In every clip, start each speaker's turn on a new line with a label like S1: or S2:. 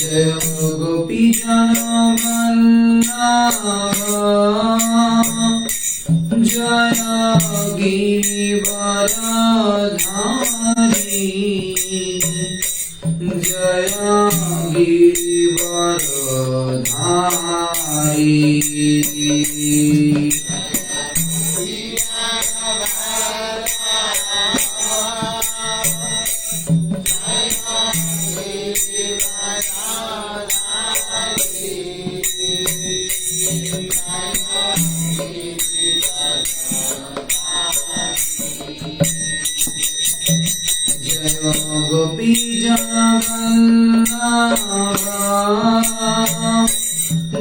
S1: जय गोपी जनवल्लभ जय गिरिवरधारी जय गिरिवरधारी गोपी जनवल्लभ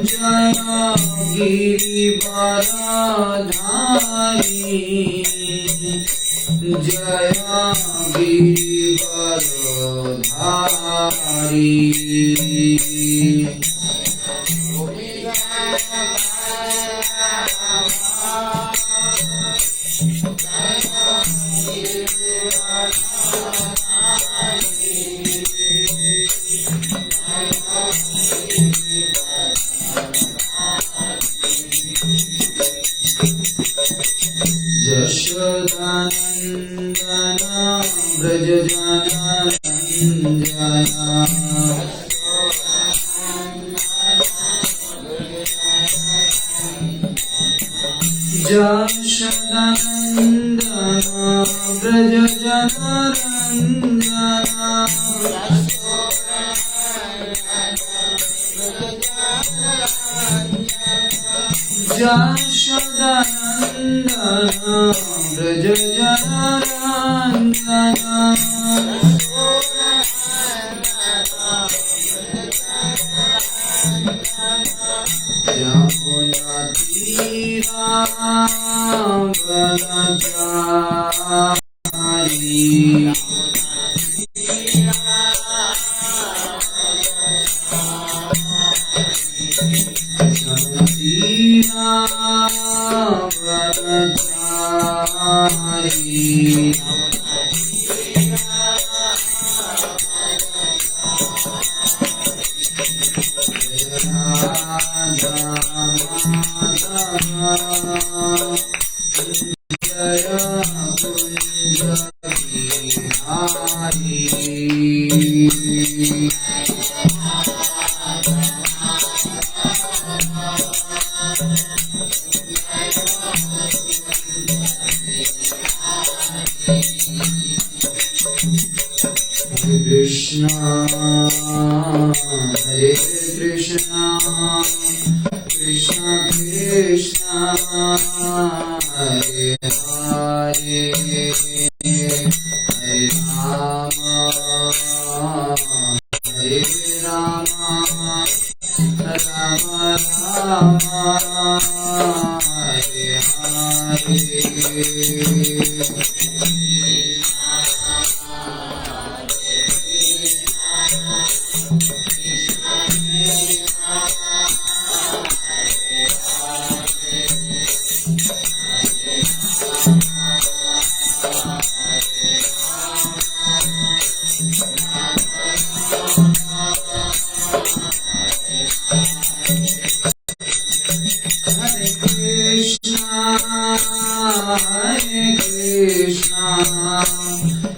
S1: जय गिरिवरधारी जय Girivardhari Yashodanandan Vraj Yashodanandan Vraj Yashodanandan Vraj Yamuna तीरावनचारी Krishna Hare Krishna Krishna Krishna Hare Hare Hare Rama Hare Rama Rama Rama Hare Hare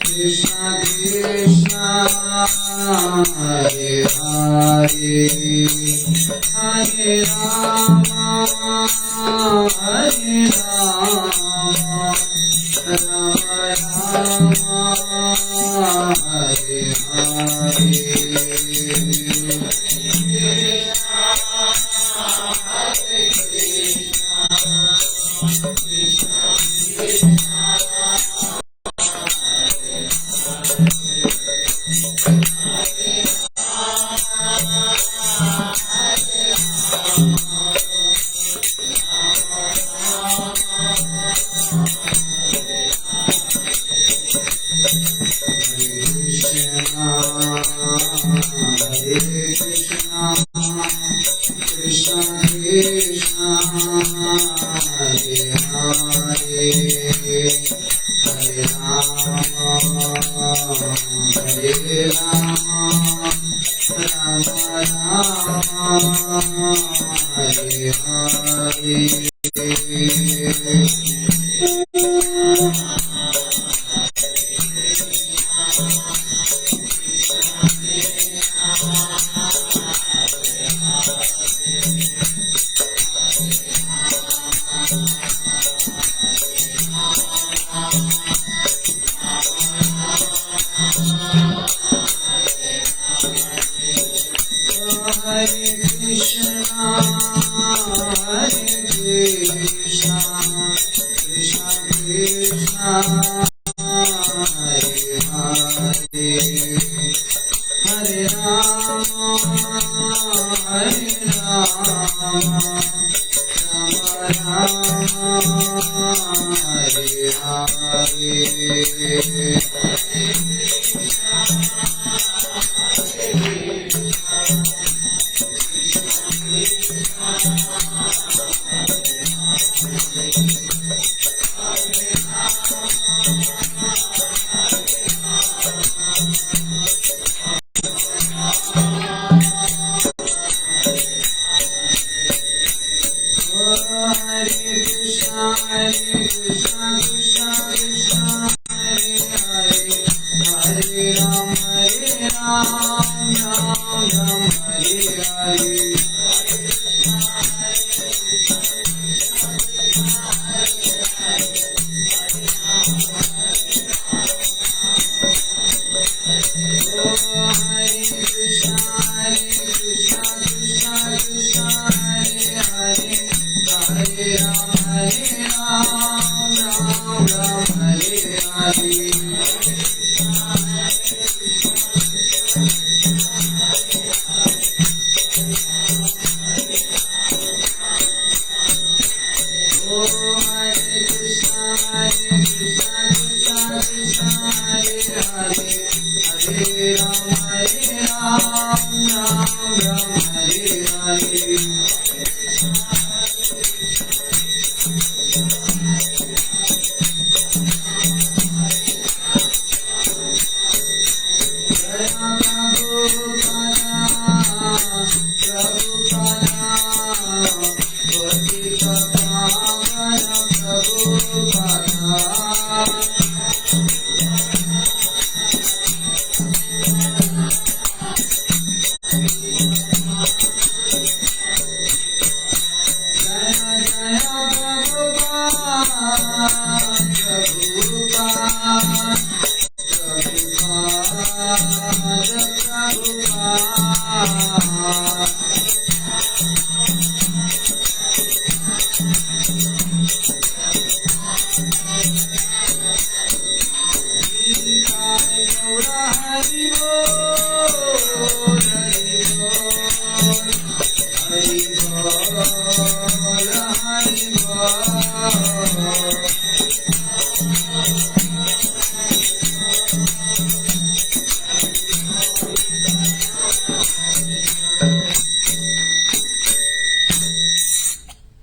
S1: Krishna Krishna Hare Hare Hare Rama Hare Rama Rama Rama Hare Hare Hare Krishna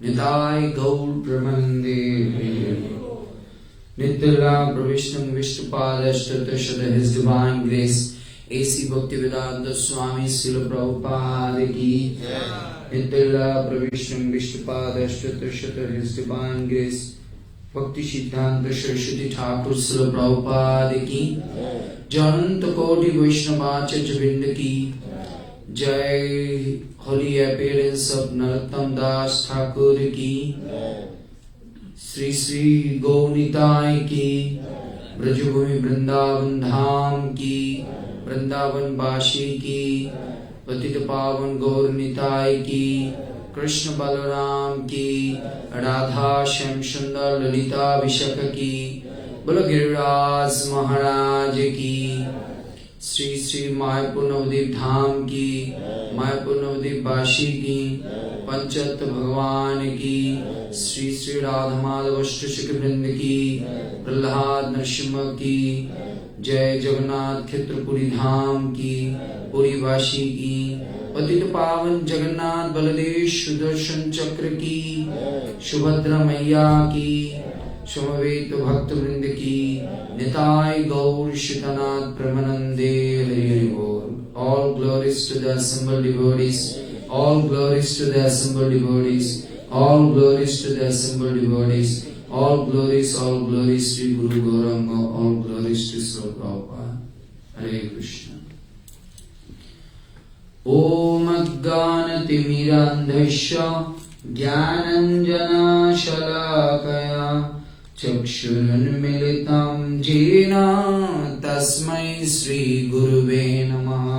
S1: Nitai Gaur Pramanande Nitya Pravishtam Vishnupadashtatashada His Divine Grace A.C. Bhaktivedanta Swami Srila Prabhupada Ki Nitya Pravishtam Vishnupadashtatashada His Divine Grace Bhakti Siddhanta Saraswati Thakur Srila Prabhupada Ki Jananta Koti Vaishnavacharya Vrinda Ki Jai Holy Appearance of Narottam Das Thakur Ki Sri Sri Gaunitai Ki Brajabhumi Vrindavan Dham Ki Vrindavan Bashi Ki Patita Pavan Gaur Nitai Ki Krishna Balaram Ki Radha Shyam Sundar Lalita Vishaka Ki Bolo Giriraj Maharaj Ki Sri Sri Mayapur Dham Ki Mayapur Navadip Bashi Ki Panchatta Bhagavan Ki Sri Sri Radha Madhava Shri Vrind Ki Prahlad Narsimha Ki Jai Jagannath Kshetrapuri Dham Ki Puri Bashi Ki Patita Pavan Jagannath Baladesh Sudarshan Chakra Ki Subhadra Maiya Ki Shamavet Bhakta Vrind Ki Nitai Gaur Shitanath Pramanande Hari Hari Bol All glories to the assembled devotees. All glories to the assembled devotees. All glories to the assembled devotees. All glories to Guru Gauranga. All glories to Srila Prabhupada. Hare Krishna. Om Ajnana-timirandhasya Jnananjana Shalakaya Chakshurunmilitam Jena Tasmai Sri Guruve Namaha.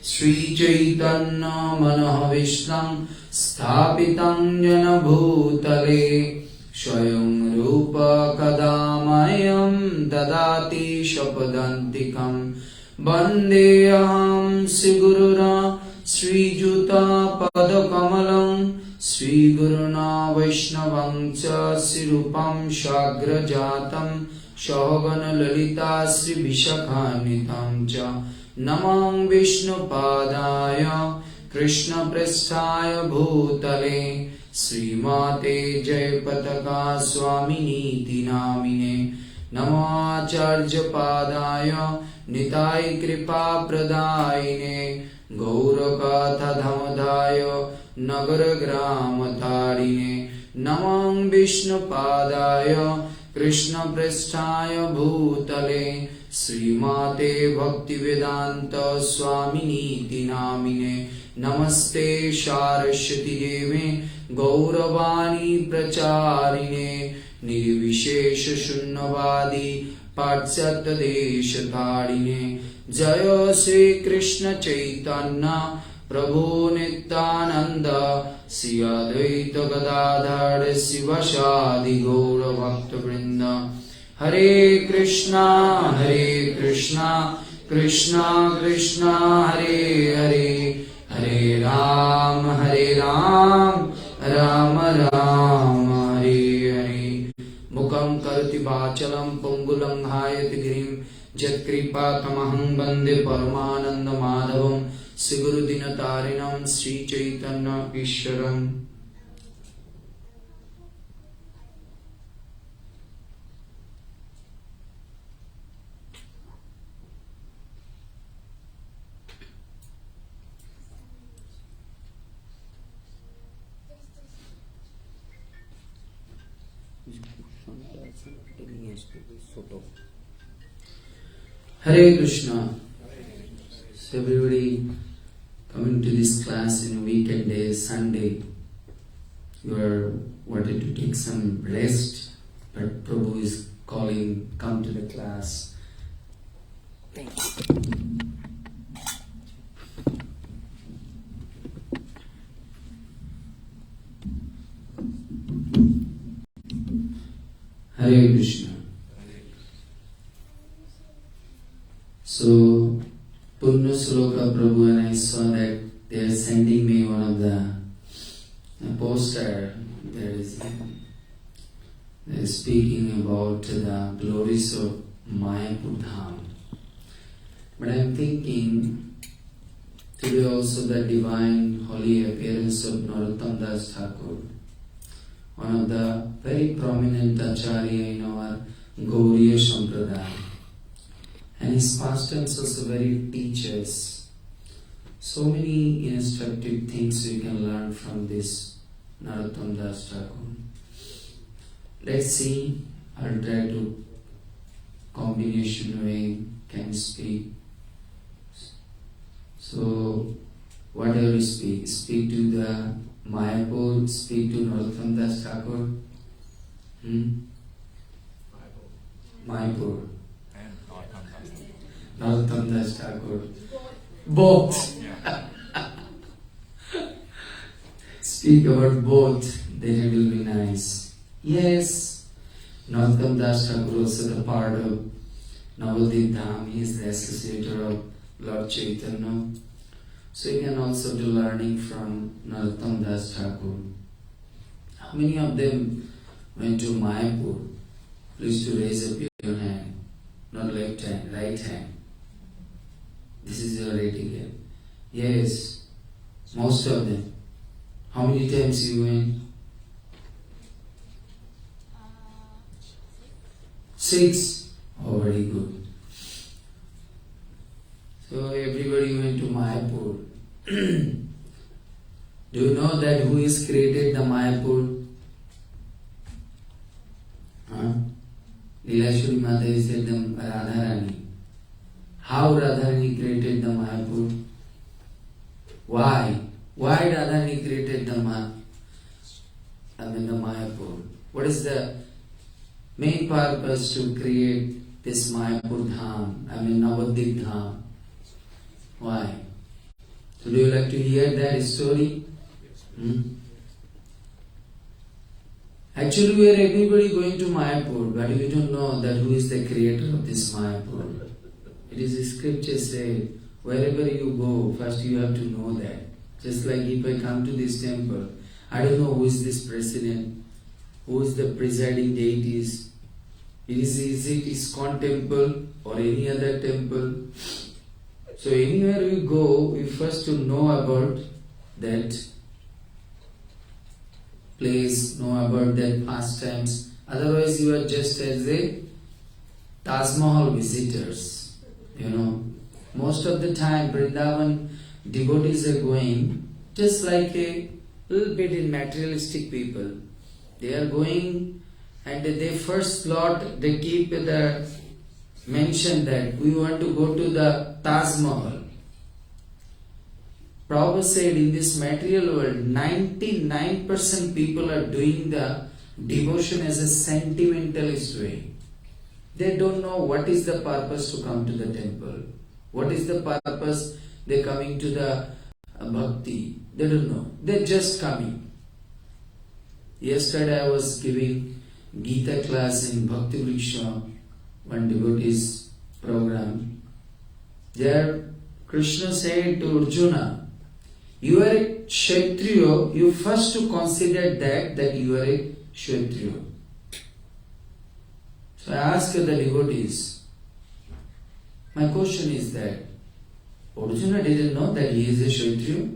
S1: Sri Chaitanya Manohavishtam Sthapitam Jana Bhutale Swayam Rupa Kadamayam Dadati Shapadantikam Vandeham Sri Gurura Sri Juta Padakamalam Sri Guruna Vaishnavam Cha Sri Rupam Shagrajatam Shahagana Lalita Sri Vishakhanitam Cha Namam Vishnu Padaya Krishna Prasthaya Bhutale Sri Mate Jai Pataka Swamini Namine Namacharya Padaya Nitai Kripa Pradaine Gaurakatha Dhamadaya Nagar Gram Tarine Namam Vishnu Padaya Krishna Prasthaya Bhutale Sri Mate Bhaktivedanta Swamini Namine Namaste Saraswati Deve Gauravani Pracharine Nirvishesha Shunnavadi Patsata Deshatharine Jaya Sri Krishna Chaitanya Prabhu Nityananda Sri Advaita Gadadhar Sivasadi Gaura Bhakta Vrinda. Hare Krishna Krishna Krishna Hare Hare Hare Ram Ram Ram Hare Hare. Mukam karati vachalam pungulam hayati girim Jatkripa tamaham bande paramananda madhavam Sigurudina tarinam Sri Chaitanya Ishwaram. Hare Krishna. So everybody coming to this class in weekend day, Sunday, you are wanted to take some rest, but Prabhu is calling, come to the class. Thank you. Hare Krishna. So, Purna Sloka Prabhu and I saw that they are sending me one of the poster that is they're speaking about the glories of Mayapur Dham. But I'm thinking today also the divine holy appearance of Narottam Das Thakur, one of the very prominent Acharya in our Gauriya Sampradaya. And his pastimes also very teachers. So many instructive things we can learn from this Narottam Das Thakur. Let's see, I'll try to combination way can speak. So whatever you speak to the Mayapur, speak to Narottam Das Thakur. Mayapur. Narottam Das Thakur. Both. Speak about both, then it will be nice. Yes, Narottam Das Thakur also the part of Mayapur Dham. He is the associator of Lord Chaitanya. So you can also do learning from Narottam Das Thakur. How many of them went to Mayapur? Please to raise up your hand. Not left hand, right hand. This is your etiquette. Yes, most of them. How many times you went? 6. Oh, very good. So everybody went to Mayapur. Do you know that who is created the Mayapur? Leelashwari Mata is said the Radharani. How Radharani created the Mayapur? Why? Why Radharani created the Mayapur? What is the main purpose to create this Mayapur Dham? Navadvip Dham. Why? So do you like to hear that story? Actually, we are everybody going to Mayapur, but we don't know that who is the creator of this Mayapur. It is the scripture say, wherever you go, first you have to know that. Just like if I come to this temple, I don't know who is this president, who is the presiding deities. Is it ISKCON temple or any other temple? So anywhere we go, we first to know about that place, know about that pastimes. Otherwise you are just as a Taj Mahal visitors. Most of the time Vrindavan devotees are going just like a little bit in materialistic people. They are going and they first plot, they keep the mention that we want to go to the Taj Mahal. Prabhupada said in this material world, 99% people are doing the devotion as a sentimentalist way. They don't know what is the purpose to come to the temple. What is the purpose they coming to the bhakti. They don't know. They're just coming. Yesterday I was giving Gita class in Bhakti Vriksha, one devotee's program. There Krishna said to Arjuna, you are a Kshatriya, you first to consider that you are a Kshatriya. So I asked the devotees, my question is that Arjuna didn't know that he is a Kshatriya.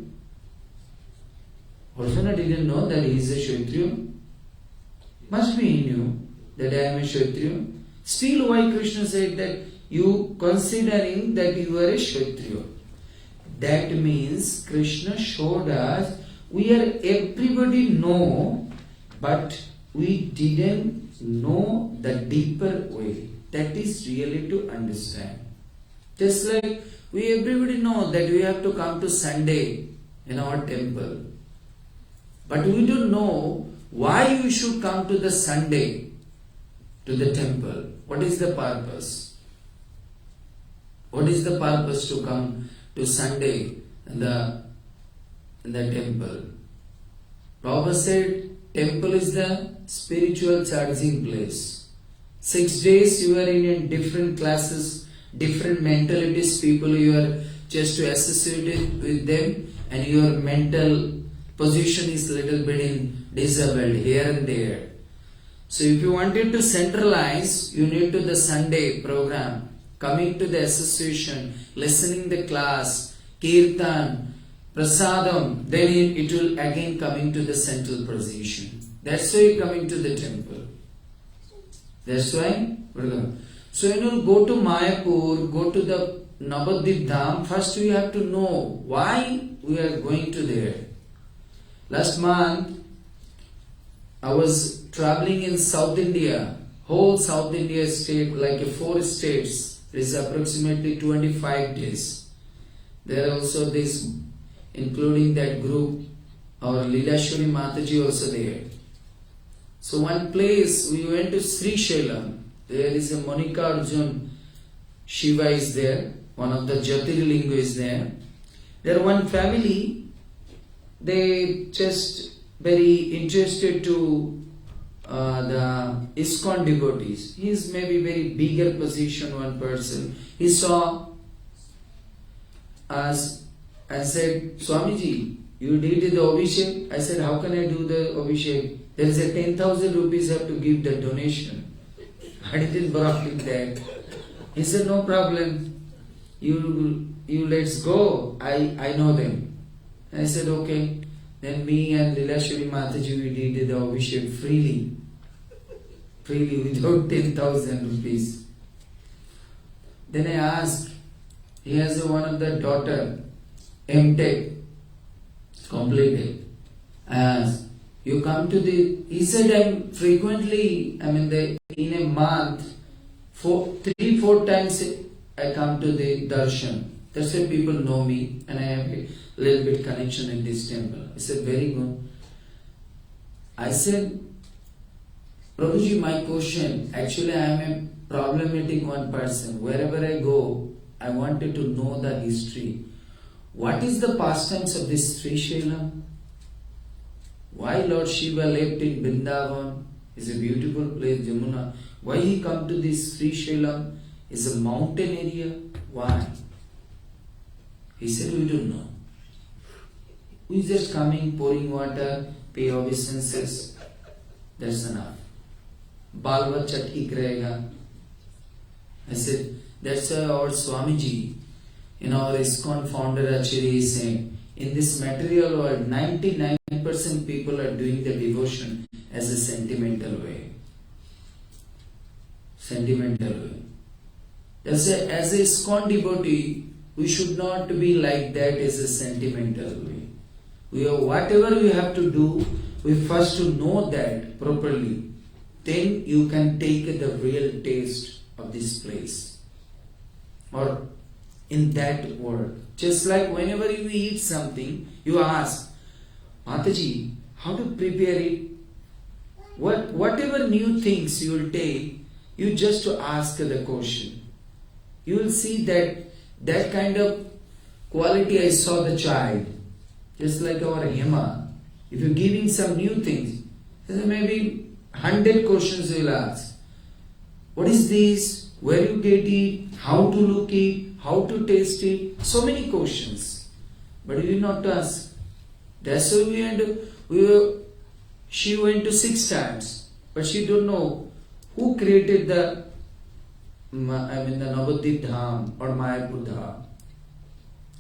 S1: Arjuna didn't know that he is a Kshatriya. Must be he knew that I am a Kshatriya. Still why Krishna said that you considering that you are a Kshatriya. That means Krishna showed us everybody know, but we didn't know the deeper way. That is really to understand. Just like everybody know that we have to come to Sunday in our temple. But we don't know why we should come to the Sunday to the temple. What is the purpose? What is the purpose to come to Sunday in the temple? Prabhupada said temple is the spiritual charging place. 6 days you are in different classes, different mentalities, people you are just to associate with them, and your mental position is little bit in disabled here and there. So if you wanted to centralize, you need to the Sunday program, coming to the association, listening the class, kirtan, prasadam, then it will again coming to the central position. That's why you're coming to the temple. That's why we're going. So when you go to Mayapur, go to the Navadvip Dham, first we have to know why we are going to there. Last month, I was traveling in South India, whole South India state, like 4 states. It is approximately 25 days. There are also this, including that group, our Leelashwari Mataji also there. So one place, we went to Sri Shailam. There is a Monika Arjun Shiva is there. One of the Jyotirlinga is there. There one family, they just very interested to the ISKCON devotees. He is maybe very bigger position, one person. He saw us and said, Swamiji, you did the Abhishek? I said, how can I do the Abhishek? There is a 10,000 rupees I have to give the donation. I didn't brought him that. He said, no problem. You let's go. I know them. And I said, okay. Then me and Leelashwari Mataji, we did the Abhishek freely without 10,000 rupees. Then I asked, He has one of the daughter, M.Tech, completed. I asked, you come to the, he said, I'm frequently, in a month, 3-4 times I come to the darshan. That's why people know me and I have a little bit connection in this temple. I said, very good. I said, Prabhuji, my question, actually I am a problematic one person. Wherever I go, I wanted to know the history. What is the pastimes of this Sri Shailam? Why Lord Shiva left in Vrindavan? It's a beautiful place, Jamuna. Why he come to this Sri Shailam? It's a mountain area. Why? He said, we don't know. We just coming, pouring water, pay obeisances. That's enough. Bal bachcha theek rahega. I said, that's why our Swamiji, our ISKCON founder actually is saying, in this material world, 99% people are doing the devotion as a sentimental way. Sentimental way. As a ISKCON devotee, we should not be like that as a sentimental way. Whatever we have to do, we first to know that properly. Then you can take the real taste of this place. Or in that word. Just like whenever you eat something, you ask, Mataji, how to prepare it? Whatever new things you will take, you just to ask the question. You will see that kind of quality I saw the child. Just like our Hema. If you're giving some new things, maybe 100 questions you will ask. What is this? Where you get it? How to look it? How to taste it? So many questions. But you will not ask. That's why she went to 6 times. But she don't know who created the Mayapur Dham or Mayapur Dham.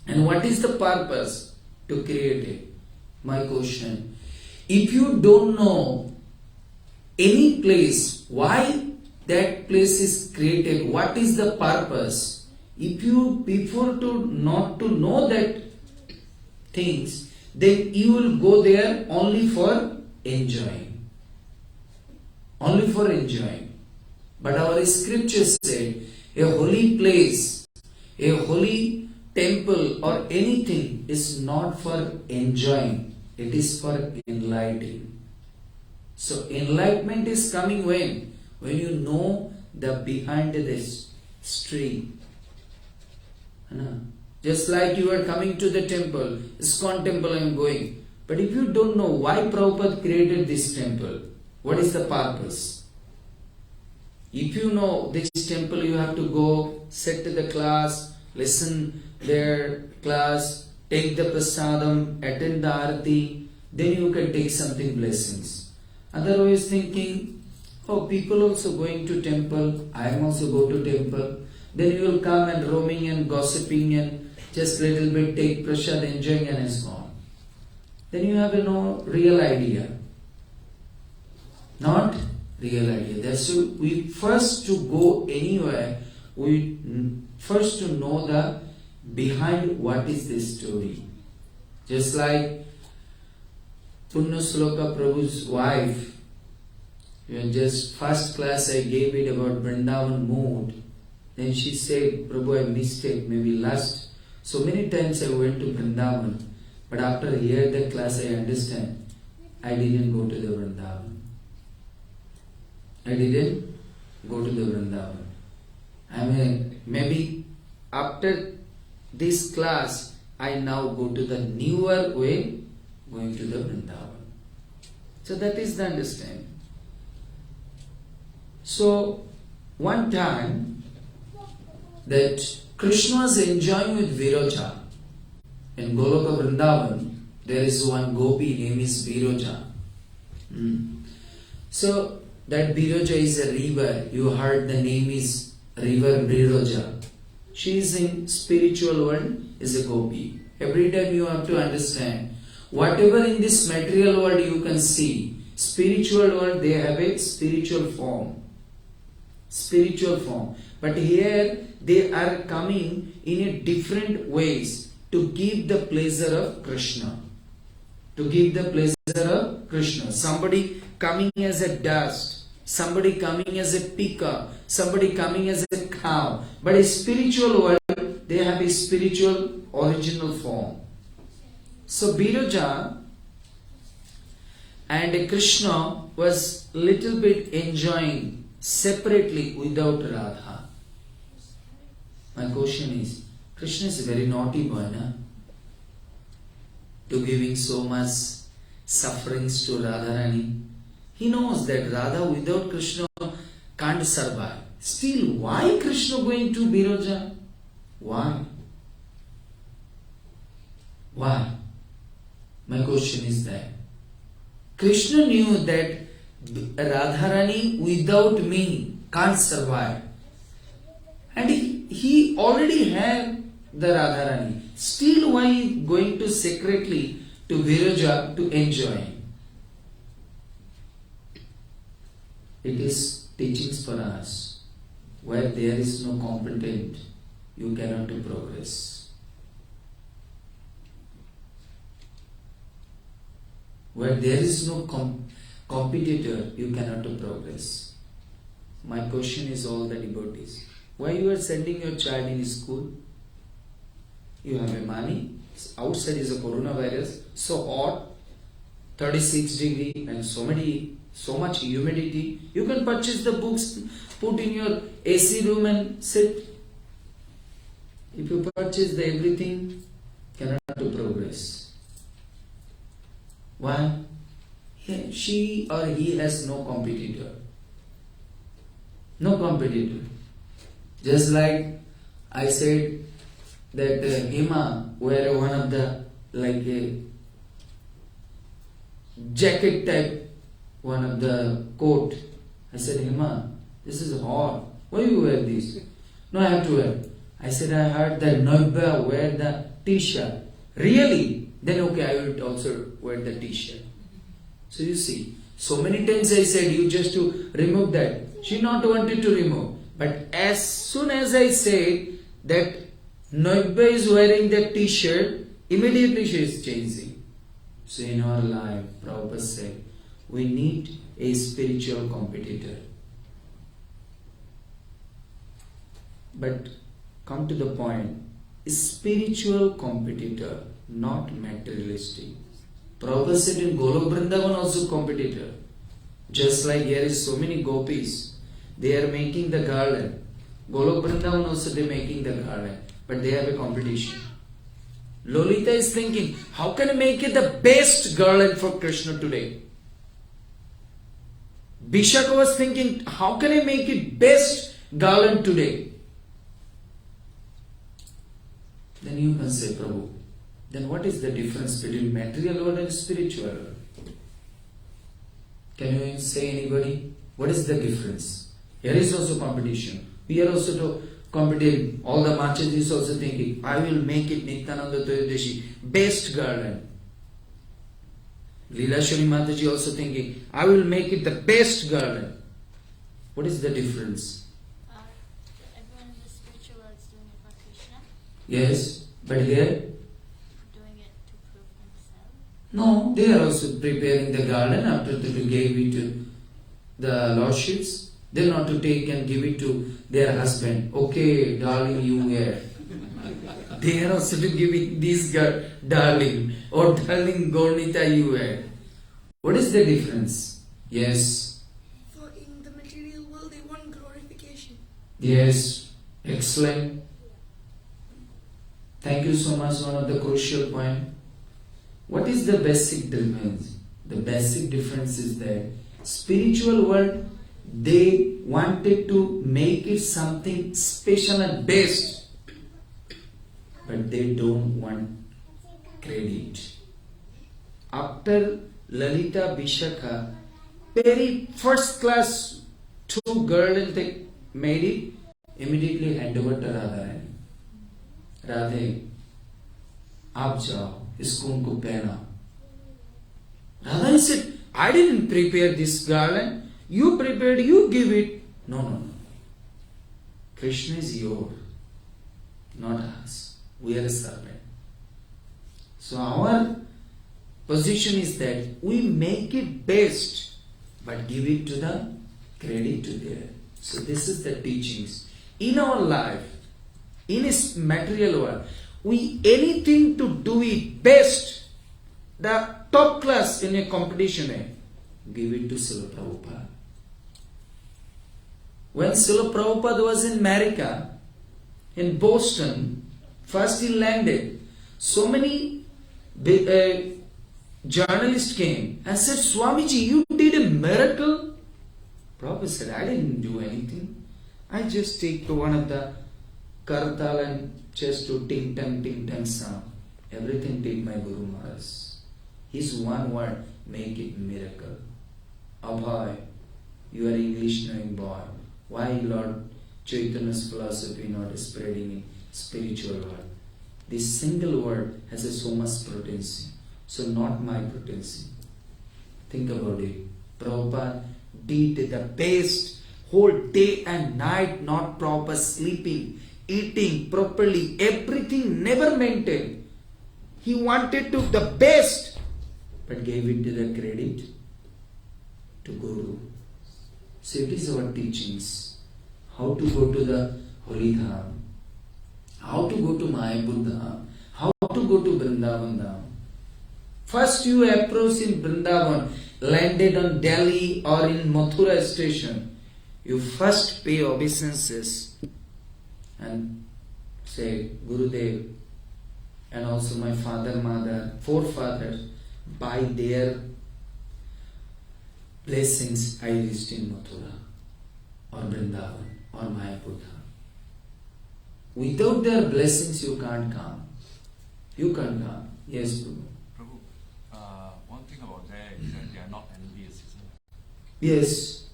S1: And what is the purpose to create it? My question. If you don't know any place, why that place is created, what is the purpose? If you prefer to not to know that things, then you will go there only for enjoying. Only for enjoying. But our scriptures say, a holy place, a holy temple or anything is not for enjoying. It is for enlightening. So enlightenment is coming when? When you know the behind this stream. Just like you are coming to the temple, ISKCON temple I am going. But if you don't know why Prabhupada created this temple, what is the purpose? If you know this temple, you have to go, sit to the class, listen their class, take the prasadam, attend the arati, then you can take something blessings. Otherwise thinking, people also going to temple, I am also go to temple. Then you will come and roaming and gossiping and just little bit take prasad, enjoying and is gone. Then you have no real idea. Not real idea. That's why we first to go anywhere, we first to know the behind what is this story. Just like Punna Sloka Prabhu's wife, just first class I gave it about Vrindavan mood. Then she said, Prabhu, I missed it, maybe last. So many times I went to Vrindavan. But after hearing the class, I understand. I didn't go to the Vrindavan. I didn't go to the Vrindavan. Maybe after this class, I now go to the newer way, going to the Vrindavan. So that is the understanding. So, one time, that Krishna was enjoying with Viroja. In Goloka Vrindavan, there is one gopi, name is Viroja. So, that Viroja is a river. You heard the name is River Viroja. She is in spiritual world, is a gopi. Every time you have to understand, whatever in this material world you can see, spiritual world, they have a spiritual form. Spiritual form. But here,
S2: they are coming in a different ways to give the pleasure of Krishna. To give the pleasure of Krishna. Somebody coming as a dust, somebody coming as a peacock, somebody coming as a cow. But a spiritual world, they have a spiritual original form. So Biraja and Krishna was little bit enjoying separately without Radha. My question is, Krishna is a very naughty boy, na? To giving so much sufferings to Radharani. He knows that Radha without Krishna can't survive. Still, why Krishna going to Biraja? Why? Why? My question is that Krishna knew that Radharani without me can't survive. And he already had the Radharani. Still, why going to secretly to Viraja to enjoy? It is teachings for us. Where there is no competent, you cannot do progress. Where there is no competitor, you cannot do progress. My question is all the devotees. Why you are sending your child in school? You have a money. Outside is a coronavirus. So hot, 36 degree and so much humidity. You can purchase the books, put in your AC room and sit. If you purchase the everything, cannot do progress. Why? She or he has no competitor. No competitor. Just like I said that Hima wear one of the like a jacket type, one of the coat. I said, Hima, this is hot. Why you wear this? No, I have to wear. I said, I heard that Noibba wear the t-shirt. Really? Then okay, I will also wear the t-shirt. So you see, so many times I said you just to remove that. She not wanted to remove. But as soon as I say that Noibba is wearing that t-shirt, immediately she is changing. So in our life, Prabhupada said, we need a spiritual competitor. But come to the point, a spiritual competitor, not materialistic. Prabhupada said in Golok Vrindavan also competitor. Just like here is so many gopis, they are making the garland. Golok Vrindavan also they are making the garland. But they have a competition. Lolita is thinking, how can I make it the best garland for Krishna today? Bishaka was thinking, how can I make it best garland today? Then you can say, Prabhu, then what is the difference between material world and spiritual world? Can you say anybody? What is the difference? Here is also competition. We are also competing. All the marches is also thinking, I will make it Nityananda Trayodashi best garland. Leelashwari Mataji also thinking, I will make it the best garland. What is the difference?
S3: Everyone in the spiritual world is doing it for Krishna.
S2: Yes, but here?
S3: Doing it to prove themselves.
S2: No, they are also preparing the garland after they gave it to the lordships. They not to take and give it to their husband. Okay, darling, you wear. They are also to give it this girl, darling, or darling Gornita, you wear. What is the difference? Yes.
S4: For in the material world, they want glorification.
S2: Yes. Excellent. Thank you so much. One of the crucial point. What is the basic difference? The basic difference is that spiritual world, they wanted to make it something special and best, but they don't want credit. After Lalita Vishaka, very first class two girls they made it, immediately hand over to Radharani. Radhe, आप जाओ इसको उनको पहना. Radharani said, I didn't prepare this garland. You prepared, you give it. No. Krishna is yours. not us. We are a servant. So our position is that we make it best, but give it to the credit to there. So this is the teachings. In our life, in this material world, we anything to do it best, the top class in a competition, give it to Srila Prabhupada. When Srila Prabhupada was in America, in Boston, first he landed, so many journalists came and said, Swamiji, you did a miracle. Prabhupada said, I didn't do anything. I just take one of the kartal and just to ting tang sound. Everything did my Guru Maharaj. His one word, make it miracle. Abhay, you are English knowing boy. Why Lord Chaitanya's philosophy not spreading in spiritual world? This single word has so much potency. So not my potency. Think about it. Prabhupada did the best whole day and night, not proper sleeping, eating properly, everything never maintained. He wanted to the best, but gave it to the credit to Guru. So it is our teachings. How to go to the Holy Dham, how to go to Mayapur Dham, how to go to Vrindavan Dham. First you approach in Vrindavan, landed on Delhi or in Mathura station. You first pay obeisances and say, Gurudev and also my father, mother, forefathers, by their blessings I reached in Mathura or Vrindavan or Mayapur Dham. Without their blessings you can't come. You can't come. Yes, Guru.
S5: Prabhu, one thing about that is that they are not envious, isn't it?
S2: Yes.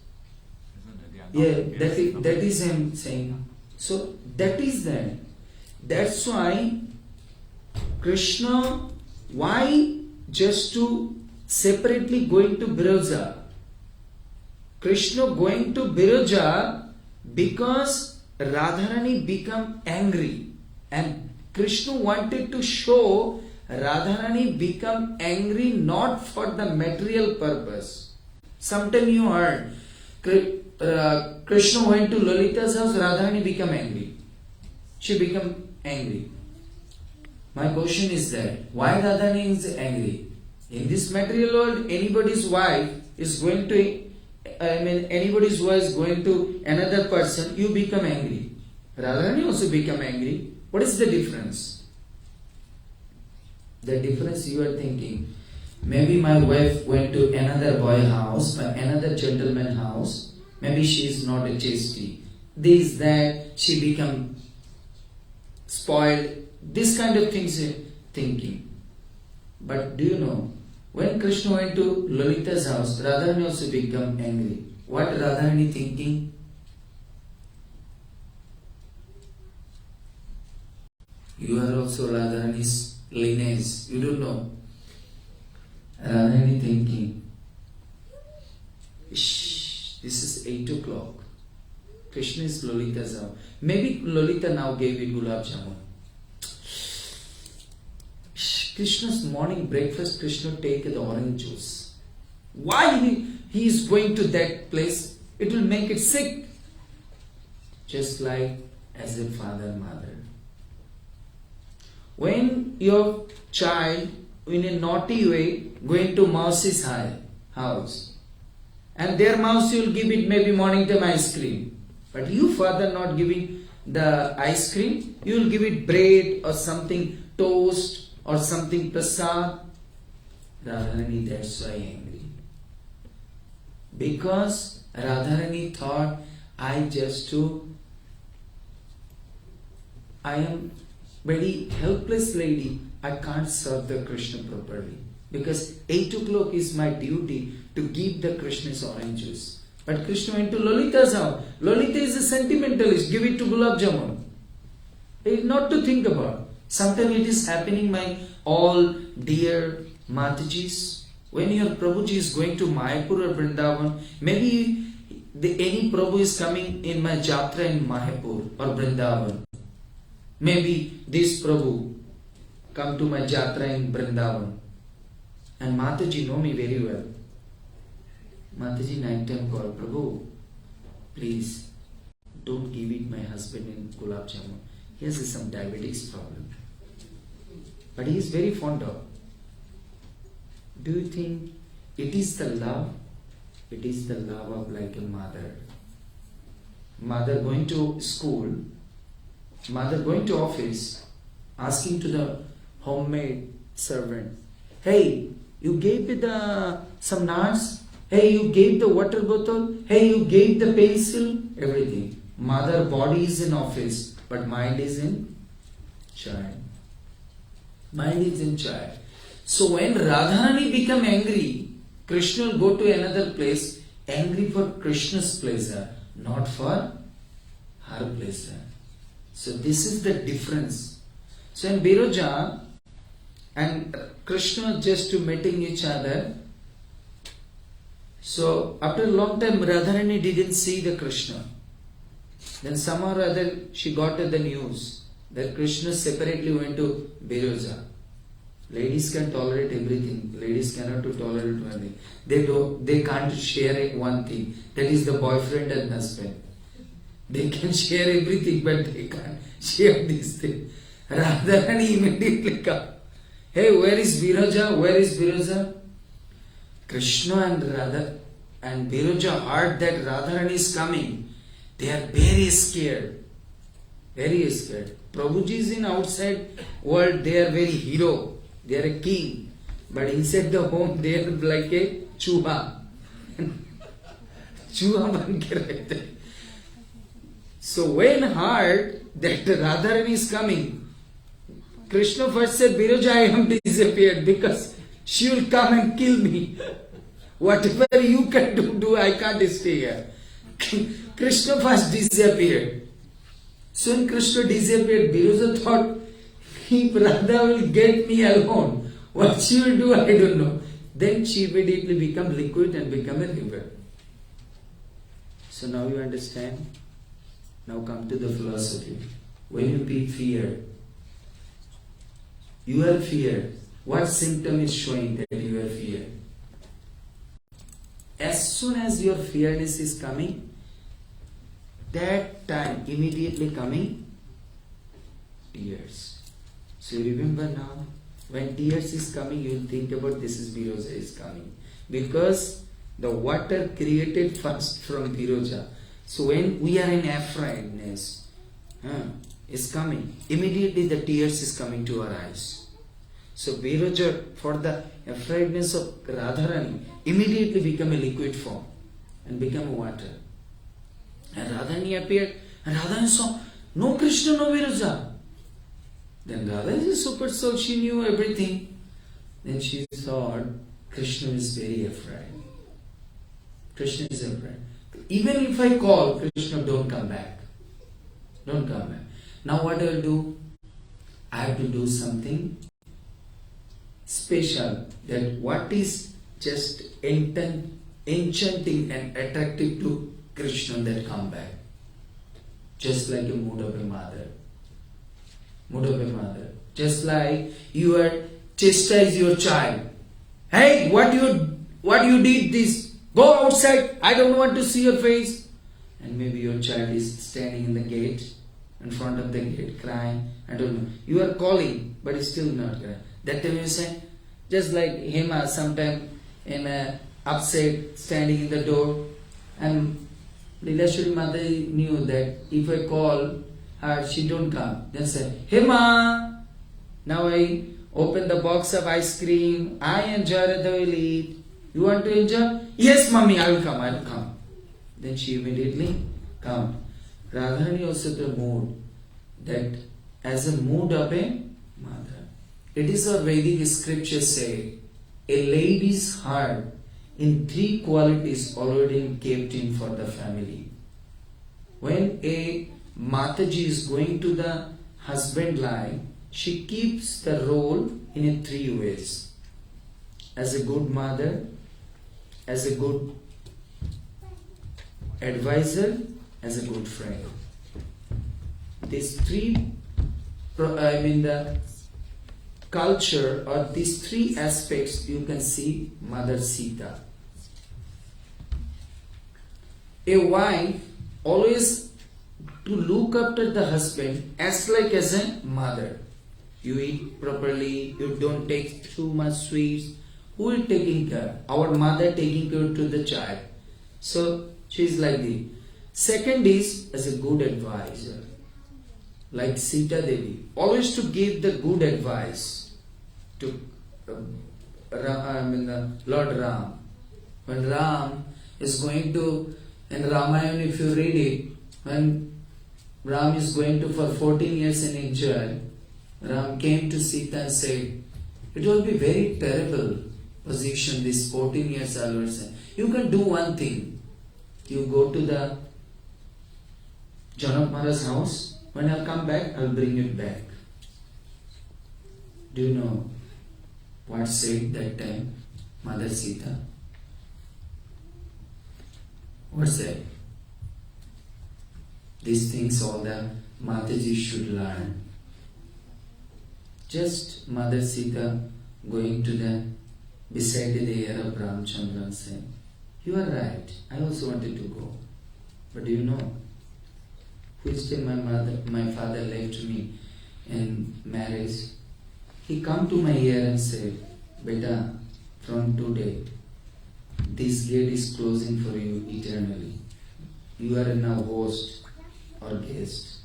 S5: Isn't it? They are not
S2: Yeah,
S5: envious.
S2: that is I'm saying. So that is that. That's why Krishna, why just to separately going to Biraja? Krishna going to Biraja because Radharani become angry, and Krishna wanted to show Radharani become angry not for the material purpose. Sometime you heard Krishna went to Lalita's house, Radharani become angry. She become angry. My question is that why Radharani is angry? In this material world, anybody's wife is going to, anybody's wife is going to another person, you become angry. Radharani also become angry. What is the difference? The difference you are thinking, maybe my wife went to another boy house, another gentleman house, maybe she is not a chastity. This, that, she become spoiled. This kind of things thinking. But do you know, when Krishna went to Lalita's house, Radharani also become angry. What Radharani thinking? You are also Radharani's lineage. You don't know. Radharani thinking, shh, this is 8 o'clock. Krishna is Lalita's house. Maybe Lalita now gave it gulab jamun. Krishna's morning breakfast, Krishna take the orange juice. Why he is going to that place? It will make it sick. Just like as a father, mother. When your child in a naughty way going to mouse's house, and their mouse you will give it maybe morning time ice cream, but you father not giving the ice cream, you will give it bread or something, toast or something prasad. Radharani, that's why angry. Because Radharani thought, I am very helpless lady. I can't serve the Krishna properly. Because 8 o'clock is my duty to give the Krishna's orange juice. But Krishna went to Lalita's house. Lalita is a sentimentalist. Give it to Gulab Jamun. It is not to think about. Sometimes it is happening, my all dear Matajis. When your Prabhuji is going to Mayapur or Vrindavan, maybe any Prabhu is coming in my Jatra in Mayapur or Vrindavan. Maybe this Prabhu come to my Jatra in Vrindavan. And Mataji know me very well. Mataji night time call, Prabhu, please don't give it my husband in gulab jamun. He has some diabetes problem. But he is very fond of. Do you think it is the love? It is the love of like a mother. Mother going to school, mother going to office, asking to the homemade servant, hey, you gave me some nuts, hey, you gave the water bottle, hey, you gave the pencil, everything. Mother body is in office, but mind is in child. Mind is in child. So when Radharani become angry, Krishna will go to another place, angry for Krishna's pleasure, not for her pleasure. So this is the difference. So in Biroja and Krishna just to meeting each other. So after a long time Radharani didn't see the Krishna. Then somehow or other she got the news that Krishna separately went to Biroja. Ladies can tolerate everything. Ladies cannot to tolerate one thing. They can't share one thing. That is the boyfriend and husband. They can share everything, but they can't share this thing. Radharani immediately come. Hey, where is Biroja? Where is Biroja? Krishna and Radha and Biroja heard that Radharani is coming. They are very scared. Very scared. Prabhuji is in outside world. They are very hero. They are a king. But inside the home, they are like a chuha. Chuha ban ke rehte. So when heard that Radharani is coming, Krishna first said, Biroja, I am disappeared because she will come and kill me. Whatever you can do, I can't stay here. Krishna first disappeared. So when Krishna disappeared, Biroja thought, if Radha will get me alone, what she will do, I don't know. Then she immediately become liquid and become a river. So now you understand? Now come to the philosophy. When you be feared, you are feared. What symptom is showing that you are feared? As soon as your fearness is coming, that time immediately coming tears. So you remember now, when tears is coming, you will think about this is Biroja is coming. Because the water created first from Biroja. So when we are in afraidness, is coming, immediately the tears is coming to our eyes. So Biroja, for the afraidness of Radharani, immediately become a liquid form and become water. And Radharani appeared, and Radharani saw, no Krishna, no Biroja. Then Radha is a super soul, she knew everything. Then she thought, Krishna is very afraid. Krishna is afraid. Even if I call, Krishna, don't come back. Don't come back. Now what I will do? I have to do something special. That what is just enchanting and attractive to Krishna that come back. Just like a mood of a mother. Mood of a mother. Just like you are chastise your child. Hey, what you did this? Go outside. I don't want to see your face. And maybe your child is standing in the gate, in front of the gate, crying. I don't know. You are calling, but it's still not crying. That time you say, just like Hema, sometime in a upset, standing in the door, and Leelashwari Mata knew that if I call her, she don't come. Then say, Hema, now I open the box of ice cream. I enjoy it, I will eat. You want to enjoy? Yes, mommy, I will come. Then she immediately come. Radharani also the mood that as a mood of a mother. It is our Vedic scripture say, a lady's heart in 3 qualities already kept in for the family. When a Mataji is going to the husband line, she keeps the role in a 3 ways. As a good mother, as a good advisor, as a good friend. These 3 the culture or these three aspects you can see Mother Sita. A wife always to look after the husband as like as a mother. You eat properly, you don't take too much sweets. Who is taking care? Our mother taking care to the child. So she is like the second is as a good advisor. Like Sita Devi, always to give the good advice to Lord Ram. When Ram is going to, in Ramayana if you read it, when Ram is going to for 14 years in exile, Ram came to Sita and said, it will be very terrible position this 14 years I will say. You can do one thing. You go to the Janak Maharaj's house. When I'll come back, I'll bring it back. Do you know what said that time Mother Sita? What said? These things all the Mataji should learn. Just Mother Sita going to the beside the air of Ramchandra and saying, you are right, I also wanted to go. But do you know, which day my father left me in marriage, he come to my ear and said, Beta, from today, this gate is closing for you eternally. You are now host or guest.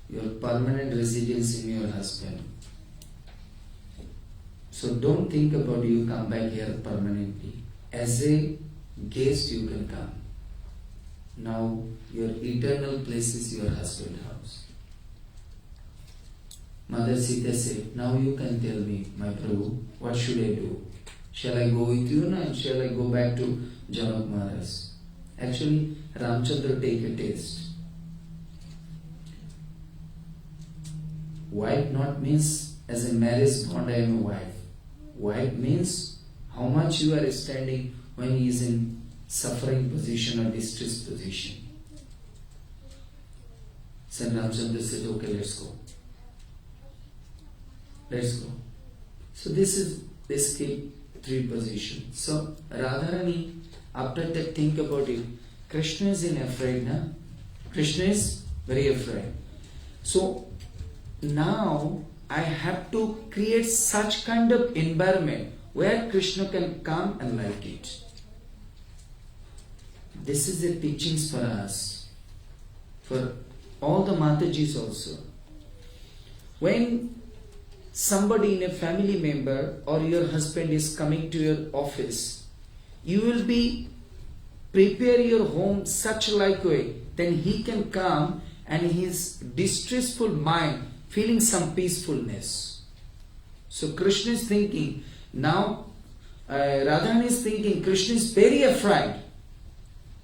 S2: Your permanent residence in your husband. So don't think about you come back here permanently. As a guest you can come. Now your eternal place is your husband's house. Mother Sita said, now you can tell me, my Prabhu, what should I do? Shall I go with you now? Shall I go back to Janak Maharaj? Actually, Ramchandra take a test. Wife not means as a marriage bond I am a wife. Wife means how much you are standing when he is in suffering position or distress position. Saint Ramchandra said, okay, let's go. Let's go. So this is basically three positions. So Radharani, after that think about it, Krishna is afraid, na? Krishna is very afraid. So now I have to create such kind of environment where Krishna can come and like it. This is the teachings for us, for all the Matajis also. When somebody in a family member or your husband is coming to your office, you will be prepare your home such like way, then he can come and his distressful mind feeling some peacefulness. So Krishna is thinking, now Radharani is thinking, Krishna is very afraid.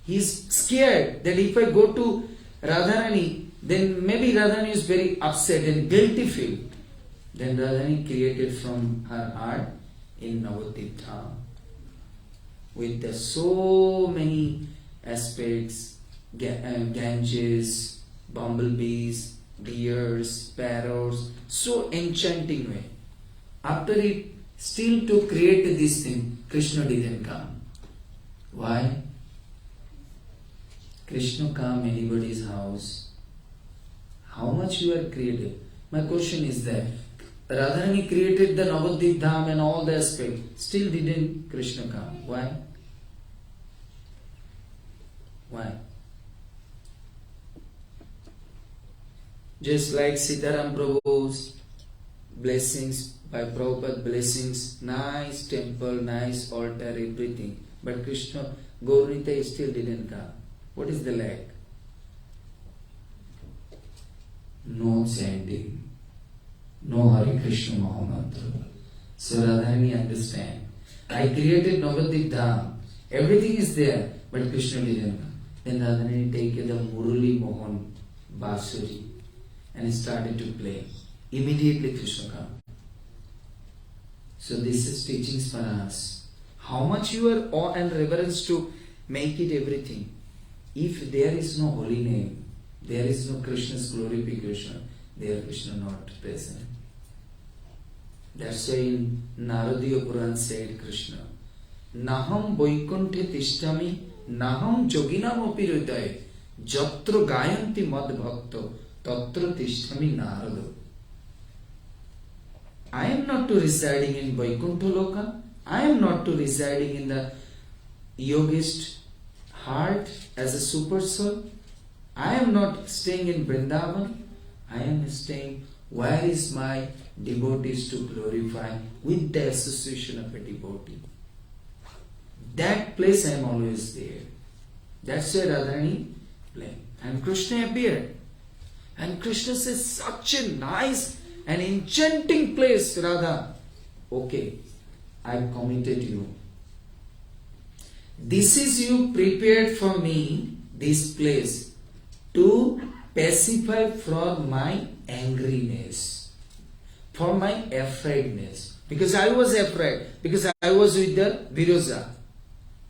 S2: He is scared that if I go to Radharani, then maybe Radharani is very upset and guilty feel. Then Radharani created from her heart in Mayapur Dham with so many aspects, Ganges, bumblebees, deers, parrots, so enchanting way. After it, still to create this thing, Krishna didn't come. Why? Krishna come anybody's house. How much you are created? My question is that Radharani created the Mayapur Dham and all the aspects. Still didn't Krishna come. Why? Why? Just like Sitaram Prabhu's blessings, by Prabhupada blessings, nice temple, nice altar, everything. But Krishna, Gaurnita still didn't come. What is the lack? No chanting, no Hare Krishna Mahamantra. So Radharani understand. I created Mayapur Dham. Everything is there, but Krishna didn't come. Then Radharani take the Murali Mohan Basuri and started to play. Immediately Krishna come. So this is teachings for us. How much you are awe and reverence to make it everything. If there is no holy name, there is no Krishna's glorification, there Krishna not present. That's why in Naradiya Puran said Krishna, Naham Vaikunthe Tishtami, Naham Joginam Apirudaye, Jatra Gayanti Mad Bhakto, Tatra Tishtami Narado. I am not to residing in Vaikuntha Loka, I am not to residing in the yogist heart as a super soul, I am not staying in Vrindavan, I am staying where is my devotees to glorify with the association of a devotee. That place I am always there. That's where Radharani playing. And Krishna appeared. And Krishna says, such a nice and enchanting place, Radha. Okay, I have committed you. This is you prepared for me, this place, to pacify from my angriness, for my afraidness. Because I was afraid, because I was with the Viroja.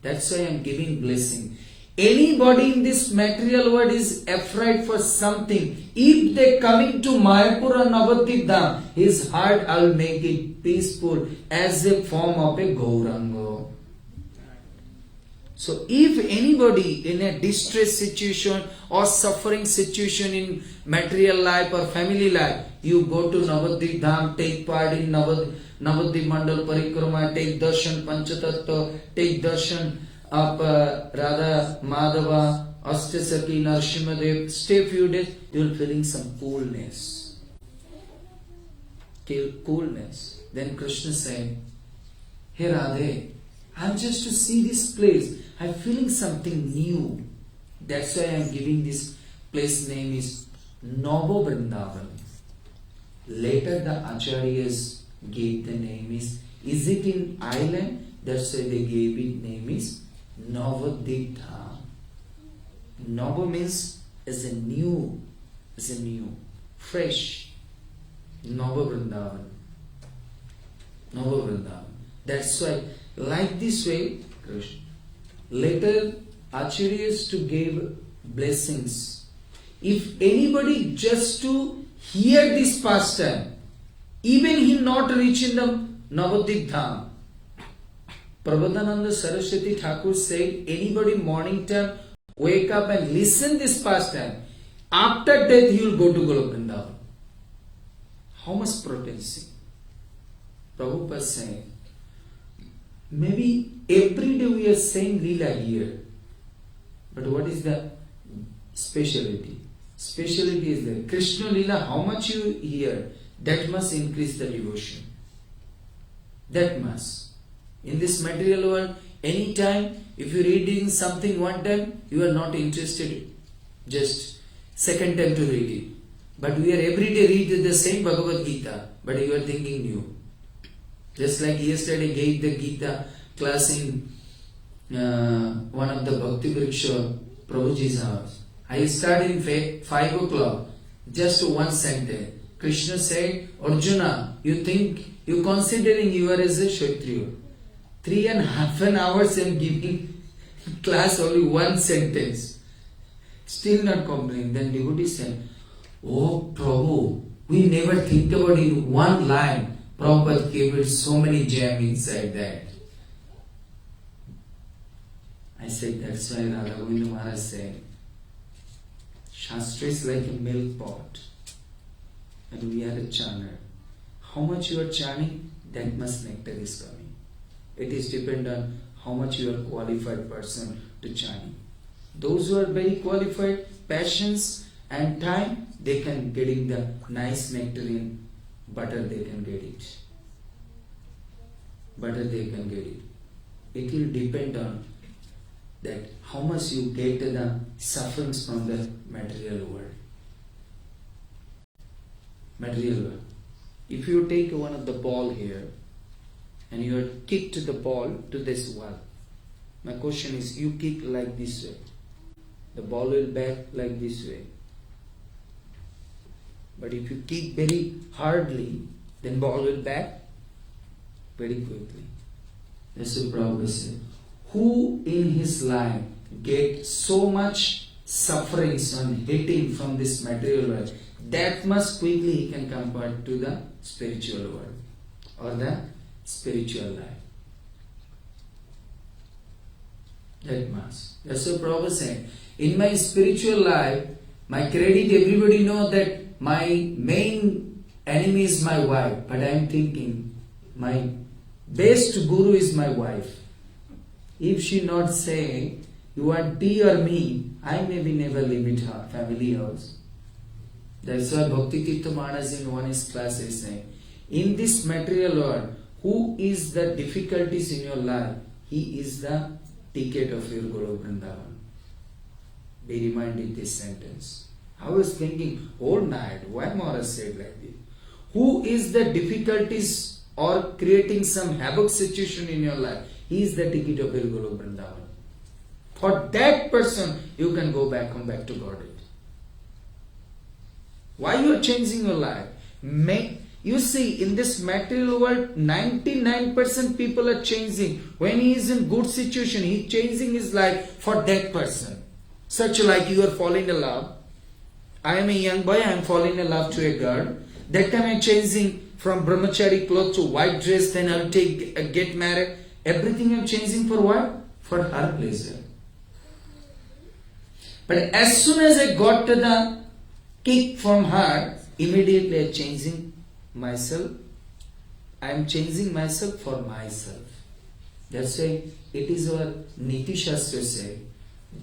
S2: That's why I am giving blessing. Anybody in this material world is afraid for something. If they coming to Mayapur or Mayapur Dham, his heart I will make it peaceful as a form of a Gauranga. So if anybody in a distress situation or suffering situation in material life or family life, you go to Navadvip Dham, take part in Navadvip Mandal Parikrama, take darshan Panchatattva, take darshan of Radha, Madhava, Astasaki, Narsimhadev, stay few days, you will feeling some coolness. Coolness. Then Krishna said, Hey Radhe, I am just to see this place. I am feeling something new. That's why I am giving this place name is Nava Vrindavan. Later the Acharyas gave the name is it in island? That's why they gave it name is Navadvip Dham. Nava means as a new, fresh. Nava Vrindavan. Nava Vrindavan. That's why, like this way, Krishna. Later, Acharyas to give blessings. If anybody just to hear this pastime, even he not reach in the Navadvip Dham. Prabodhananda Saraswati Thakur said, anybody morning time wake up and listen this pastime, after death he will go to Golok Vrindavan. How much potency? Prabhupada saying, maybe every day we are saying Leela here. But what is the speciality? Speciality is that Krishna Leela, how much you hear, that must increase the devotion. That must. In this material world, anytime, if you are reading something one time, you are not interested, just second time to read it. But we are every day read the same Bhagavad Gita, but you are thinking new. Just like yesterday gave the Gita class in one of the Bhakti Vriksha Prabhuji's house. I started in 5 o'clock, just one sentence. Krishna said, Arjuna, you think, you considering you are as a Kshatriya. 3.5 hours I am giving class only one sentence. Still not complaining. Then devotee said, Oh Prabhu, we never think about it one line. Prabhupada gave it so many gems inside that. I said, that's why Radha Govinda Maharaj said, Shastra is like a milk pot and we are a churner. How much you are churning, that much nectar is coming. It is depend on how much you are qualified person to churning. Those who are very qualified, patience and time, they can getting the nice nectar in butter, they can get it. Butter they can get it. It will depend on that how much you get the sufferings from the material world. Material world. If you take one of the ball here and you are kicked the ball to this wall, my question is, you kick like this way, the ball will back like this way. But if you kick very hardly, then ball will back very quickly. That's what Prabhupada said. Who in his life get so much sufferings on hitting from this material world, that much quickly he can convert to the spiritual world or the spiritual life. That much. That's what Prabhupada said. In my spiritual life, my credit, everybody know that my main enemy is my wife. But I am thinking, my best guru is my wife. If she not say, you want tea or me, I maybe never leave it her family house. That's why Bhakti Tirtha Maharaj in one of his class is saying, in this material world, who is the difficulties in your life? He is the ticket of your Guru Vrindavan. Be reminded this sentence. I was thinking whole night, why Maharaj said like this? Who is the difficulties or creating some havoc situation in your life? He is the ticket of your Guru Vrindavan. For that person, you can go back, come back to Godhead. Why you are changing your life? You see, in this material world, 99% people are changing. When he is in good situation, he is changing his life for that person. Such like you are falling in love. I am a young boy, I am falling in love to a girl. That time I am changing from brahmachari clothes to white dress, then I will get married. Everything I am changing for what? For her pleasure. But as soon as I got to the kick from her, immediately I am changing myself. I am changing myself for myself. That's why it is our Niti Shastra say,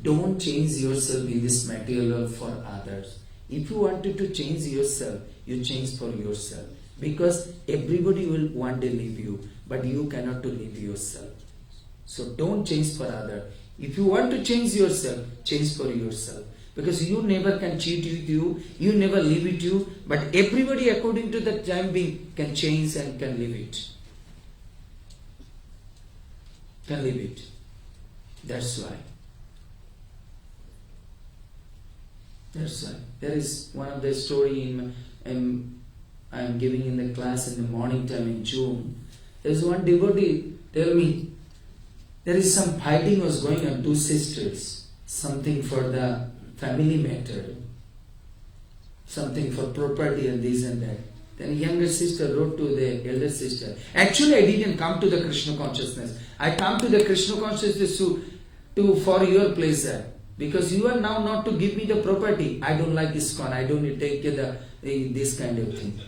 S2: don't change yourself in this material world for others. If you wanted to change yourself, you change for yourself. Because everybody will one day leave you, but you cannot to leave yourself. So don't change for others. If you want to change yourself, change for yourself. Because you never can cheat with you never live with you, but everybody according to the time being can change and can live it. Can live it. That's why. That's why. There is one of the story I am giving in the class in the morning time in June. There is one devotee tell me there is some fighting was going on, two sisters, something for the family matter, something for property and this and that. Then younger sister wrote to the elder sister, actually I didn't come to the Krishna consciousness. I come to the Krishna consciousness to for your pleasure. Because you are now not to give me the property. I don't like ISKCON. I don't take this kind of thing.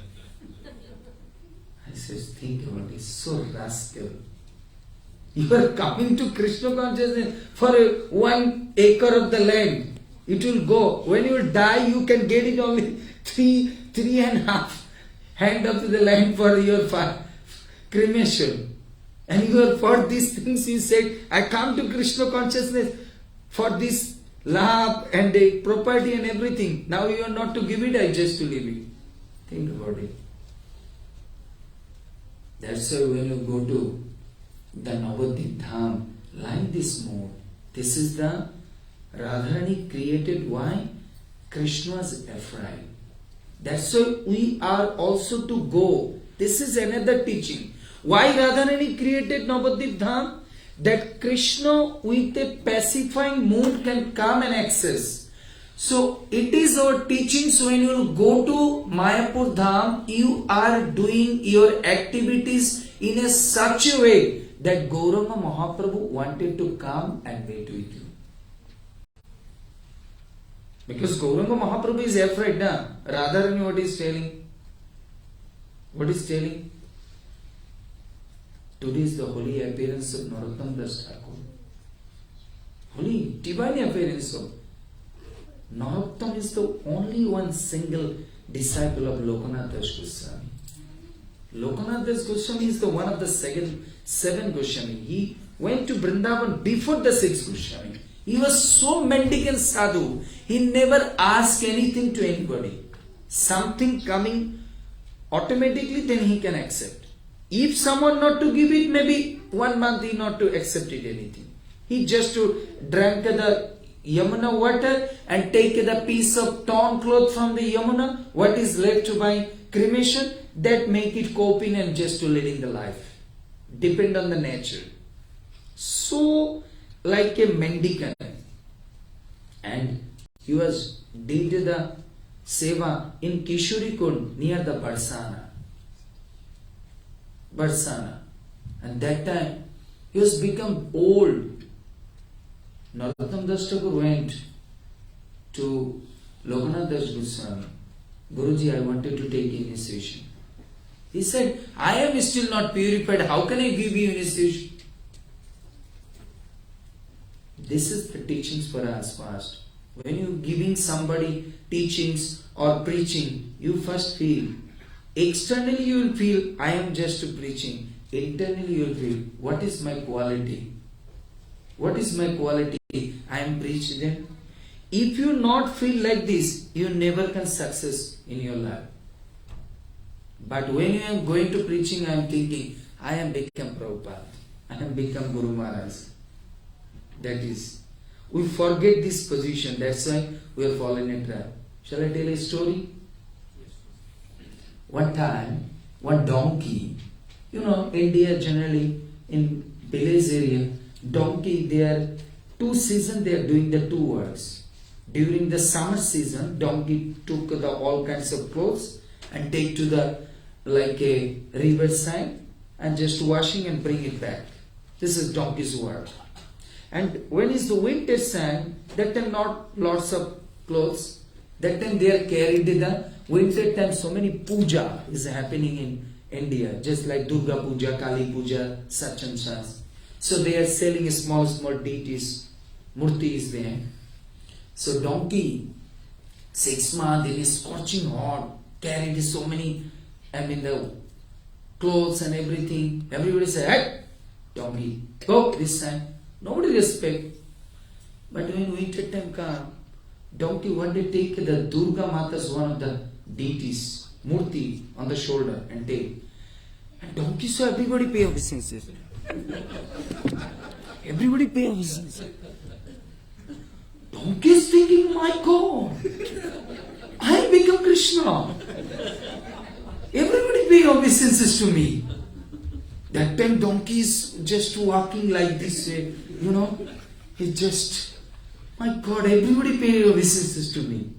S2: I said, think about it. So rascal. You are coming to Krishna consciousness for 1 acre of the land. It will go. When you will die, you can get it only 3.5 hand up to the land for your cremation. And you are for these things you said, I come to Krishna consciousness for this love and the property and everything. Now you are not to give it, I just to leave it. Think about it. That's why when you go to the Mayapur Dham, like this mode, this is the Radharani created. Why? Krishna's afraid. That's why we are also to go. This is another teaching. Why Radharani created Mayapur Dham? That Krishna with a pacifying mood can come and access. So it is our teachings. When you go to Mayapur Dham, you are doing your activities in a such a way that Gauranga Mahaprabhu wanted to come and wait with you. Because Gauranga Mahaprabhu is afraid, na? Radharani what is telling? What is telling? Today is the holy appearance of Narottam Das Thakur. Holy, divine appearance of Narottam is the only one single disciple of Lokanath Das Goswami. Lokanath Das Goswami is the one of the seven Goswami. He went to Vrindavan before the 6th Goswami. He was so mendicant sadhu. He never asked anything to anybody. Something coming automatically, then he can accept. If someone not to give it, maybe 1 month he not to accept it anything. He just to drank the Yamuna water and take the piece of torn cloth from the Yamuna, what is left by cremation, that make it coping and just to living the life. Depend on the nature. So like a mendicant. And he was did the seva in Kishori Kund near the Barsana. And that time he was become old. Narottam Das Thakur went to Lokanath Das Goswami. Guruji, I wanted to take initiation. He said, I am still not purified. How can I give you initiation? This is the teachings for us first. When you giving somebody teachings or preaching, you first feel. Externally you will feel, I am just preaching. Internally you will feel, what is my quality? What is my quality? I am preaching. If you not feel like this, you never can success in your life. But when you are going to preaching, I am thinking, I am become Prabhupada. I am become Guru Maharaj. That is, we forget this position. That's why we are falling in trap. Shall I tell a story? One time, one donkey, India generally in village area, donkey, they are 2 seasons they are doing the 2 works. During the summer season, donkey took the all kinds of clothes and take to the like a river side and just washing and bring it back. This is donkey's work. And when is the winter time, that time not lots of clothes. That time they are carried in the winter time. So many puja is happening in India, just like Durga Puja, Kali Puja, such and such. So they are selling small deities, murti is there. So donkey, 6 months in a scorching hot, carried so many, the clothes and everything. Everybody say, hey, donkey, go this time. Nobody respect. But when winter time come, donkey one day take the Durga Mata's one of the deities, murti on the shoulder and take. And donkey saw everybody pay obeisances. Everybody pay obeisances. Donkey is thinking, my God, I become Krishna. Everybody pay obeisances to me. That time donkey is just walking like this way, He just, my God, everybody pay obeisances to me.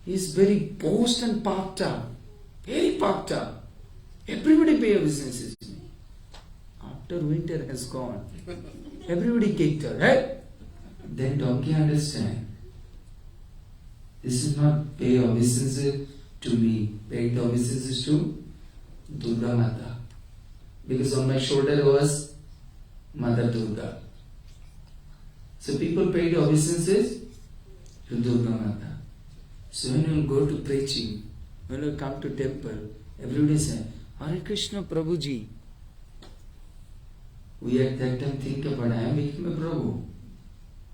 S2: He is very boast and puffed up. Very puffed up. Everybody pay obeisances to me. After winter has gone, everybody kicked her, right?
S1: Then donkey understand. This is not pay obeisances to me. Pay the obeisances to Durga Mata. Because on my shoulder was Mother Durga. So people paid obeisances to Durga Mata. So when you go to preaching, when you come to temple, everybody say, Hare Krishna Prabhuji. We at that time think about, I am become a Prabhu.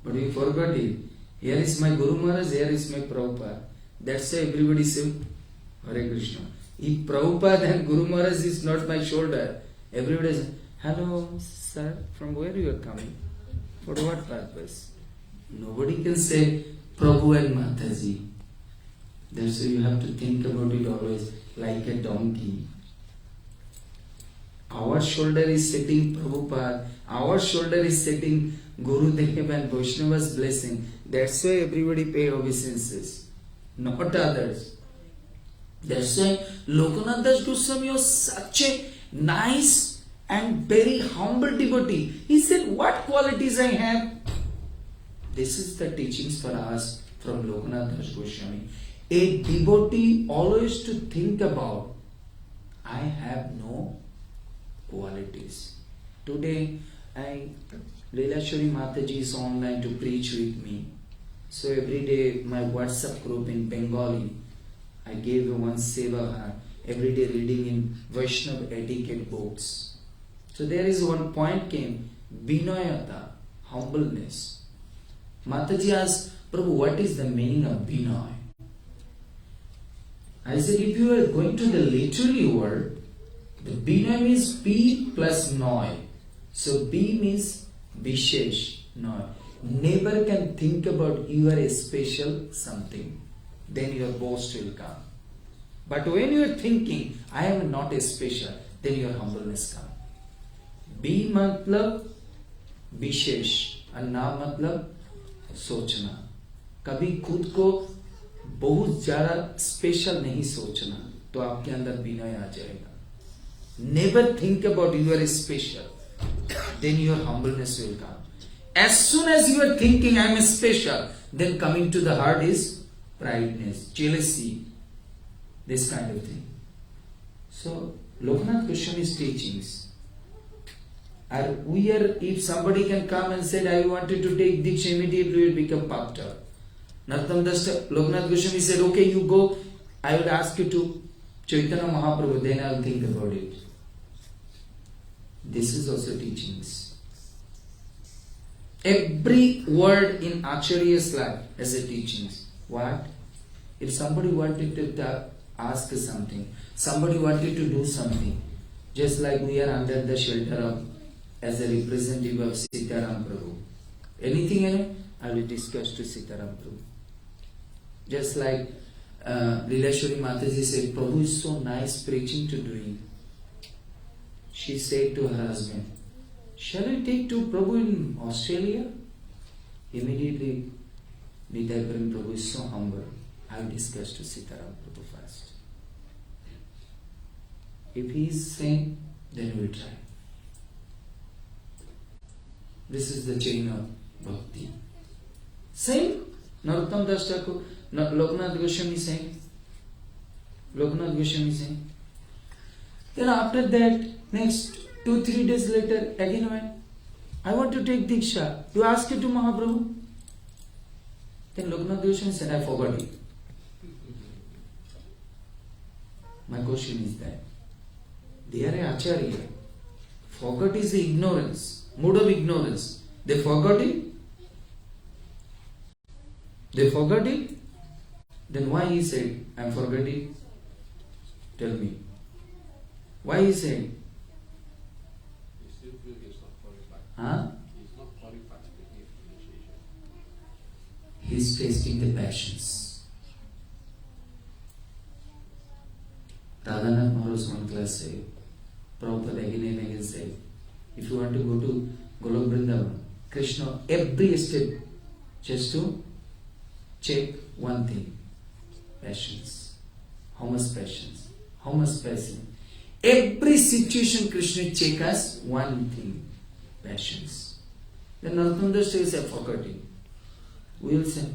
S1: But we forgot it. Here is my Guru Maharaj, here is my Prabhupada. That's why everybody say, Hare Krishna. If Prabhupada and Guru Maharaj is not my shoulder, everybody says, hello sir, from where you are coming? For what purpose? Nobody can say Prabhu and Mataji. That's why you have to think about it always like a donkey. Our shoulder is sitting Prabhupada, our shoulder is sitting Guru Dev and Vaishnava's blessing. That's why everybody pay obeisances, not others. That's why Lokanath Das Goswami was such a nice and very humble devotee. He said, what qualities I have? This is the teachings for us from Lokanath Das Goswami. A devotee always to think about, I have no qualities. Today, Leelashwari Mataji is online to preach with me. So every day, my WhatsApp group in Bengali, I gave one seva every day reading in Vaishnava etiquette books. So there is one point came, Vinayata, humbleness. Mataji asked, Prabhu, what is the meaning of Vinay? I said, if you are going to the literary word, the Vinay means P plus Noy. So B means Vishesh, Noy. Never can think about you are a special something. Then your boast will come. But when you are thinking, I am not a special, then your humbleness comes. B matlab विशेष और ना मतलब सोचना. कभी खुद को
S2: बहुत ज्यादा special नहीं सोचना, तो आपके अंदर विनय आ जाएगा. Never think about you are special. Then your humbleness will come. As soon as you are thinking I am special, then coming to the heart is prideness, jealousy, this kind of thing. So Loknath Goswami's teachings are if somebody can come and say I wanted to take Diksha, immediately will become puffed up. Narottam Das Loknath Goswami said, okay, you go, I will ask you to Chaitanya Mahaprabhu, then I will think about it. This is also teachings. Every word in Acharya's life has a teachings. What? If somebody wanted to ask something, somebody wanted to do something, just like we are under the shelter of, as a representative of Sitaram Prabhu. Anything in it, I will discuss to Sitaram Prabhu. Just like Leelashwari Mataji said, Prabhu is so nice preaching to doing. She said to her husband, shall I take to Prabhu in Australia? Immediately, Nitai Prem Prabhu is so humble. I will discuss to Sitaram Prabhu first. If he is sane, then we will try. This is the chain of bhakti. Same, Narottam Das Thakur, Loknath Goswami saying. Loknath Goswami saying. Then after that, next 2-3 days later, again went, I want to take Diksha. You ask it to Mahaprabhu. Then Loknath Goswami said, I forgot it. My question is that they are a Acharya. Forgot is the ignorance, mood of ignorance. They forgot it. They forgot it. Then why he said, I am forgetting? Tell me. Why he said?
S6: He still feels he's not qualified.
S2: Huh?
S6: He's not qualified to give initiation.
S2: He is tasting the passions. Radhanath Maharaj one class said, Prabhupada again and again said, if you want to go to Golok Vrindavan, Krishna every step just to check one thing, passions. How much passions? How much passion? Every situation Krishna check us one thing, passions. Then Narottam Das says, I forgot it. We will say,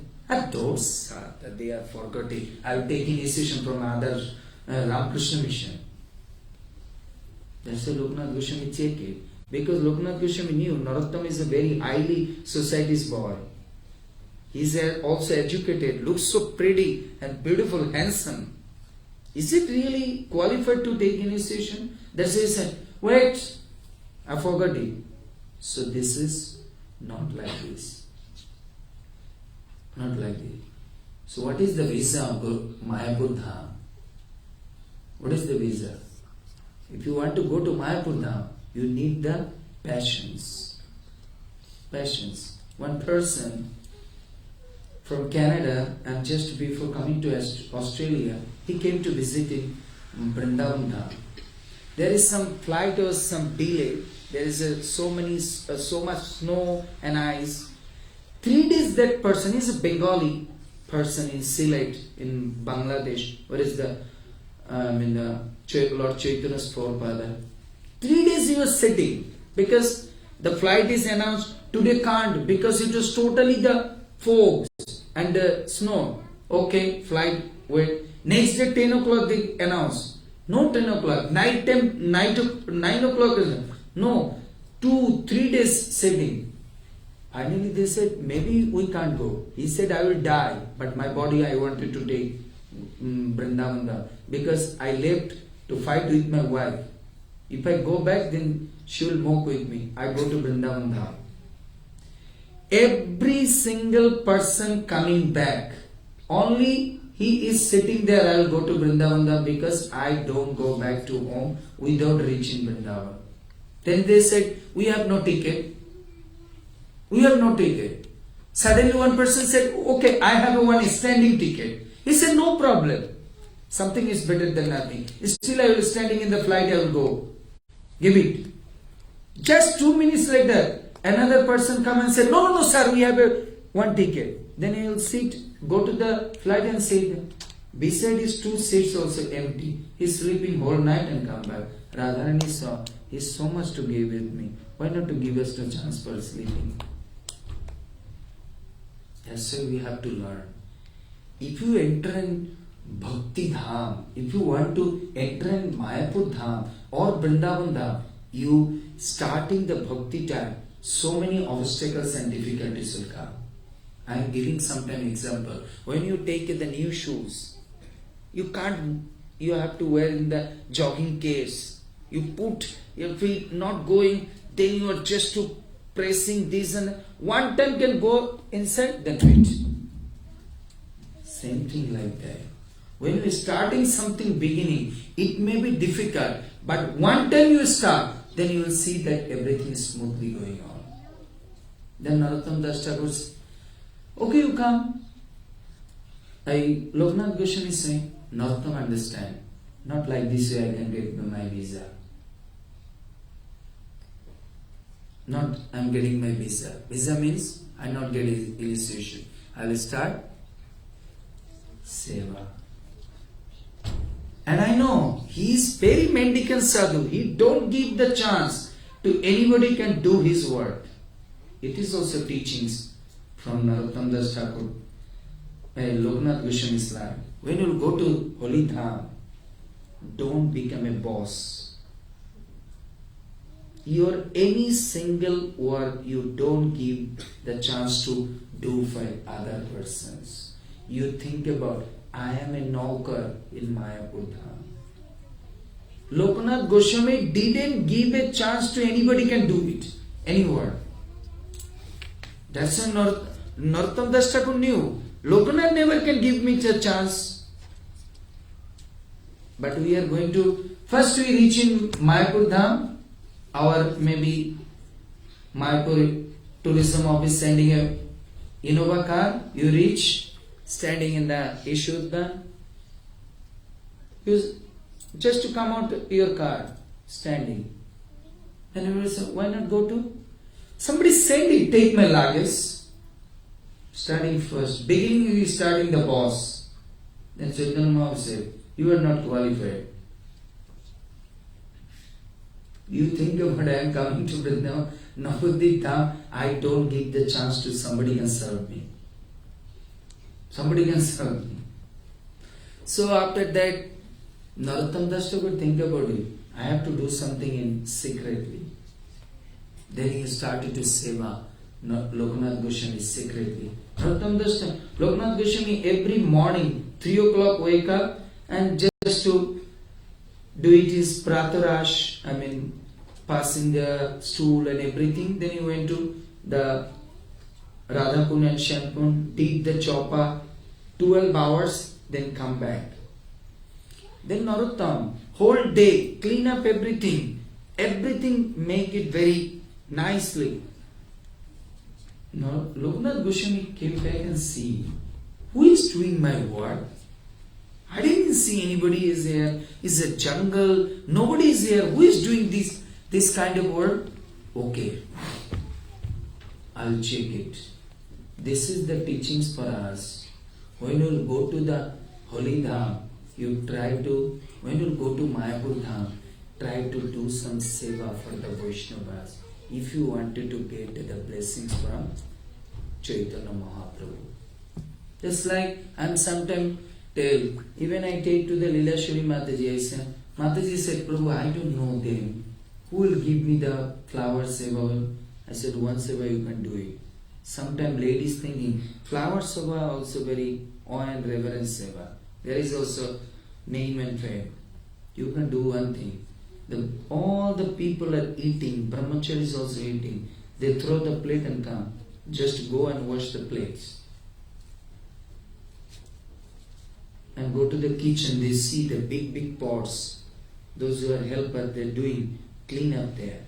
S2: those that they are forgotten. I will take initiation from other Ramakrishna mission. That's why Loknath Goswami check it. Because Loknath Goswami knew Narottam is a very highly society's boy. He is also educated, looks so pretty and beautiful, handsome. Is it really qualified to take initiation? That's why he said, wait, I forgot it. So this is not like this. Not like this. So what is the visa of Mayapur Dham? What is the visa? If you want to go to Mayapur Dham, you need the passions. Passions. One person from Canada, and just before coming to Australia, he came to visit in Vrindavan Dham. There is some flight or some delay. There is so much snow and ice. 3 days that person is a Bengali person in Sylhet in Bangladesh. What is the Lord Chaitanya's forefather? 3 days he was sitting because the flight is announced today can't because it was totally the fog and the snow. Okay, flight wait. Next day 10 o'clock they announce. No 10 o'clock. Night time 9 o'clock. No, 2-3 days sitting. Finally they said maybe we can't go. He said I will die, but my body I wanted to take Vrindavan because I left to fight with my wife. If I go back, then she will mock with me. I go to Vrindavan Dham. Every single person coming back, only he is sitting there, I will go to Vrindavan Dham because I don't go back to home without reaching Vrindavan. Then they said, we have no ticket. We have no ticket. Suddenly one person said, okay, I have one standing ticket. He said, no problem. Something is better than nothing. Still I will standing in the flight, I will go. Give it. Just 2 minutes later, another person come and say, no, sir, we have one ticket. Then he will sit go to the flight and sit. Beside his two seats also empty. He's sleeping whole night and come back. Radharani saw, he's so much to give with me. Why not to give us the chance for sleeping? That's why we have to learn. If you enter in Bhakti Dham, if you want to enter in Mayapur Dham or Vrindavan Dham, you starting the Bhakti time, so many obstacles and difficulties will come. I am giving sometime example. When you take the new shoes, you have to wear in the jogging case. You put your feet not going, then you are just to pressing this and one time can go inside, then wait. Same thing like that. When you are starting something beginning, it may be difficult, but one time you start, then you will see that everything is smoothly going on. Then Narottam Das Thakur says, okay, you come. Loknath Goswami is saying, Narottam understand. Not like this way I can get my visa. Not I am getting my visa. Visa means I not get initiation. I will start seva. And I know he is very mendicant sadhu. He don't give the chance to anybody can do his work. It is also teachings from Narottam Das Thakur, Loknath Goswami's life. When you go to Holy Dham, don't become a boss. Your any single work you don't give the chance to do for other persons. You think about, I am a naukar in Mayapur Dham. Loknath Goswami didn't give a chance to anybody can do it. Any work. That's why Narottam Das Thakur knew. Loknath never can give me a chance. But we are going to, first we reach in Mayapur Dham. Our maybe Mayapur tourism office sending a Innova car. You reach, standing in the Ishuddha. Just to come out your car, standing. And you will say, why not go to? Somebody send it, take my luggage. Starting first. Beginning you starting the boss. Then Chaitanya Mahaprabhu said, you are not qualified. You think about I am coming to Vrindavan, Navadvip Dham, I don't give the chance to somebody can serve me. Somebody can serve me. So after that, Narottam Das Thakur think about it. I have to do something in secretly. Then he started to seva Loknath Goswami secretly. Narottam Das Thakur, Loknath Goswami every morning 3 o'clock wake up and just to do it his pratarash, passing the stool and everything. Then he went to the Radhakund and Shyamkund, did the chopa 12 hours, then come back. Then Narottam, whole day, clean up everything, make it very nicely. Now Loknath Goswami came back and see, who is doing my work? I didn't see anybody is here. It's a jungle. Nobody is here. Who is doing this kind of work? Okay, I'll check it. This is the teachings for us. When you go to the Holy Dham, when you go to Mayapur Dham, try to do some seva for the Vaishnavas. If you wanted to get the blessings from Chaitanya Mahaprabhu. Just like I'm sometimes even I take to the Leelashwari Mataji, I say, Mataji said, Prabhu, I don't know them. Who will give me the flower seva? I said, one seva you can do it. Sometimes ladies thinking, flower seva also very awe and reverence seva. There is also name and fame. You can do one thing. All the people are eating, brahmachari is also eating. They throw the plate and come. Just go and wash the plates. And go to the kitchen, they see the big pots. Those who are helpers, they're doing clean up there.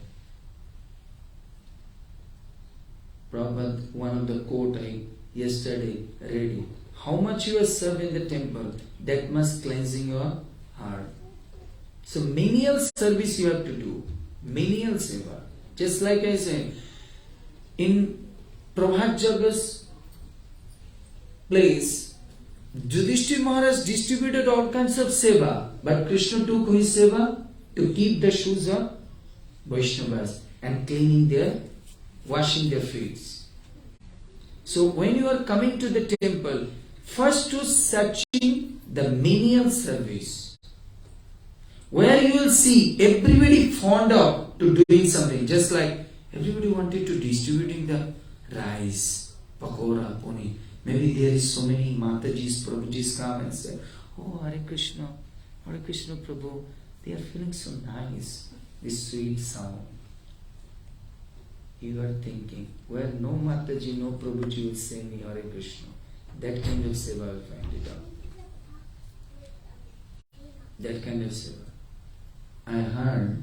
S2: Prabhupada, one of the quote I yesterday read it. How much you are served in the temple, that must cleansing your heart. So menial service you have to do. Menial seva. Just like I said, in Prabhat Jaga's place, Yudhishthira Maharaj distributed all kinds of seva, but Krishna took his seva to keep the shoes of Vaishnavas and cleaning their, washing their feet. So when you are coming to the temple, first to searching the menial service, where you will see everybody fond of to doing something, just like everybody wanted to distributing the rice, pakora, poni. Maybe there is so many Matajis, Prabhujis come and say, oh Hare Krishna Prabhu, they are feeling so nice, this sweet sound. You are thinking, where no Mataji, no Prabhuji will say me Hare Krishna, that kind of seva will find it out. That kind of seva. I heard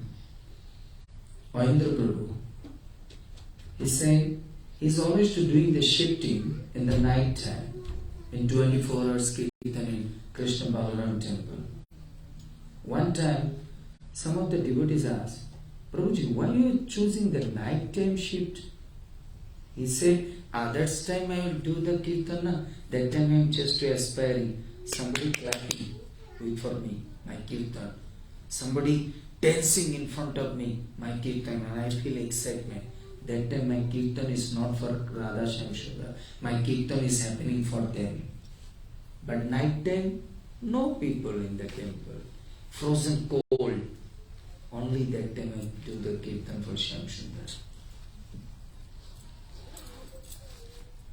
S2: Mahendra Prabhu, he said, he's always doing the shifting in the night time, in 24 hours kirtan in Krishna Balaram temple. One time, some of the devotees asked, Prabhuji, why are you choosing the night time shift? He said, that's time I will do the kirtana. That time I am just aspiring. Somebody clapping for me, my kirtan. Somebody dancing in front of me, my kirtan, and I feel excitement. That time my kirtan is not for Radha Shamshuddha. My kirtan is happening for them. But night time, no people in the temple. Frozen cold. Only that time I do the kirtan for Shamshuddha.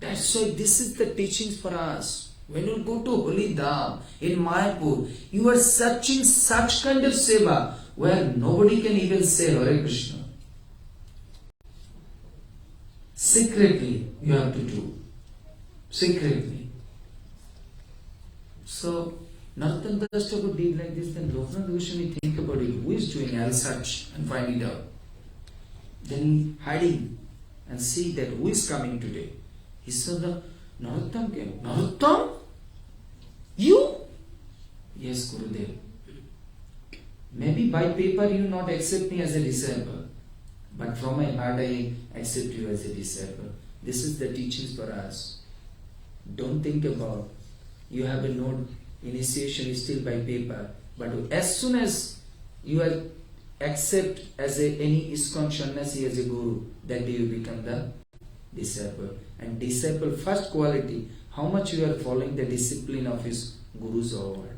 S2: That's why this is the teachings for us. When you go to Holy Dham in Mayapur, you are searching such kind of seva where nobody can even say Hare Krishna. Secretly you have to do. Secretly. So Narottam Das Thakur did like this, then Loknath Goswami think about it. Who is doing? I'll search and find it out. Then he hiding and see that who is coming today. He saw the Narottam came. Narottam? You? Yes, Gurudev. Maybe by paper you not accept me as a disciple, but from my heart I accept you as a disciple. This is the teachings for us. Don't think about you have a note, initiation is still by paper, but as soon as you are accept as any ISKCON Sannasi as a guru, that day you become the disciple. And disciple first quality, how much you are following the discipline of his guru's over.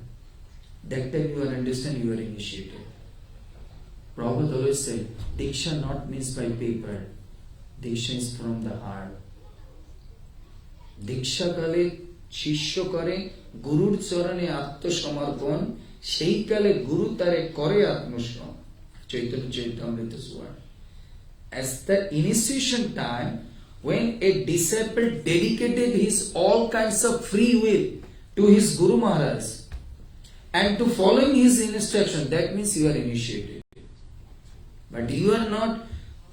S2: That time you are understand you are initiated. Prabhupada always said, Diksha not means by paper, Diksha is from the heart. Diksha kale shishya kare gurur charane atma samarpan, sei kale guru tare kare atmasram. Chaitanya Charitamrita Swar. As the initiation time, when a disciple dedicated his all kinds of free will to his Guru Maharaj and to following his instruction, that means you are initiated. But you are not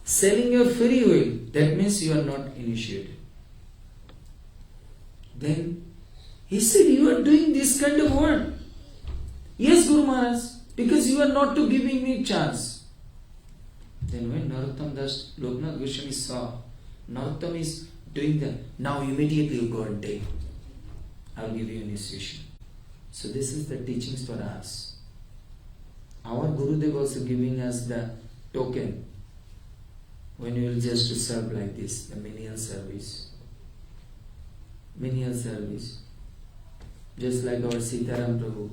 S2: selling your free will, that means you are not initiated. Then he said, you are doing this kind of work. Yes, Guru Maharaj, because you are not to giving me chance. Then when Narottam Das, Loknath Goswami saw Narottam is doing that, now immediately you go and take. I will give you initiation. So this is the teachings for us. Our Gurudev also giving us the token when you will just to serve like this, the menial service. Menial service. Just like our Sitaram Prabhu.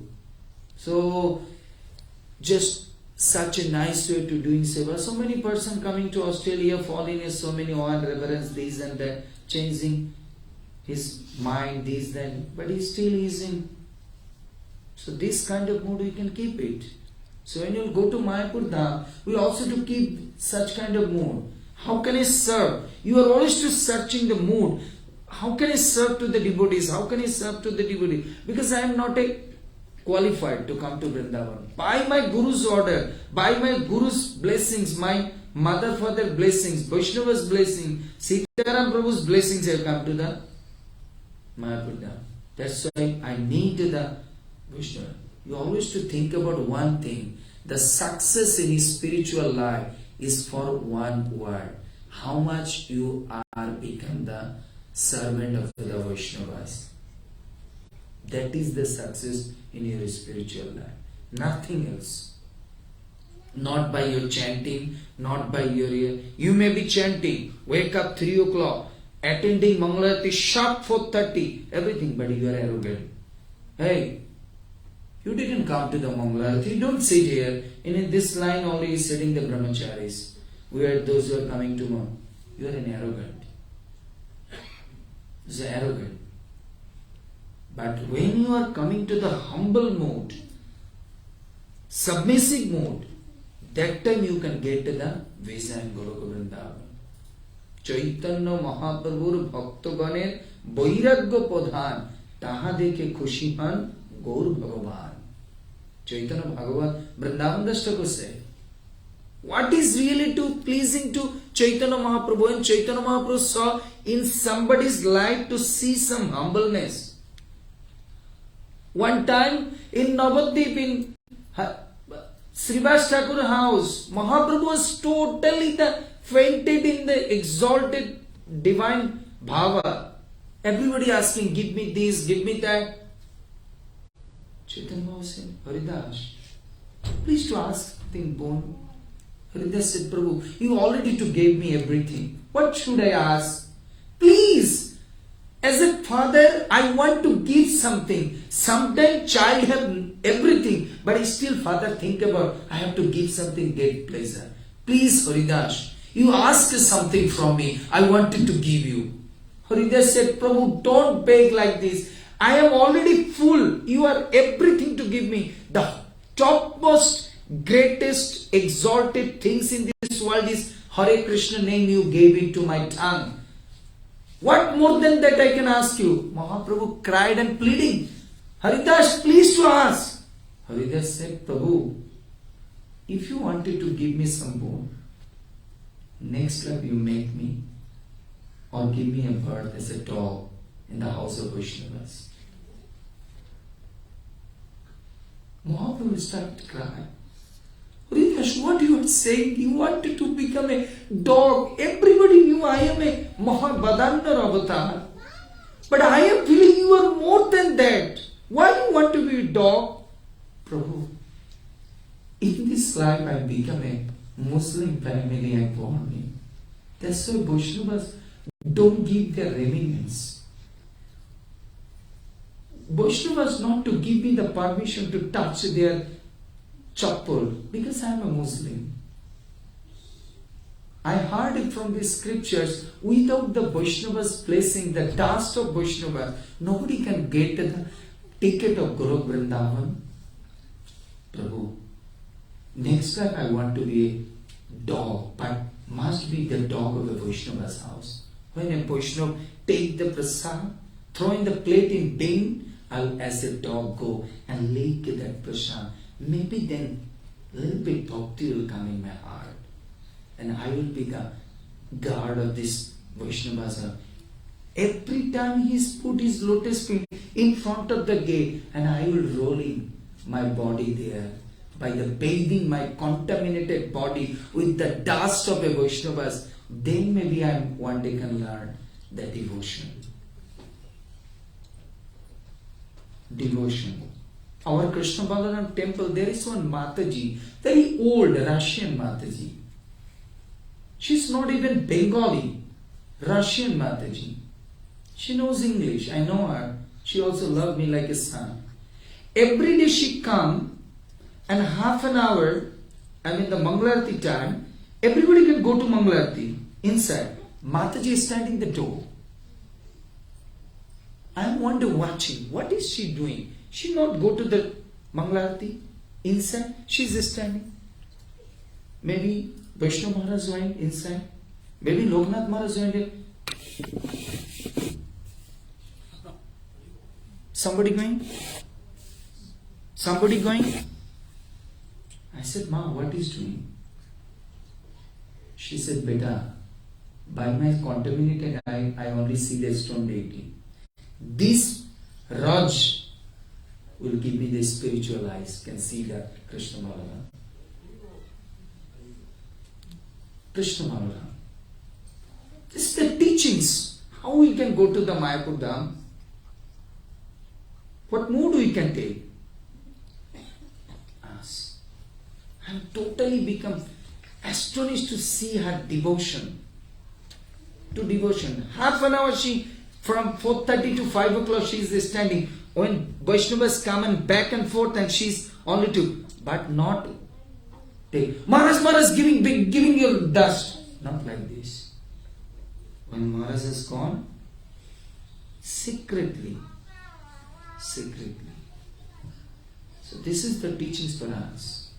S2: So just such a nice way to doing seva. So many person coming to Australia, falling in so many awe and reverence, this and that, changing his mind, this, that, but he still is in. So this kind of mood we can keep it. So when you go to Mayapur Dham, we also to keep such kind of mood. How can I serve? You are always to searching the mood. How can I serve to the devotees? How can I serve to the devotee? Because I am not a qualified to come to Vrindavan. By my Guru's order, by my Guru's blessings, my mother, father blessings, Vaishnava's blessing, Sitaram Prabhu's blessings, I have come to the Mayapur Dham. That's why I need the Vaishnava. You always to think about one thing. The success in his spiritual life is for one word. How much you are become the servant of the Vaishnavas. That is the success in your spiritual life. Nothing else. Not by your chanting, not by your... You may be chanting, wake up 3 o'clock, attending Mangalarati sharp 4:30, everything, but you are arrogant. Hey, you didn't come to the Mangalarati, don't sit here. In this line only is sitting the brahmacharis. We are those who are coming tomorrow. You are an arrogant. You are arrogant. But when you are coming to the humble mode, submissive mode, that time you can get to the vision Goloka Vrindavan. Chaitanya Mahaprabhur Bhaktoganer Vairagya Pradhan Taha Dekhe Khushi Han Gaur Bhagavan. Chaitanya Bhagavan Vrindavan Das Thakur said, what is really too pleasing to Chaitanya Mahaprabhu? And Chaitanya Mahaprabhu saw in somebody's life to see some humbleness. One time in Navadvip, in Srivas Thakur house, Mahaprabhu was totally fainted in the exalted divine bhava. Everybody asking, give me this, give me that. Chaitanya Mahaprabhu said, Haridas, please to ask something born. Haridas said, Prabhu, you already gave me everything. What should I ask? Please, as a father, I want to give something. Sometimes child have everything, but still father think about, I have to give something, get pleasure. Please, Haridas, you ask something from me, I wanted to give you. Haridas said, Prabhu, don't beg like this. I am already full. You are everything to give me. The topmost, greatest, exalted things in this world is Hare Krishna name, you gave it to my tongue. What more than that I can ask you? Mahaprabhu cried and pleading, Haridas, please to ask. Haridas said, Prabhu, if you wanted to give me some bone, next life you make me or give me a birth as a dog in the house of Vaishnavas. Mahaprabhu started crying. Haridas, what you are saying? You wanted to become a dog. Everybody knew I am a Mahabhadandar avatar. But I am feeling you are more than that. Why you want to be a dog? Prabhu, in this life I become a Muslim family I born in. That's why Vaishnavas don't give their remnants. Vaishnavas not to give me the permission to touch their chappal because I am a Muslim. I heard it from the scriptures, without the Vaishnavas blessing, the dust of Vaishnava, nobody can get the ticket of Guru Vrindavan. Prabhu, next time I want to be a dog, but must be the dog of a Vaishnava's house. When a Vaishnava take the prasad, throw in the plate in bin, I'll as a dog go and lick that prasad. Maybe then a little bit bhakti will come in my heart. And I will be the guard of this Vaishnavas. Every time he's put his lotus feet in front of the gate, and I will roll in my body there by the bathing my contaminated body with the dust of a Vaishnavas. Then maybe I one day can learn the devotion. Devotion. Our Krishna Balaram temple, there is one Mataji, very old Russian Mataji. She's not even Bengali, Russian Mataji. She knows English, I know her. She also loved me like a son. Every day she come and half an hour, I mean the Mangalarti time, everybody can go to Mangalarti inside. Mataji is standing at the door. I am wonder watching, what is she doing? She not go to the Mangalarti inside, she is standing. Maybe Vaishnav Maharaj went inside. Maybe Loknath Maharaj went there. Somebody going? Somebody going? I said, Ma, what is doing? She said, Beta, by my contaminated eye, I only see the stone deity. This Raj will give me the spiritual eyes, can see that Krishna Balaram. Krishna Balaram. This is the teachings. How we can go to the Mayapur Dham? What mood we can take? Ask. I have totally become astonished to see her devotion. To devotion. Half an hour she, from 4:30 to 5 o'clock she is standing. When Vaishnavas come and back and forth and she's only to, but not take. Maharaj giving you dust. Not like this. When Maharaj is gone, secretly. So this is the teachings for us.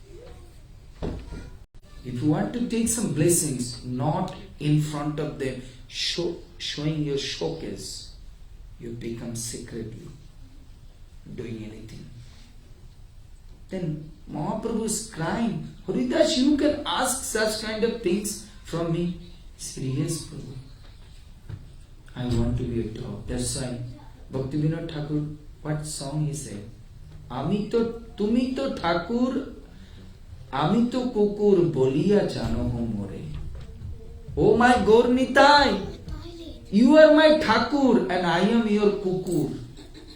S2: If you want to take some blessings, not in front of them, showing your showcase, you become secretly doing anything. Then Mahaprabhu is crying, Haridas, you can ask such kind of things from me. He said, yes, Prabhu. I want to be a dog. That's why Bhaktivinoda Thakur, what song he said? Tumi to Thakur, Ami to Kukur, Bolia Jano ho more. Oh my Gornitai, you are my Thakur and I am your Kukur.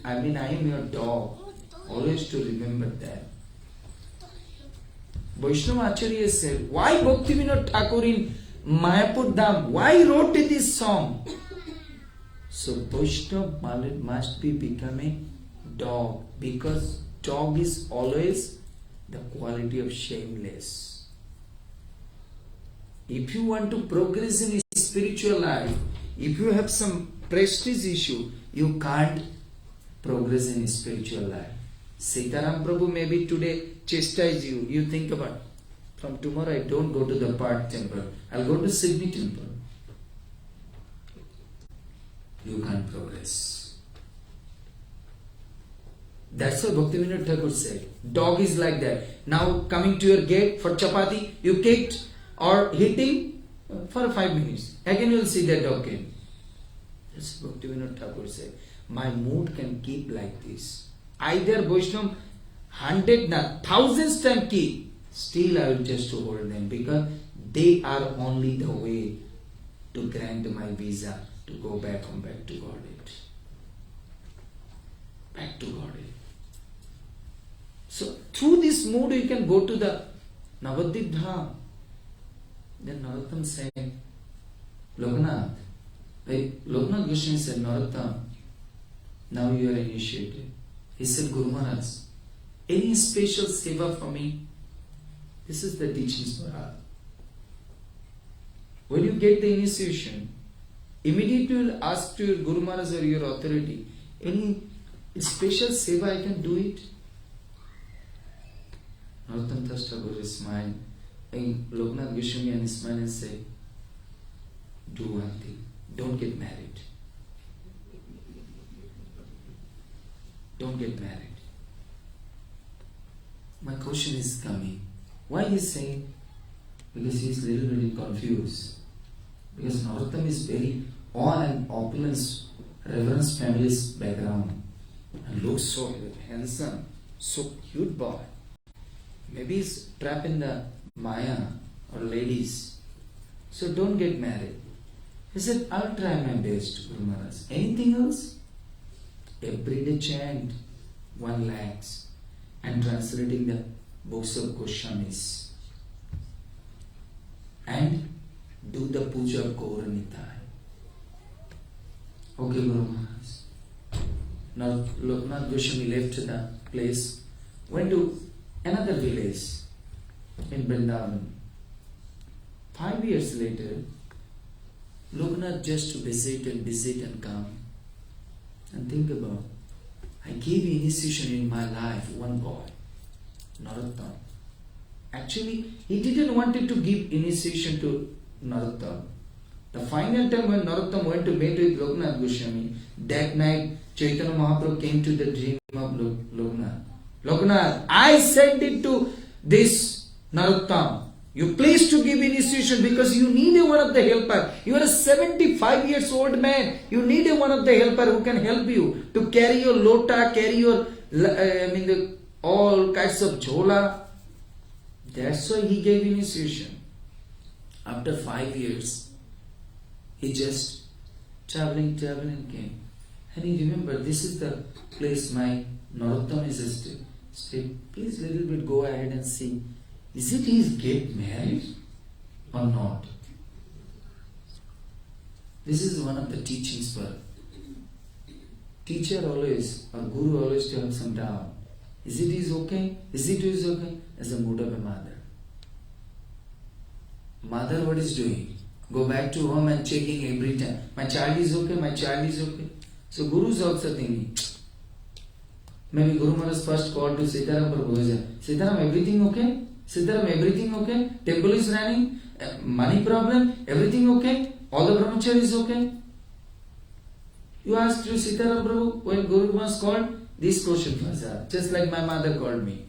S2: I mean, I am your dog. Always to remember that. Vaishnava Acharya said, why Bhaktivinoda Thakur in Mayapur Dham? Why he wrote this song? So Vaishnava must be becoming dog, because dog is always the quality of shameless. If you want to progress in spiritual life, if you have some prestige issue, you can't progress in spiritual life. Sitaram Prabhu maybe today chastise you. You think about, from tomorrow I don't go to the Perth temple. I'll go to Sydney temple. You can't progress. That's what Bhaktivinoda Thakur said. Dog is like that. Now coming to your gate for chapati, you kicked or hitting for 5 minutes. Again you will see that dog came. That's what Bhaktivinoda Thakur said. My mood can keep like this. Either Vaishnava 100, 1,000 times keep, still I will just hold them, because they are only the way to grant my visa to go back to Godhead. Back to Godhead. So through this mood you can go to the Mayapur Dham. Then Narottam said, Loknath Goswami said, Narottam, now you are initiated. He said, Guru Maharaj, any special seva for me? This is the teachings for us. When you get the initiation, immediately you will ask to your Guru Maharaj or your authority, any special seva I can do it? Narottam Das Thakur smiled, and Loknath Goswami smiled and said, do one thing, don't get married. Don't get married. My question is coming. Why he is saying? Because he is little confused. Because Narottam is very awe and opulence, reverence family's background, and looks so handsome, so cute boy. Maybe he's trapped in the Maya or ladies. So don't get married. He said, I'll try my best, Guru Maharaj. Anything else? Everyday chant 1 lakhs and translating the books of Goswamis and do the puja of Gauranitai. Okay, Guru Maharaj. Now Loknath Goswami left the place, went to another village in Vrindavan. 5 years later, Loknath just to visit and come. And think about, I gave initiation in my life, one boy, Narottam. Actually, he didn't want to give initiation to Narottam. The final time when Narottam went to meet with Loknath Goswami, that night Chaitanya Mahaprabhu came to the dream of Loknath. Loknath, I sent it to this Narottam. You please to give initiation because you need one of the helper. You are a 75 years old man. You need one of the helper who can help you to carry your lota, carry your all kinds of jhola. That's why he gave initiation. After 5 years, he just traveling came. And he remembered, this is the place my Narottam is still, please little bit go ahead and see. Is it he is get married or not? This is one of the teachings for teacher always, or guru always to have some doubt. Is it is okay? Is it is okay? As a mood of a mother. Mother what is doing? Go back to home and checking every time. My child is okay, my child is okay. So Guru is also thinking, maybe Guru Maharaj first called to Sitaram Prabhu. Sitaram, everything okay? Sitaram, everything okay? Temple is running? Money problem? Everything okay? All the brahmachari is okay? You asked to Sitaram Prabhu when Guru was called, this question was asked, just like my mother called me.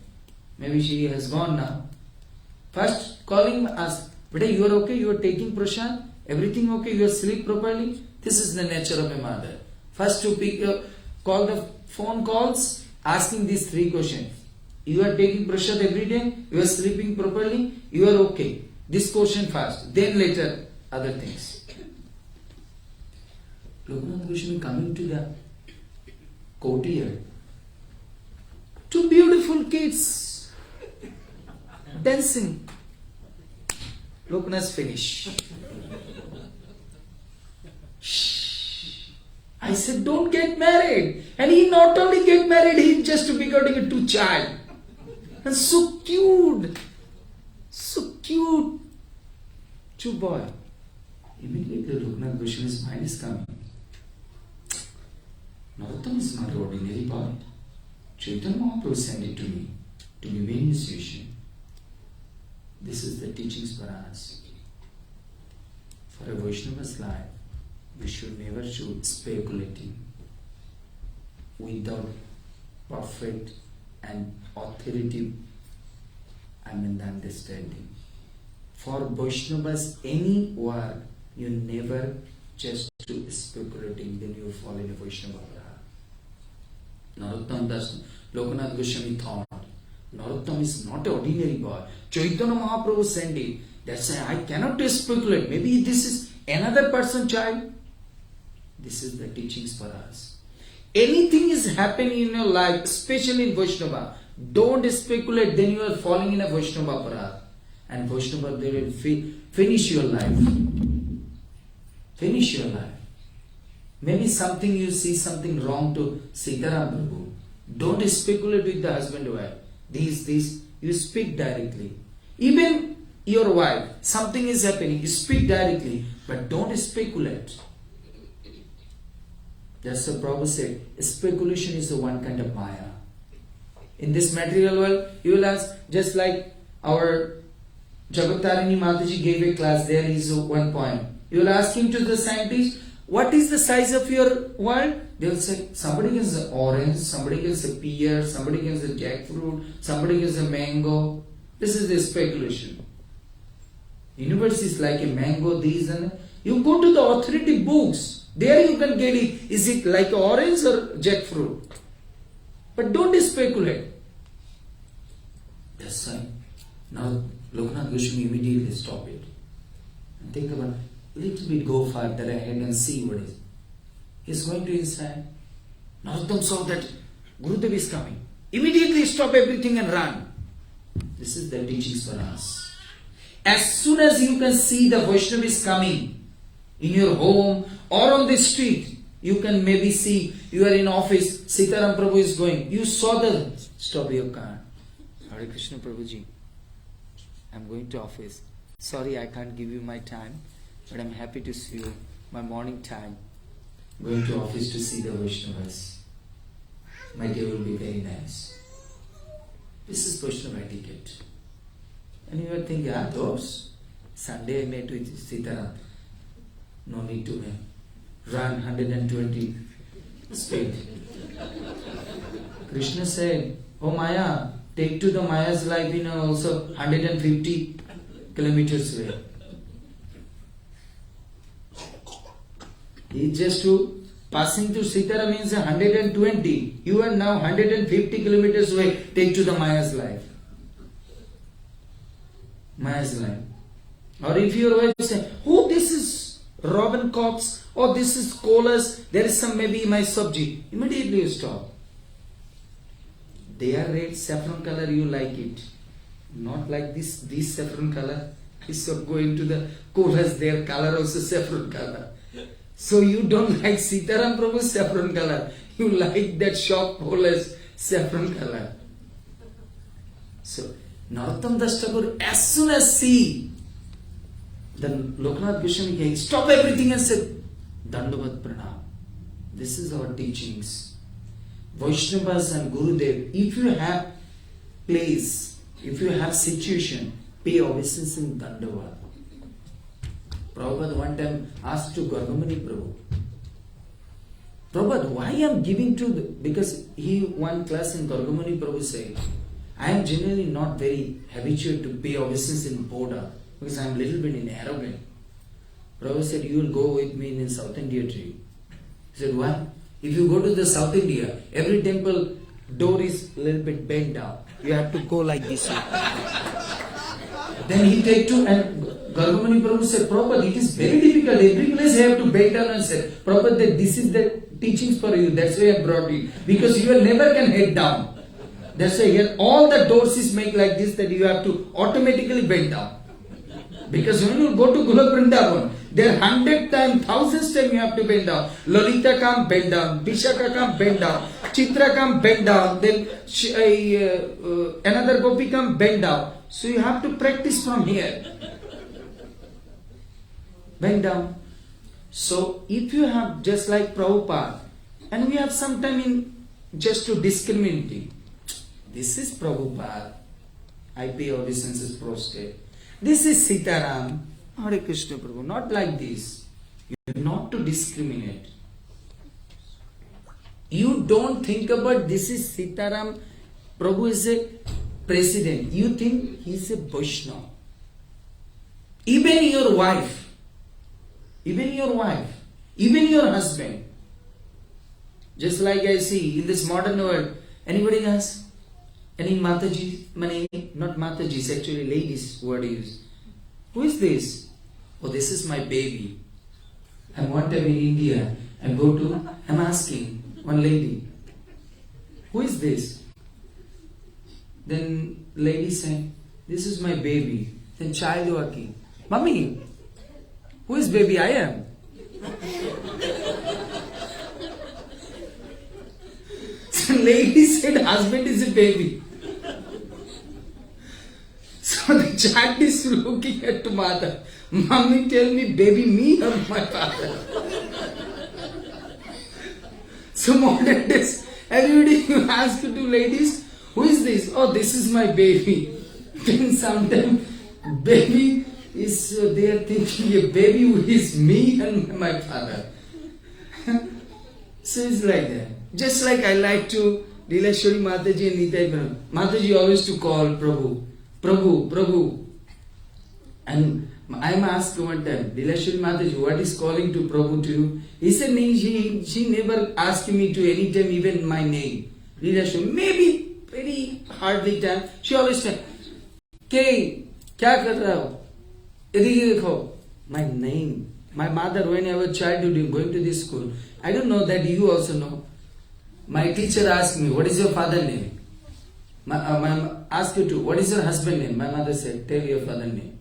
S2: Maybe she has gone now. First calling us, Beta, you are okay, you are taking prasad, everything okay, you are sleep properly. This is the nature of a mother. First to call the phone calls, asking these three questions. You are taking prasad every day, you are sleeping properly, you are okay. This question first, then later other things. Lokanath Goswami coming to the courtyard. Two beautiful kids dancing. Lokanath finish. Shh. I said, don't get married. And he not only get married, he just becoming a two child. And so cute. So cute. Two boy. Immediately Lokanath Goswami's mind is coming. Narottam is not an ordinary boy. Chaitanya Mahaprabhu sent it to me to be my initiation. This is the teachings for us. For a Vaishnava's life, we should never shoot speculating without perfect and authoritative understanding. For Vaishnavas, any work, you never just do speculating, then you fall in a Vaishnava. Narottam Das, Lokanath Goswami thought, Narottam is not an ordinary boy. Chaitanya Mahaprabhu sent him. That's why I cannot speculate. Maybe this is another person's child. This is the teachings for us. Anything is happening in your life, especially in Vaishnava, don't speculate, then you are falling in a Vaishnava paradh. And Vaishnava, they will finish your life. Finish your life. Maybe something you see something wrong to Sitaram Prabhu. Don't speculate with the husband or wife. These, you speak directly. Even your wife, something is happening, you speak directly, but don't speculate. That's what Prabhupada said. Speculation is the one kind of Maya. In this material world, you will ask, just like our Jagatharini Mataji gave a class, there is one point. You will ask him to the scientist, what is the size of your world? They will say, somebody gets an orange, somebody gets a pear, somebody gets a jackfruit, somebody gets a mango. This is the speculation. Universe is like a mango, these and that. You go to the authority books. There you can get it. Is it like orange or jackfruit? But don't speculate. That's why. Now Lokanath Goswami immediately stop it. And think about it. Little bit go further ahead and see what is. He's going to inside. Narottam saw that Gurudev is coming. Immediately stop everything and run. This is the teachings for us. As soon as you can see the Vaishnava is coming in your home or on the street, you can maybe see you are in office, Sitaram Prabhu is going. You saw the stop your car. Hare Krishna Prabhuji, I'm going to office. Sorry, I can't give you my time, but I'm happy to see you. My morning time. Going to office to see the Vaishnavas. My day will be very nice. This is Vaishnava etiquette. And you are thinking, those Sunday I met with Sitaram. No need to run 120 speed. Krishna said, oh Maya, take to the Maya's life in also 150 kilometers away. He just to passing to Sitaram means 120. You are now 150 kilometers away. Take to the Maya's life. Maya's life. Or if your wife say, oh, this is Robin Cox, or this is Colas, there is some maybe my subject. Immediately you stop. They are red, saffron color, you like it. Not like this saffron color. Is going to the chorus, their color also saffron color. So you don't like Sitaram Prabhu's saffron color. You like that shop holder's saffron color. So Narottam Das Thakur, as soon as see, then Loknath Goswami came, stop everything and said, Dandavat Pranam. This is our teachings. Vaishnavas and Gurudev, if you have place, if you have situation, pay obeisance in Dandavat. Prabhupada one time asked to Gargamani Prabhu, Prabhupada, why I am giving to because he one class in Gargamani Prabhu said, I am generally not very habitual to pay obeisance in Boda because I am little bit in arrogant. Prabhupada said, you will go with me in South India trip. He said, why? If you go to the South India, every temple door is a little bit bent down. You have to go like this. Then he take to, and Gargamani Prabhu said, Prabhupada, it is very difficult. Every place you have to bend down and say, Prabhupada, this is the teachings for you. That's why I brought you. Because you will never can head down. That's why here all the doors is made like this that you have to automatically bend down. Because when you go to Gulab Vrindavan, there 100 times, 1000 times you have to bend down. Lalita come bend down, Vishaka come bend down, Chitra come bend down, then another Gopi come bend down. So you have to practice from here. Bend down. So if you have just like Prabhupada, and we have some time in just to discriminating. This is Prabhupada. I pay obeisances prostrate. This is Sitaram. Hare Krishna Prabhu. Not like this. You have not to discriminate. You don't think about this is Sitaram. Prabhu is a president. You think he is a Vaishnava. Even your wife, even your husband. Just like I see in this modern world, anybody has? Any Mataji, not Matajis, actually ladies word used. Who is this? Oh, this is my baby. And one time in India, I'm asking one lady, who is this? Then lady said, this is my baby. Then child walking, Mummy, who is baby? I am. So lady said, husband is a baby. So the child is looking at mother. Mummy, tell me, baby, me or my father? So modern days, everybody you ask to ladies, who is this? Oh, this is my baby. Then sometimes baby is, they are thinking a baby who is me and my father. So it's like that. Just like I like to, Leelashwari Mataji and Nitai Brahma. Mataji always to call Prabhu. Prabhu, Prabhu. And I am asked one time, Leelashwari Mataji, what is calling to Prabhu to you? He said, she never asked me to any time even my name. Leelashwari, maybe very hardly time. She always said, K, kya kar raha ho? Idhar dekho. My name. My mother, when I was childhood, going to this school, I don't know that you also know. My teacher asked me, what is your father's name? Asked you to, what is your husband's name? My mother said, tell your father's name.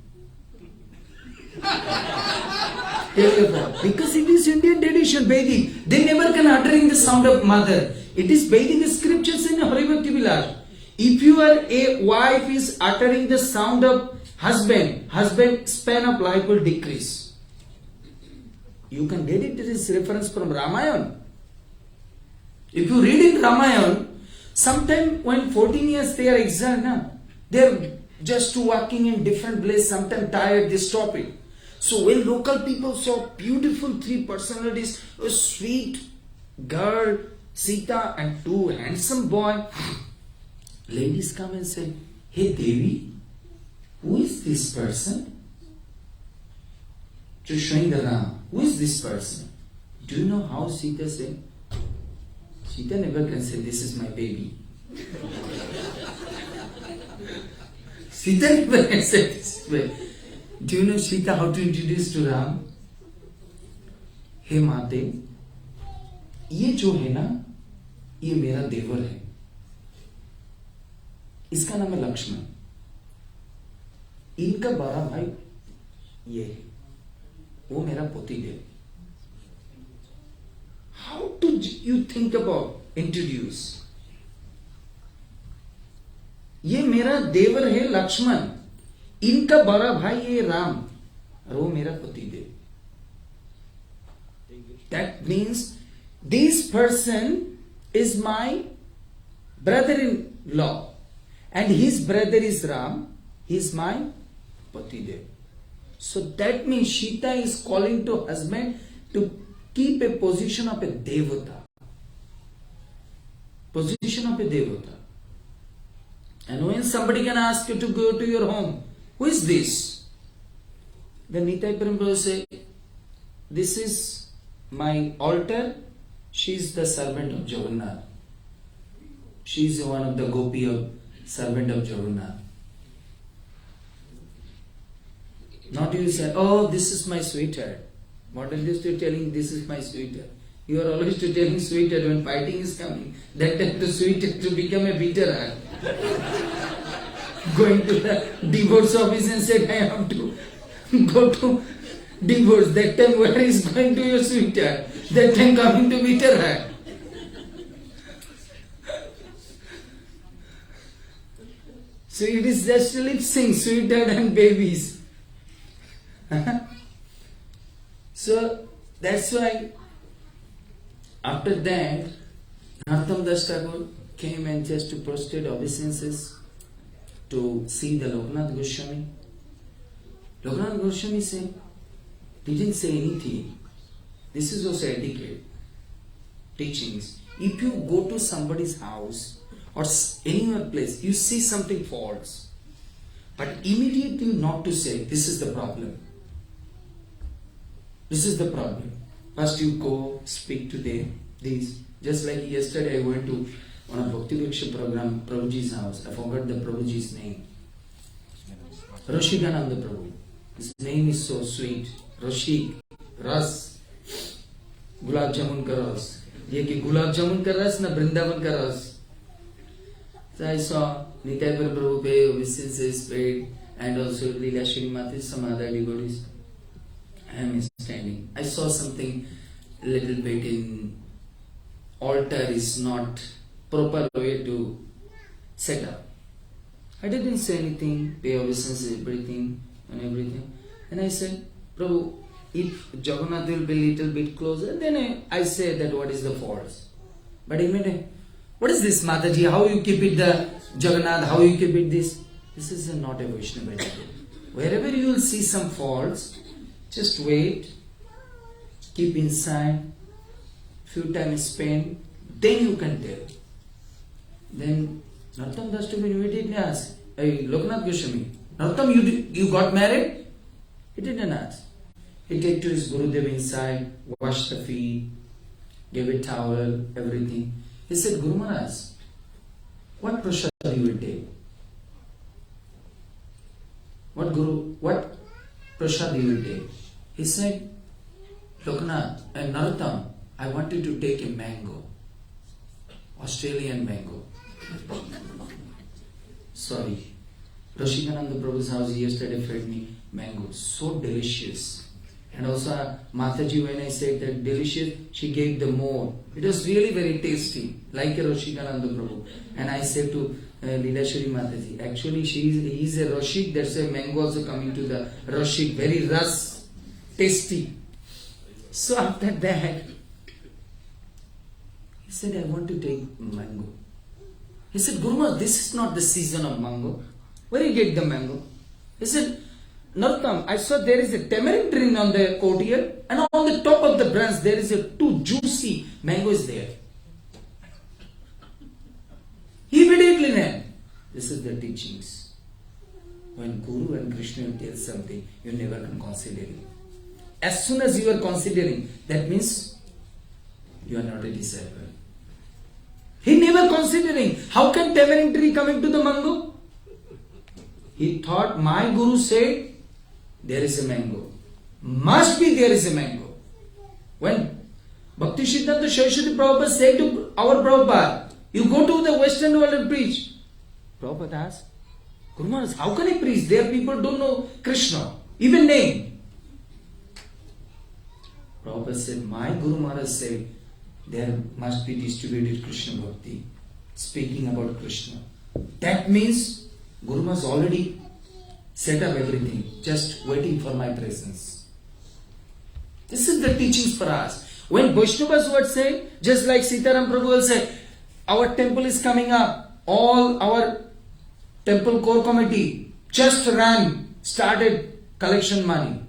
S2: Tell your father. Because it is Indian tradition, Vedic. They never can uttering the sound of mother. It is Vedic scriptures in Haribhakti Vilas. If your a wife is uttering the sound of husband span of life will decrease. You can get it, this reference from Ramayana. If you read in Ramayana, sometime when 14 years they are exiled, they are just walking in different place, sometimes tired, they stop it. So when local people saw beautiful three personalities, a sweet girl, Sita, and two handsome boy, ladies come and say, hey Devi, who is this person? To showing the Ram, who is this person? Do you know how Sita said? Sita never can say, this is my baby. Sita never can say this way. Do you know Sita how to introduce to Ram? Hey Mate, ये जो है ना, ये मेरा देवर है. इसका नाम है लक्ष्मण, इनका बड़ा भाई ये है, वो मेरा पतिदेव. How do you think about introduce? ये मेरा देवर है लक्ष्मण, इनका बड़ा भाई है राम, और वो मेरा पतिदेव. That means this person is my brother-in-law, and his brother is Ram, he is my Patidev. So that means Sita is calling to husband to keep a position of a devata. Position of a devata. And when somebody can ask you to go to your home, who is this? Then Nitai Prabhu say, this is my altar, she is the servant of Jagannath. She is one of the gopi of servant of Jagannath. Not you say, oh, this is my sweetheart. What are you still telling, this is my sweetheart? You are always to telling sweetheart when fighting is coming. That time the sweetheart to become a bitter heart. Going to the divorce office and said, I have to go to divorce. That time where is going to your sweetheart? That time coming to bitter heart. So it is just lip sync, sweetheart and babies. So that's why after that Narottam Das Thakur came and just to prostrate obeisances to see the Loknath Goswami. Loknath Goswami said, didn't say anything. This is also etiquette, teachings. If you go to somebody's house or any other place, you see something false, but immediately not to say, this is the problem. This is the problem. First you go speak to them. These, just like yesterday I went to one of Bhakti Vriksha program, Prabhuji's house. I forgot the Prabhuji's name. Rashikananda Prabhu. His name is so sweet. Rashik, Ras, Gulab Jamun ka Ras. ये कि गुलाब जामुन का रस ना वृंदावन का रस. So I saw Nitai Prabhu pay obeisances paid, and also Leela Shri Mati, some other devotees. I am standing. I saw something little bit in altar is not proper way to set up. I didn't say anything, pay obeisances, everything and everything. And I said, Prabhu, if Jagannath will be little bit closer, then I say that what is the faults. But immediately, what is this Mataji? How you keep it the Jagannath? How you keep it this? This is not a Vaishnava etiquette. Wherever you will see some faults, just wait, keep inside, few times spend, then you can tell. Then Narottam Das Thakur immediately asked, hey, Loknath Goswami, Narottam, you got married? He didn't ask. He take to his Gurudev inside, washed the feet, gave a towel, everything. He said, Guru Maharaj, what prasad you will take? What prasad you will take? He said, Loknath and Narottam, I want you to take a mango, Australian mango. Sorry, Rashikananda Prabhu's house yesterday fed me mango, so delicious. And also Mataji, when I said that delicious, she gave the more. It was really very tasty, like a Rashikananda Prabhu. And I said to Leela Shri Mataji, actually he is a Rashik, that's why mango also coming to the Rashik, very ras, tasty. So after that, he said, I want to take mango. He said, Guru Maharaj, this is not the season of mango. Where you get the mango? He said, Narottam, I saw there is a tamarind tree on the courtyard, and on the top of the branch there is a two juicy mangoes there. He immediately ran. This is the teachings. When Guru and Krishna tell something, you never can consider it. As soon as you are considering, that means you are not a disciple. He never considering. How can tamarind tree coming to the mango? He thought, my Guru said, there is a mango. Must be there is a mango. When Bhakti Siddhanta Saraswati Prabhupada said to our Prabhupada, you go to the Western world and preach. Prabhupada asked, Guru Maharaj, how can I preach? There people don't know Krishna, even name. Prabhupada said, my Guru Maharaj said, there must be distributed Krishna Bhakti, speaking about Krishna. That means Guru Maharaj already set up everything, just waiting for my presence. This is the teachings for us. When Vaishnavas would say, just like Sitaram Prabhu will say, our temple is coming up, all our temple core committee just started collection money.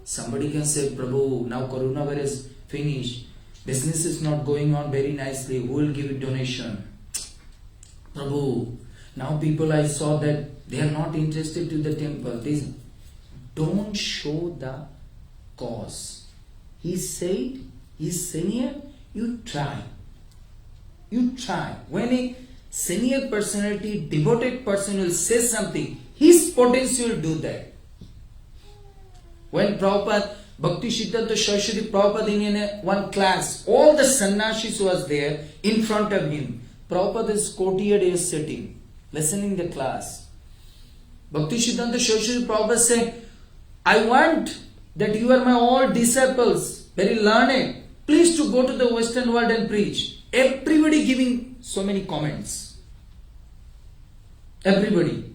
S2: Somebody can say, Prabhu, now coronavirus finished, business is not going on very nicely, who will give a donation? Prabhu, now people I saw that they are not interested to the temple. Don't show the cause. He said, he's senior, you try. You try. When a senior personality, devoted person will say something, his potential will do that. When Prabhupada, Bhakti Siddhanta Saraswati Prabhupada in one class, all the sannyasis was there in front of him. Prabhupada's courtier is sitting, listening the class. Bhakti Siddhanta Saraswati Prabhupada said, I want that you are my all disciples, very learned. Please to go to the Western world and preach. Everybody giving so many comments. Everybody.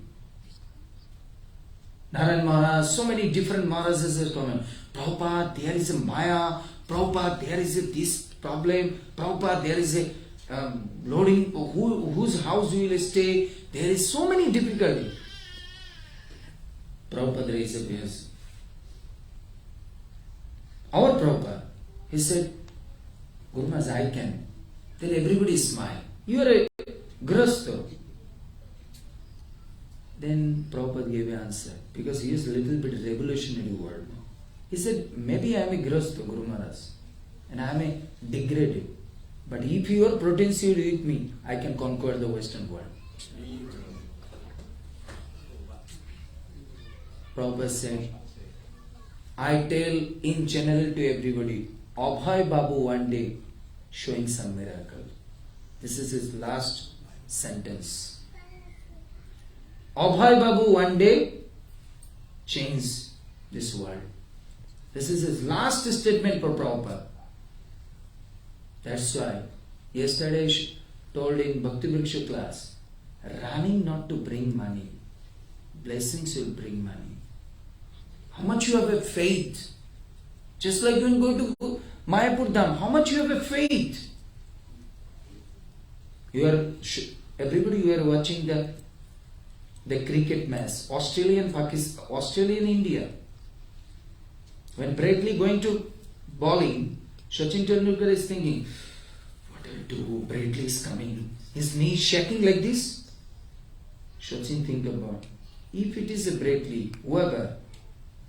S2: Narayan Maharaj, so many different Maharajas are coming. Prabhupada, there is a Maya. Prabhupada, there is this problem. Prabhupada, there is a loading. Whose house you will stay? There is so many difficulty. Prabhupada raised a voice. Our Prabhupada, he said, Guru Maharaj, I can. Then everybody smiled. You are a grasta. Then Prabhupada gave an answer, because he is a little bit revolutionary word. He said, maybe I am a grasta, Guru Maharaj, and I am a degraded. But if you are potential with me, I can conquer the Western world. Prabhupada said, I tell in general to everybody, Abhay Babu one day showing some miracle. This is his last sentence. Abhay Babu one day changed this world. This is his last statement for Prabhupada. That's why yesterday I told in Bhakti Vriksha class, running not to bring money, blessings will bring money. How much you have a faith? Just like when you go to Mayapur Dham, how much you have a faith? Everybody you are watching the cricket match, Australian India. When Bradley going to bowling, Sachin Tendulkar is thinking, what I'll do? Bradley is coming. His knee shaking like this. Sachin think about, if it is a Bradley, whoever,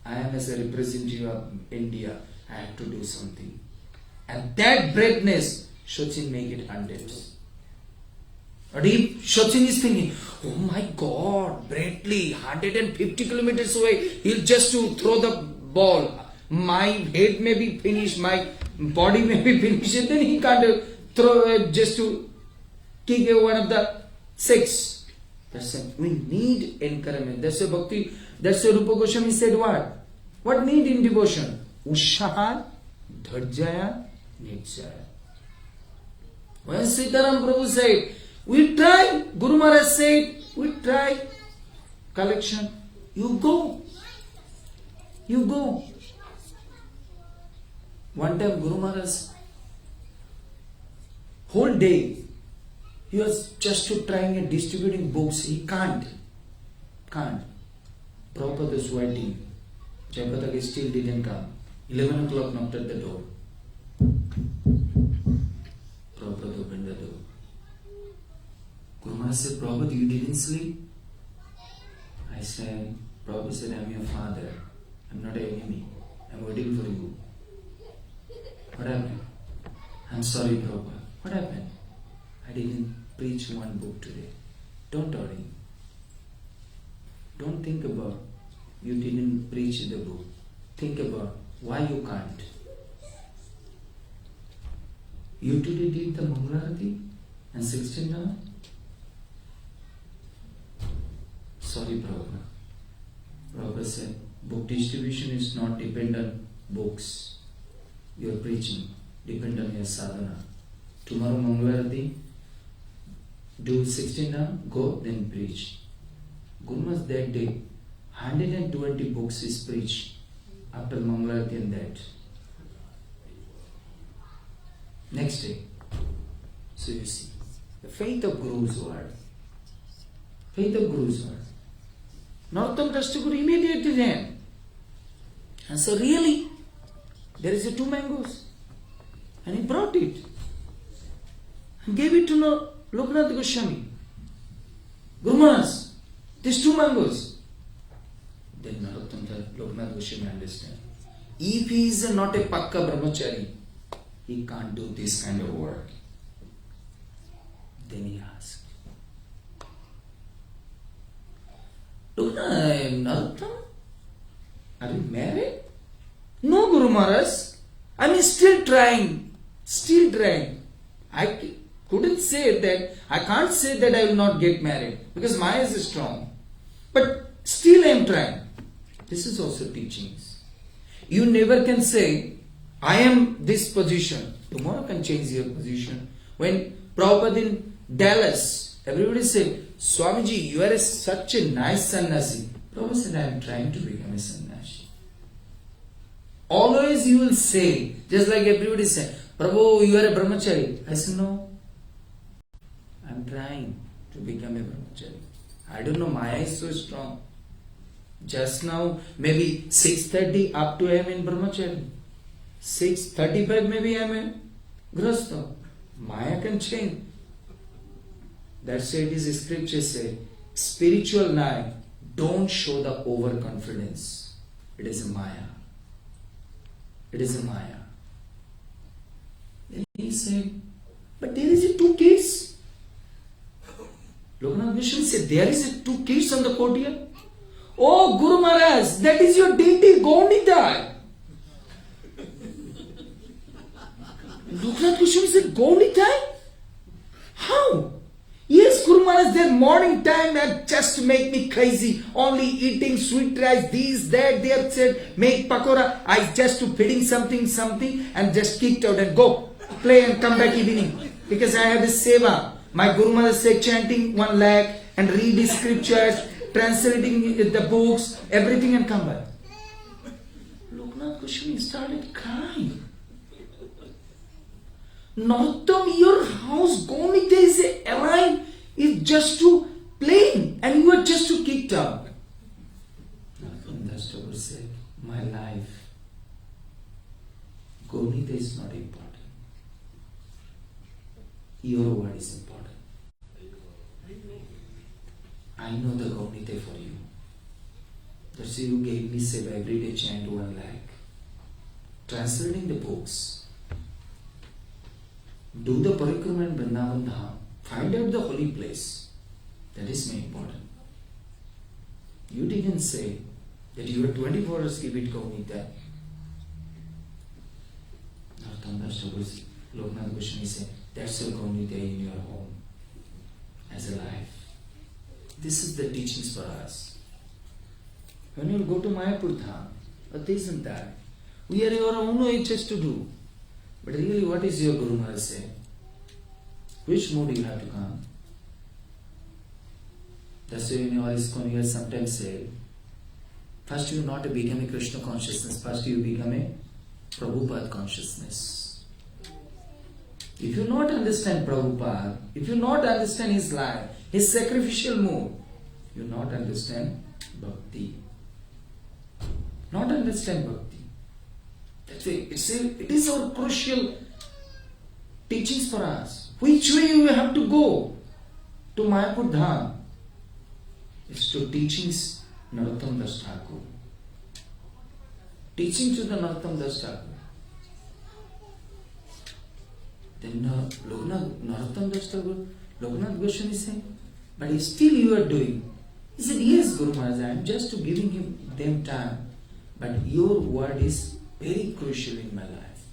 S2: I am as a representative of India, I have to do something. And that braveness, Sachin make it hundreds. But if Sachin is thinking, oh my God, Bradley, 150 kilometers away, he'll just to throw the ball. My head may be finished, my body may be finished, and then he can't throw just to kick one of the six. That's it. We need encouragement. That's why Bhakti, that's why Rupa Goswami said what? What need in devotion? Ushaha, Dharjaya, Nijjaya. When Sitaram Prabhu said, we try, Guru Maharaj said, we try collection. You go. You go. One time Guru Maharaj, whole day, he was just trying and distributing books. He can't. Prabhupada was waiting. Jayapataka still didn't come. 11 o'clock knocked at the door. Prabhupada opened the door. Guru Maharaj said, Prabhupada, you didn't sleep? I said, Prabhupada said, I'm your father. I'm not an enemy. I'm waiting for you. What happened? I'm sorry, Prabhupada. What happened? I didn't preach one book today. Don't worry. Don't think about you didn't preach the book. Think about why you can't. You today did the Mangalarati and 16 now? Sorry, Prabhupada. Prabhupada said, book distribution is not dependent on books. Your preaching depend on your sadhana. Tomorrow Mangalarati, do 16 now, go, then preach. Guru Maharaj that day, 120 books is preached after Mangalarati and that. Next day. So you see, the faith of Guru's word. Faith of Guru's word. Narottam Das Thakur immediately ran. And so really, there is a 2 mangoes. And he brought it. And gave it to Loknath Goswami. Guru Maharaj, these 2 mangoes. Then Narottam Das Loknath Goswami understand. If he is not a Pakka Brahmachari, he can't do this kind of work. Then he asked, Narottam, are you married? No, Guru Maharaj. I am still trying. Still trying. I couldn't say that. I can't say that I will not get married because Maya is strong. But still I am trying. This is also teachings. You never can say, I am this position. Tomorrow can change your position. When Prabhupada in Dallas, everybody said, Swamiji, you are such a nice sannyasi. Prabhupada said, I am trying to become a sannyasi. Always you will say, just like everybody said, Prabhu, you are a brahmachari. I said, no. I am trying to become a brahmachari. I don't know, Maya is so strong. Just now, maybe 6:30 up to I am in brahmachari. 6:35 maybe I am in grastha. Maya can change. That's why it is scripture say, spiritual life, don't show the overconfidence. It is a Maya. It is a Maya. Then he said, but there is 2 kids. Loknath Goswami said, there is 2 kids on the courtyard. Oh, Guru Maharaj, that is your deity, Gaunidai. Loknath Goswami said, Gaunidai? How? Yes, Guru Maharaj, their morning time that just make me crazy. Only eating sweet rice, this, that. They have said, make pakora. I just to feeding something, and just kicked out and go. Play and come back evening. Because I have a seva. My Guru Maharaj said, chanting 1 lakh and read the scriptures, translating the books, everything and come back. Loknath Goswami started crying. Narottam, your house, Gaunita is alive, is just to playing, and you are just to kicked out. Narottam Das Thakur said, my life, Gaunita is not important. Your word is important. I know the Gaunita for you. That's why you gave me seva every day chant 1 lakh. Translating the books. Do the parikrama in Vrindavan Dham. Find out the holy place. That is very important. You didn't say that you are 24 hours give it Gaunita. Narottam Das Thakur, Loknath Goswami said, that's your Gaunita in your home as a life. This is the teachings for us. When you go to Mayapur Dham, or this and that, we are your own HS to do. But really, what is your Guru Maharaj say? Which mode you have to come? That's why in your ISKCON you sometimes say, first you not become a Krishna consciousness, first you become a Prabhupada consciousness. If you not understand Prabhupada, if you not understand his life, his sacrificial mode, you not understand bhakti. Not understand bhakti. That's why it is our crucial teachings for us. Which way you have to go to Mayapur Dham? It's to teachings Narottam Das Thakur. Teaching to the Narottam Das Thakur. Then Narottam Das Thakur, Loknath Goswami said, but still you are doing. He said, yes, Guru Maharaj, I am just giving them time. But your word is very crucial in my life.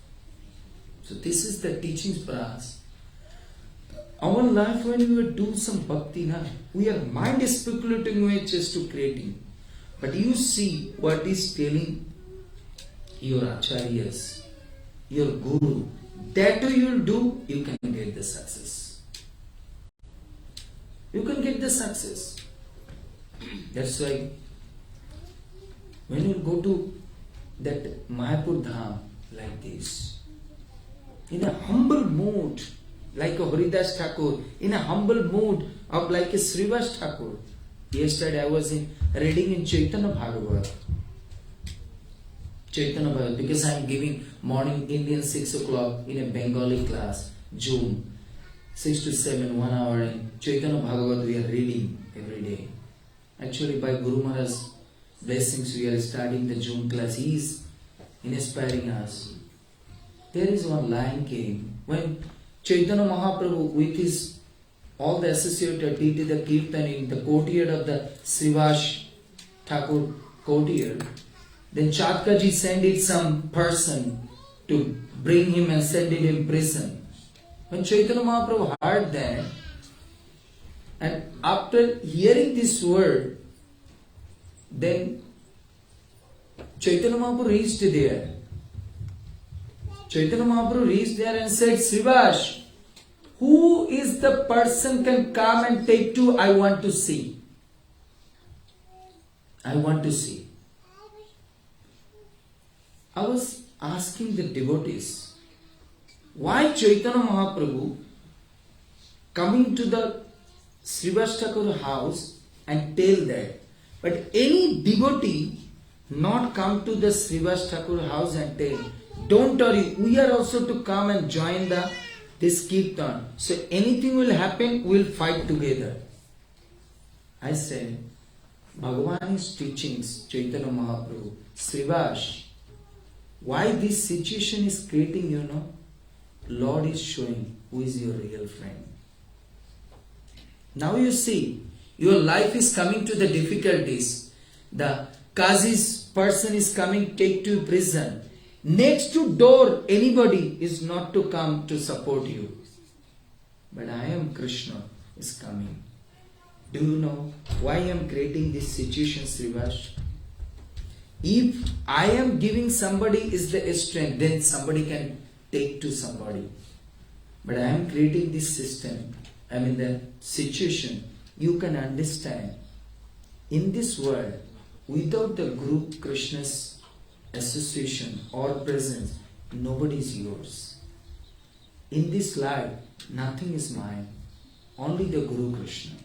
S2: So this is the teachings for us. Our life, when we will do some bhakti, we are mind speculating way just to creating. But you see what is telling your acharyas, your guru, that you will do, you can get the success. You can get the success. That's why when you go to that Mayapur Dham like this, in a humble mood, like a Haridas Thakur, in a humble mood of like a Srivas Thakur. Yesterday I was reading in Chaitanya Bhagavat. Chaitanya Bhagavat, because I am giving morning Indian 6 o'clock in a Bengali class, June, 6 to 7, 1 hour in Chaitanya Bhagavat we are reading every day. Actually by Guru Maharaj's blessings we are starting the June class. He is inspiring us. There is one line came when Chaitanya Mahaprabhu with his all the associated did the kirtan in the courtyard of the Srivas Thakur courtyard. Then Chatkaji sent it some person to bring him and send him in prison. When Chaitanya Mahaprabhu heard that, and after hearing this word, then Chaitanya Mahaprabhu reached there. Chaitanya Mahaprabhu reached there and said, Srivas, who is the person can come and take to? I want to see. I want to see. I was asking the devotees, why Chaitanya Mahaprabhu coming to the Srivas Thakur house and tell that? But any devotee not come to the Srivas Thakur house and tell, don't worry, we are also to come and join this kirtan. So anything will happen, we will fight together. I said, Bhagavan's teachings, Chaitanya Mahaprabhu, Srivas, why this situation is creating, Lord is showing who is your real friend. Now you see, your life is coming to the difficulties. The Qazi's person is coming, take to prison. Next to door, anybody is not to come to support you. But I am Krishna is coming. Do you know why I am creating this situation, Srivas? If I am giving somebody is the strength, then somebody can take to somebody. But I am creating this system. I mean the situation. You can understand. In this world, without the Guru Krishna's association or presence, nobody is yours. In this life, nothing is mine. Only the Guru Krishna.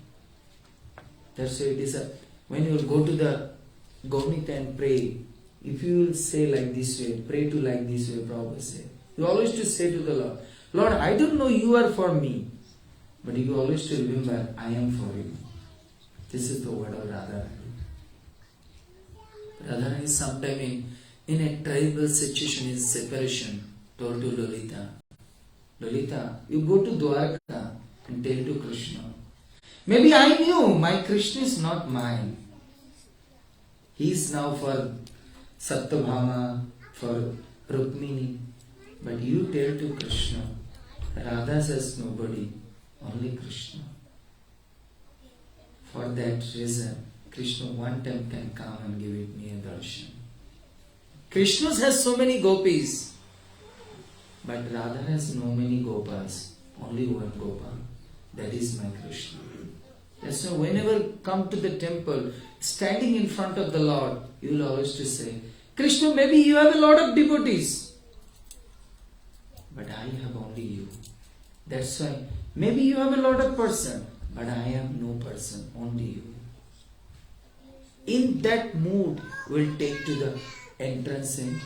S2: That's why it is when you will go to the Gaunita and pray, if you will say like this way, pray to like this way, Prabhupada say. You always to say to the Lord, Lord, I don't know you are for me, but you always to remember, I am for you. This is the word of Radharani. Radharani is sometime in a terrible situation, in separation, told to Lolita, Lolita, you go to Dwarka and tell to Krishna. Maybe I knew my Krishna is not mine. He is now for Satyabhama, for Rukmini. But you tell to Krishna, Radha says nobody, only Krishna. For that reason, Krishna one time can come and give me a darshan. Krishna has so many gopis, but Radha has no many gopas, only one gopa. That is my Krishna. That's why whenever come to the temple, standing in front of the Lord, you will always to say, Krishna, maybe you have a lot of devotees, but I have only you. That's why maybe you have a lot of person, but I am no person, only you. In that mood, we'll take to the entrance in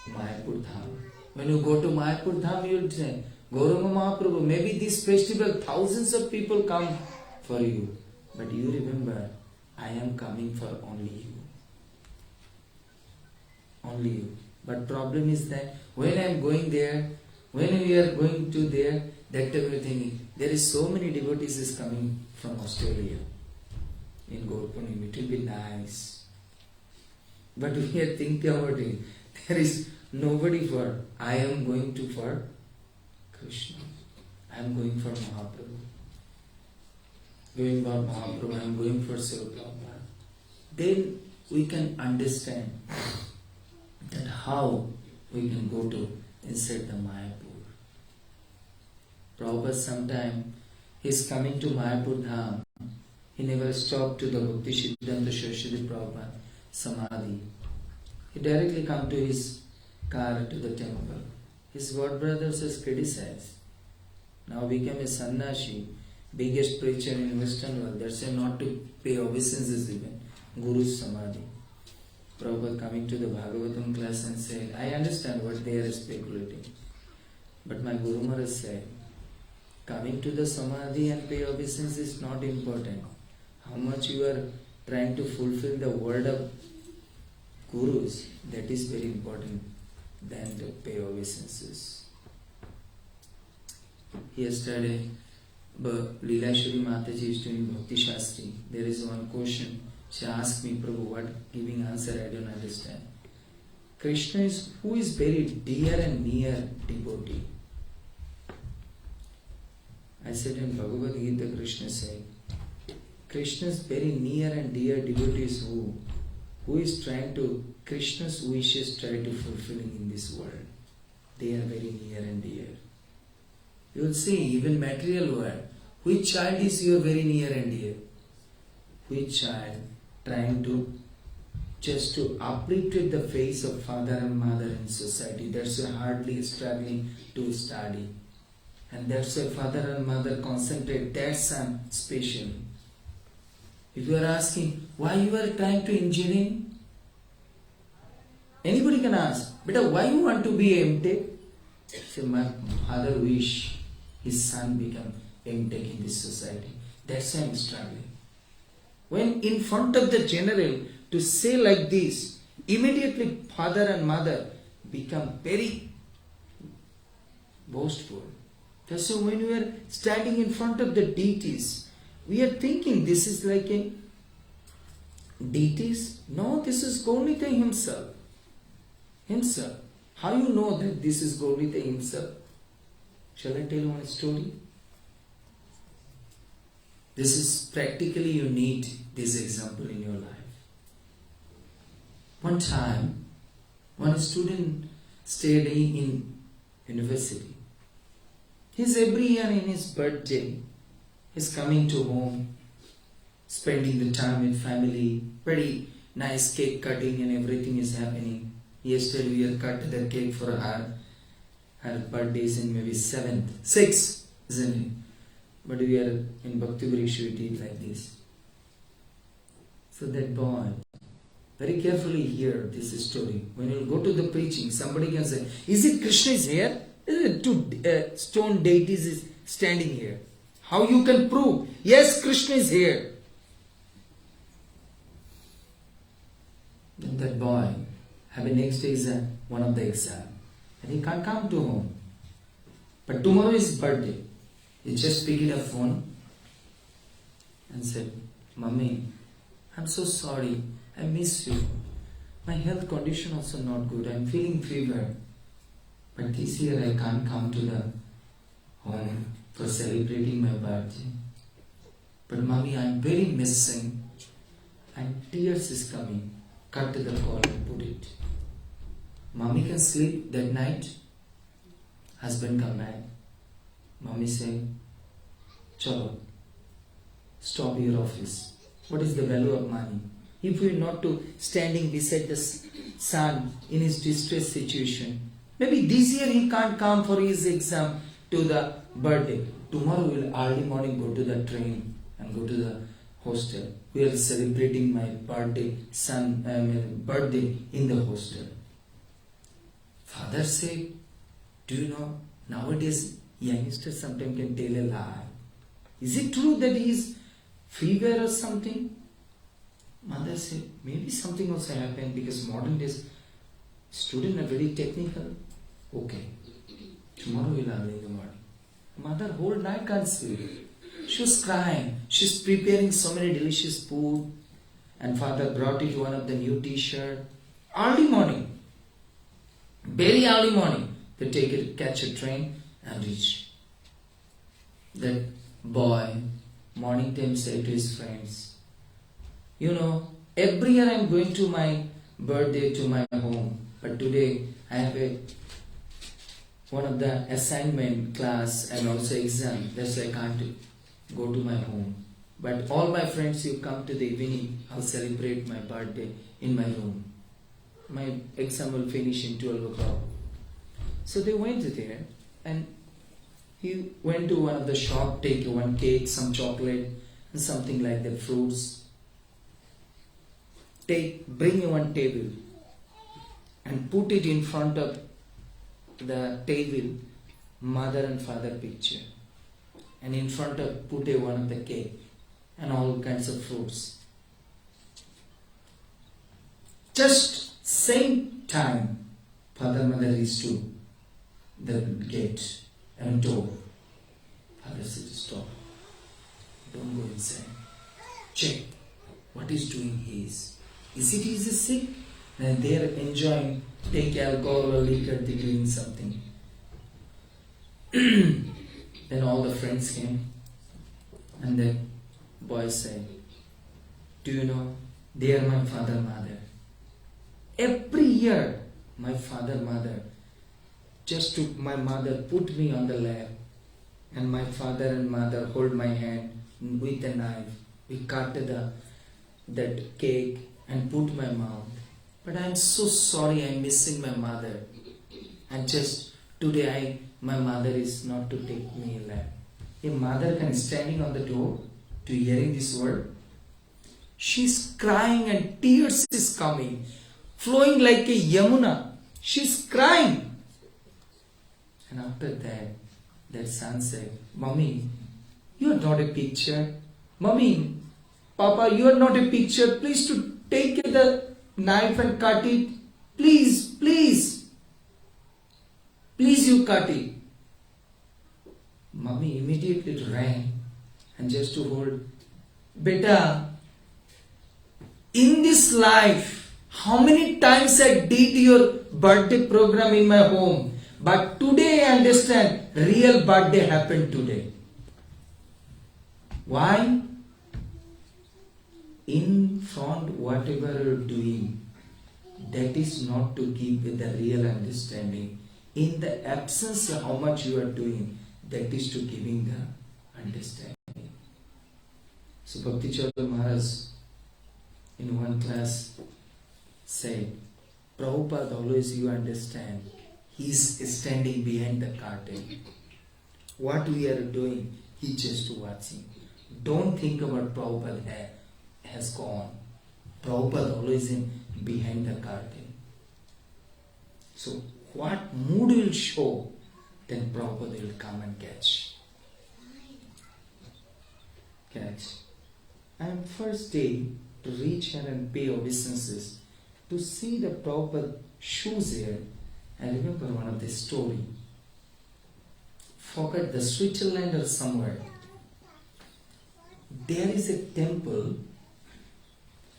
S2: Mayapur Dham. When you go to Mayapur Dham, you will say, Gauranga Mahaprabhu, maybe this festival, thousands of people come for you. But you remember, I am coming for only you. Only you. But problem is that when I am going there, when we are going to there, that time we are thinking, there is so many devotees is coming from Australia. In Gaurapunim, it will be nice. But we are thinking about it. There is nobody for, I am going to for Krishna. I I am going for Mahaprabhu. Going for Mahaprabhu, I am going for Srila Prabhupada. Then we can understand that how we can go to inside the Mayapur. Prabhupada sometime he is coming to Mayapur Dham. He never stopped to the Bhakti Siddhanta Saraswati Prabhupada Samadhi. He directly come to his car to the temple. His god brothers has criticized. Now became a sannyasi, biggest preacher in Western world. That's why not to pay obeisances even. Guru's Samadhi. Prabhupada coming to the Bhagavatam class and said, I understand what they are speculating. But my Guru Maharaj said, coming to the Samadhi and pay obeisance is not important. How much you are trying to fulfill the word of Gurus, that is very important than to pay obeisances. Yesterday, Leelashwari Mataji is doing Bhakti Shastri. There is one question. She asked me, Prabhu, what? Giving answer I don't understand. Krishna is who is very dear and near devotee. I said in Bhagavad Gita, Krishna said, Krishna's very near and dear devotee is who? Who is trying to, Krishna's wishes try to fulfilling in this world. They are very near and dear. You will see, even material world, which child is your very near and dear? Which child trying to just to uplift the face of father and mother in society? That's why hardly struggling to study. And that's why father and mother concentrate their son specially. If you are asking, why you are trying to engineering? Anybody can ask, but why you want to be MTech? Say, my father wish his son become MTech in this society. That's why I am struggling. When in front of the general to say like this, immediately father and mother become very boastful. That's why when we are standing in front of the deities, we are thinking this is like a deities. No, this is Gaurnita himself. Himself. How you know that this is Gaurnita himself? Shall I tell you one story? This is practically you need this example in your life. One time, one student stayed in university. He's every year in his birthday, he's coming to home, spending the time with family, very nice cake cutting and everything is happening. Yesterday we had cut the cake for her. Her birthday is in maybe 6th, isn't it? But we are in Bhakti Vriksha, we did like this. So that boy, very carefully hear this story. When you go to the preaching, somebody can say, is it Krishna is here? Is it two stone deities is standing here? How you can prove? Yes, Krishna is here. Then that boy, having next day is one of the exam. And he can't come to home. But tomorrow is his birthday. He just picked up phone and said, Mummy, I'm so sorry. I miss you. My health condition also not good. I'm feeling fever. But this year I can't come to the home for celebrating my birthday. But Mummy, I'm very missing. And tears is coming. Cut the call and put it. Mummy can sleep that night. Husband come back. Mummy say, Chalo, stop your office. What is the value of money? If we are not to standing beside the son in his distress situation, maybe this year he can't come for his exam to the birthday. Tomorrow we will early morning go to the train and go to the hostel. We are celebrating my birthday in the hostel. Father said, do you know, nowadays youngsters sometimes can tell a lie. Is it true that he is fever or something? Mother said, maybe something also happened because modern days students are very technical. Okay, tomorrow we'll early in the morning. Mother whole night can't sleep. She was crying. She's preparing so many delicious food. And father brought it one of the new t-shirt. Early morning. Very early morning. They take it, catch a train and reach. That boy, morning time said to his friends, every year I'm going to my birthday to my home, but today I have one of the assignment class and also exam. That's why I can't go to my home. But all my friends, you come to the evening, I'll celebrate my birthday in my room. My exam will finish in 12 o'clock. So they went there and he went to one of the shop, take one cake, some chocolate, and something like that, fruits. Bring one table and put it in front of the table, mother and father picture. And in front of, put one of the cake and all kinds of fruits. Just same time, father mother is to the gate and door. Father said, stop. Don't go inside. Check what is doing he is. Is it he's sick? And they are enjoying, take alcohol or liquor, they're doing something. Then all the friends came and the boy said, do you know, they are my father mother. Every year, my father mother, just to my mother put me on the lap and my father and mother hold my hand with a knife. We cut that cake and put my mouth. But I am so sorry, I am missing my mother. And just today my mother is not to take me a lap. A mother can standing on the door to hearing this word. She's crying and tears is coming, flowing like a Yamuna. She's crying. And after that son said, Mommy, you are not a picture. Mommy, Papa, you are not a picture. Please to take the knife and cut it. Please, please. Please you cut it. Mommy immediately ran and just to hold. Beta, in this life, how many times I did your birthday program in my home, but today I understand real birthday happened today. Why? In front whatever you're doing, that is not to give with the real understanding. In the absence of how much you are doing, that is to giving the understanding. So Bhakti Chandra Maharaj in one class said, Prabhupada always you understand, he is standing behind the curtain. What we are doing, he just watching. Don't think about Prabhupada has gone. Prabhupada always in behind the curtain. So what mood will show, then Prabhupada will come and catch. I am first day to reach here and pay obeisances to see the Prabhupada shoes here. I remember one of the story. Forget the Switzerland or somewhere. There is a temple.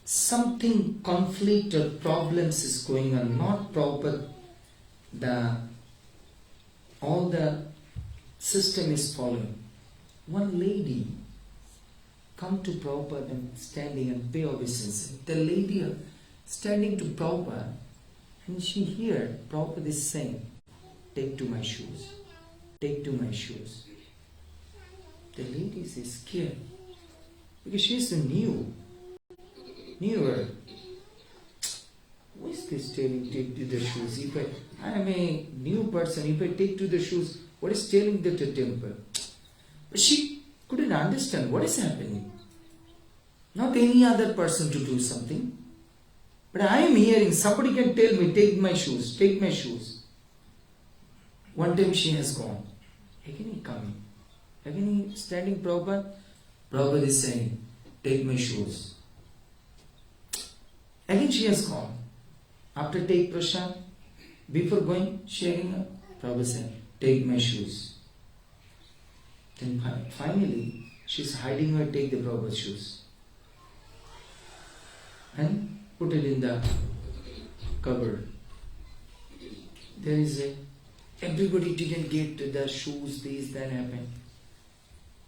S2: Something conflict or problems is going on. Not Prabhupada. All the system is following. One lady come to Prabhupada and standing and pay obeisance. The lady standing to Prabhupada and she hear Prabhupada is saying, take to my shoes, take to my shoes. The lady is scared because she is newer. Who is this telling take to the shoes? If I am a new person, if I take to the shoes, what is telling the temple? But she couldn't understand what is happening. Not any other person to do something. But I am hearing somebody can tell me, take my shoes, take my shoes. One time she has gone. Again he coming. Again he standing Prabhupada. Prabhupada is saying, take my shoes. Again she has gone. After take prasad, before going, she again, Prabhupada said, take my shoes. Then finally, she is hiding her, take the Prabhupada's shoes. And put it in the cupboard. There is everybody didn't get the shoes, this, that happened.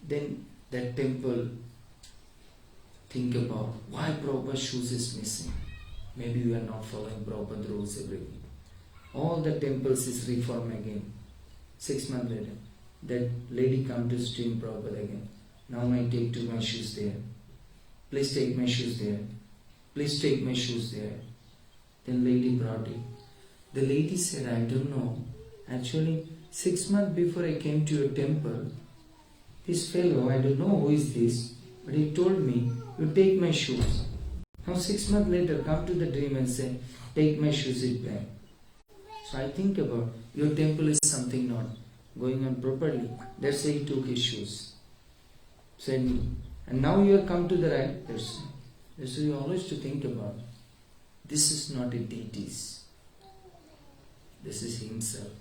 S2: Then that temple, think about why Prabhupada's shoes is missing. Maybe you are not following Prabhupada rules everything. All the temples is reformed again. 6 months later, that lady come to stream Prabhupada again. Now I take my shoes there. Please take my shoes there. Please take my shoes there. Then lady brought it. The lady said, I don't know. Actually, 6 months before I came to your temple, this fellow, I don't know who is this, but he told me, you take my shoes. Now 6 months later, come to the dream and say, take my shoes it back. So I think about, your temple is something not going on properly. That's why he took his shoes. Said me. And now you have come to the right person. That's why you always to think about. This is not a deities. This is himself.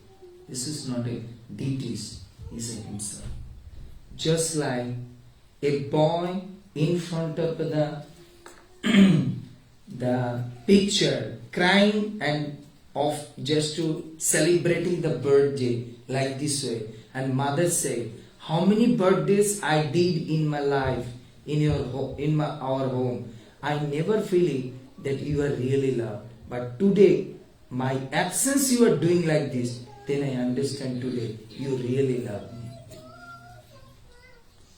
S2: This is not a deities. He's a himself. Just like a boy in front of the picture crying and of just to celebrating the birthday like this way, and mother say, how many birthdays I did in my life in our home, I never feel that you are really loved, but today my absence you are doing like this, then I understand today you really love me.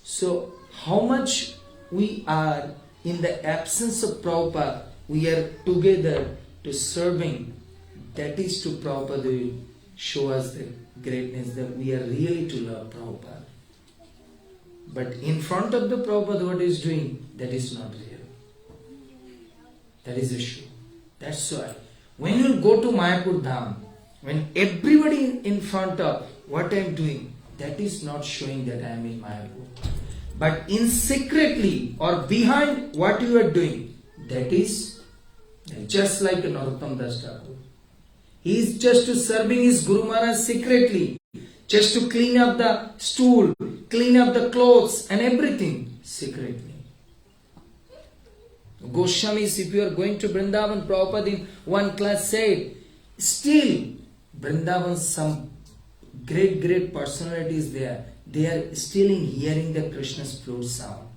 S2: So how much we are in the absence of Prabhupada, we are together to serving. That is to Prabhupada will show us the greatness that we are really to love Prabhupada. But in front of the Prabhupada what is doing, that is not real. That is a show. That's why when you go to Mayapur Dham, when everybody in front of what I am doing, that is not showing that I am in Mayapur. But in secretly or behind what you are doing, that is just like a Narottam Das Thakur. He is just to serving his Guru Maharaj secretly, just to clean up the stool, clean up the clothes and everything secretly. Goswamis, if you are going to Vrindavan, Prabhupada in one class said, still Vrindavan some great personalities there. They are still in hearing the Krishna's flute sound,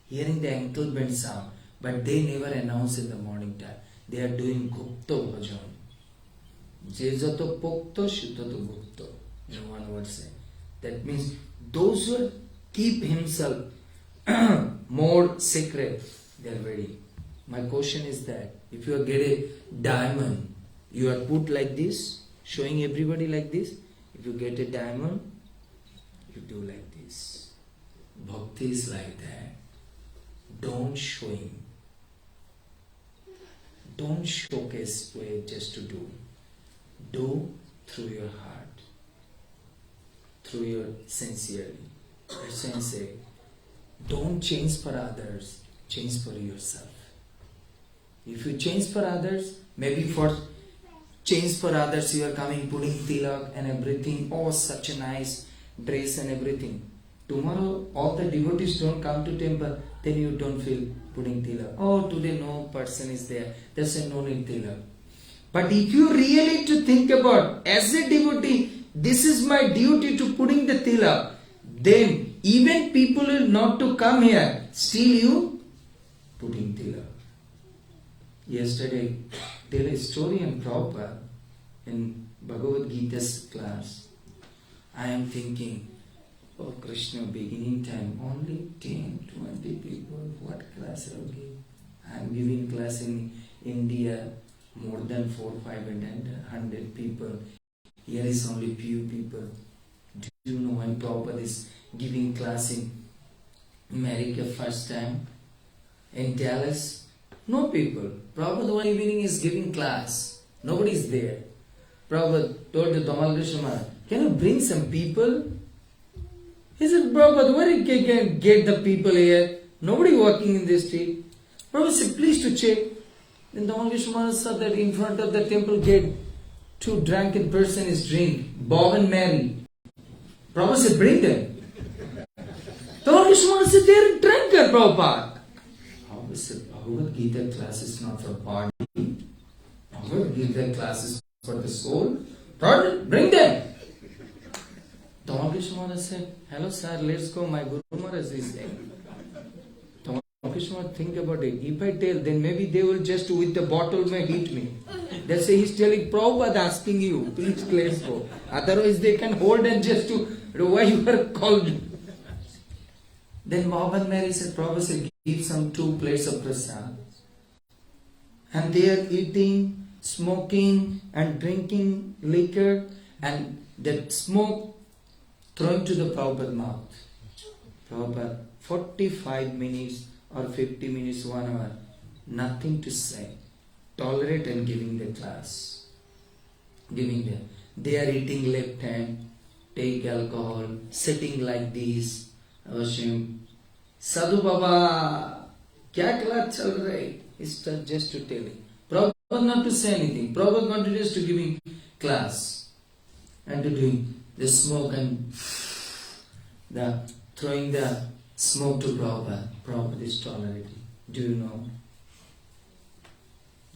S2: hearing the ankle bend sound, but they never announce in the morning time. They are doing Gupta Bhajan. Je jato pokto shutato gupto. In one word say. That means those who keep himself more secret, they are ready. My question is that if you get a diamond, you are put like this, showing everybody like this. If you get a diamond, you do like this. Bhakti is like that. Don't show him. Don't showcase way just to do. Do through your heart, through your sincerity. That's why I say, don't change for others, change for yourself. If you change for others, maybe for change for others you are coming, putting tilak and everything, oh such a nice dress and everything. Tomorrow all the devotees don't come to temple, then you don't feel putting tilak. Oh, today no person is there, there's no need tilak. But if you really to think about, as a devotee, this is my duty to putting the tilak, then even people will not to come here, still you putting tilak. Yesterday, there is a story in Prabhupada in Bhagavad Gita's class. I am thinking, oh Krishna, beginning time, only 10, 20 people, what class I will give? I am giving class in India, more than 400-500 people. Here is only few people. Do you know when Prabhupada is giving class in America first time? In Dallas? No people. Prabhupada one evening is giving class. Nobody is there. Prabhupada told the Tamal Krishna Maharaj, can you bring some people? He said, Prabhupada, where you can get the people here? Nobody walking in the street. Prabhupada said, please to check. Then Tamal Krishna Maharaj saw that in front of the temple gate, two drunken person is drink, Bob and Mary. Prabhupada said, bring them. Tamal Krishna Maharaj said, they are drunken, Prabhupada. Prabhupada said, Bhagavad Gita class is not for body. Bhagavad Gita class is for the soul. Prabhupada, bring them. Tamakrish Maharaj said, hello sir, let's go, my Guru Maharaj is saying. Tamakrish Maharaj, think about it. If I tell, then maybe they will just with the bottle may hit me. They say he's telling, Prabhupada asking you, please let's go. Otherwise they can hold and just to, why you are called. Then Bob and Mary said, Prabhupada said, give some 2 plates of prasad. And they are eating, smoking and drinking liquor, and that smoke thrown to the Prabhupada mouth. Prabhupada, 45 minutes or 50 minutes, 1 hour, nothing to say. Tolerate and giving the class. Giving them. They are eating left hand, take alcohol, sitting like this. Awashim. Sadhu Baba, kya class chal raha? It's just to tell him. Prabhupada not to say anything. Prabhupada not just to giving class and to doing the smoke and the throwing the smoke to Prabhupada. Prabhupada is tolerating. Do you know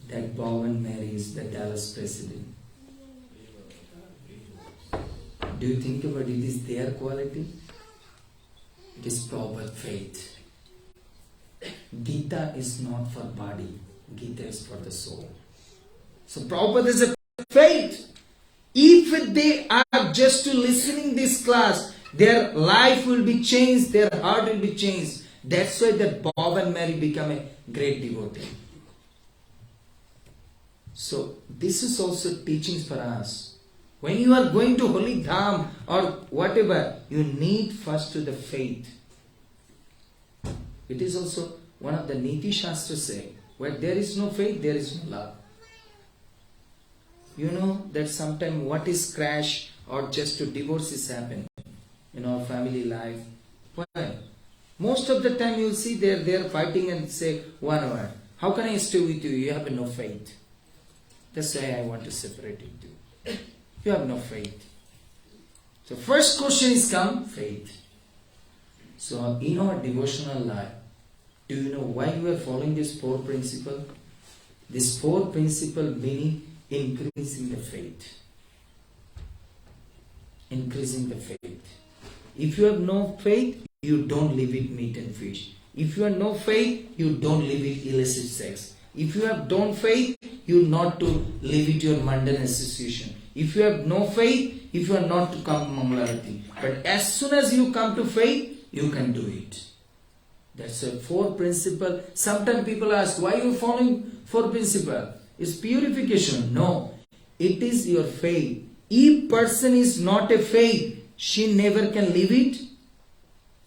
S2: that Bob and Mary is the Dallas president? Do you think about it? Is their quality? It is Prabhupada faith. Gita is not for body. Gita is for the soul. So Prabhupada is a faith. If they are just to listening this class, their life will be changed, their heart will be changed. That's why that Bob and Mary become a great devotee. So this is also teachings for us. When you are going to Holy Dham or whatever, you need first to the faith. It is also one of the Niti Shastra saying, where there is no faith, there is no love. You know that sometimes what is crash or just to divorces happen in our family life. Why? Most of the time you will see they are fighting and say one word. How can I stay with you? You have no faith. That's why I want to separate you. You have no faith. So first question is come, faith. So in our devotional life, do you know why you are following this 4 principle? This 4 principle meaning increasing the faith. Increasing the faith. If you have no faith, you don't live with meat and fish. If you have no faith, you don't live with illicit sex. If you have no faith, you not to live with your mundane association. If you have no faith, if you are not to come to Mangalarati. But as soon as you come to faith, you can do it. That's a 4 principle. Sometimes people ask, why are you following 4 principle? It's purification. No. It is your faith. If person is not a faith, she never can live it.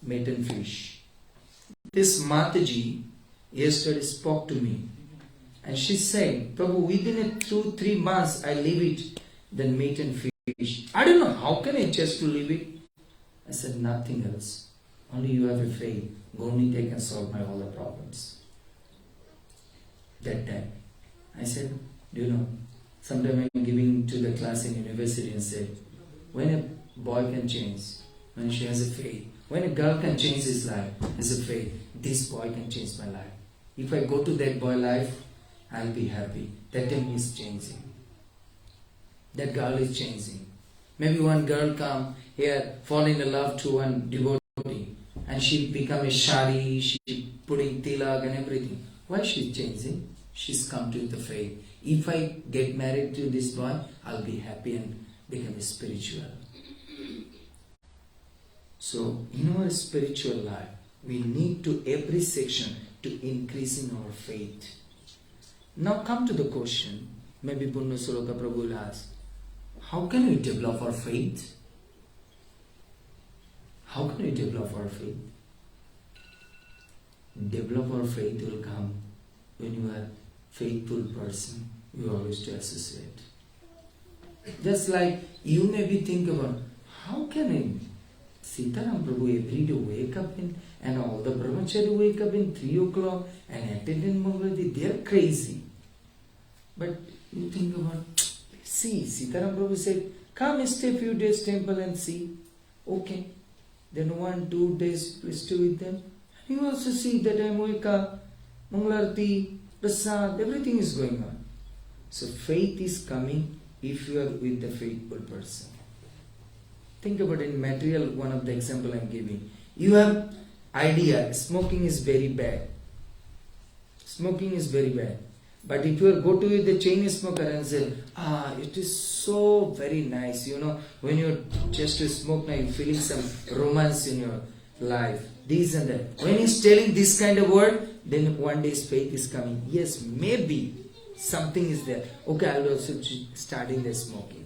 S2: Meat and fish. This Mataji yesterday spoke to me. And she said, Prabhu, within 2-3 months I leave it, then meat and fish. I don't know, how can I just to leave it? I said, nothing else. Only you have a faith. Gaunita can solve my all the problems. That time. I said, do you know, sometime I'm giving to the class in university and said, when a boy can change, when she has a faith, when a girl can change his life, has a faith, this boy can change my life. If I go to that boy life, I'll be happy. That time he's changing. That girl is changing. Maybe one girl come here, fall in love to one devotee, and she become a shari, she putting tilak and everything. Why she's changing? She's come to the faith. If I get married to this boy, I'll be happy and become spiritual. So in our spiritual life, we need to every section to increase in our faith. Now come to the question, maybe Punna Suloka Prabhu will ask, how can we develop our faith? How can we develop our faith? Develop our faith will come when you are a faithful person, you always to associate. Just like you maybe think about, how can I, Sitaram Prabhu every day wake up and all the brahmachari wake up in 3 o'clock and attend in Mangaladi, they are crazy. But you think about, see, Sitaram Prabhu said, come stay a few days temple and see. Okay. Then 1-2 days stay with them. You also see that I wake up, Mangalarti, Prasad, everything is going on. So faith is coming if you are with the faithful person. Think about it in material, one of the example I'm giving. You have idea, smoking is very bad. Smoking is very bad. But if you go to the chain smoker and say, it is so very nice, when you just smoke now, you're feeling some romance in your life, this and that. When he's telling this kind of word, then one day his faith is coming. Yes, maybe something is there. Okay, I'll also starting the smoking.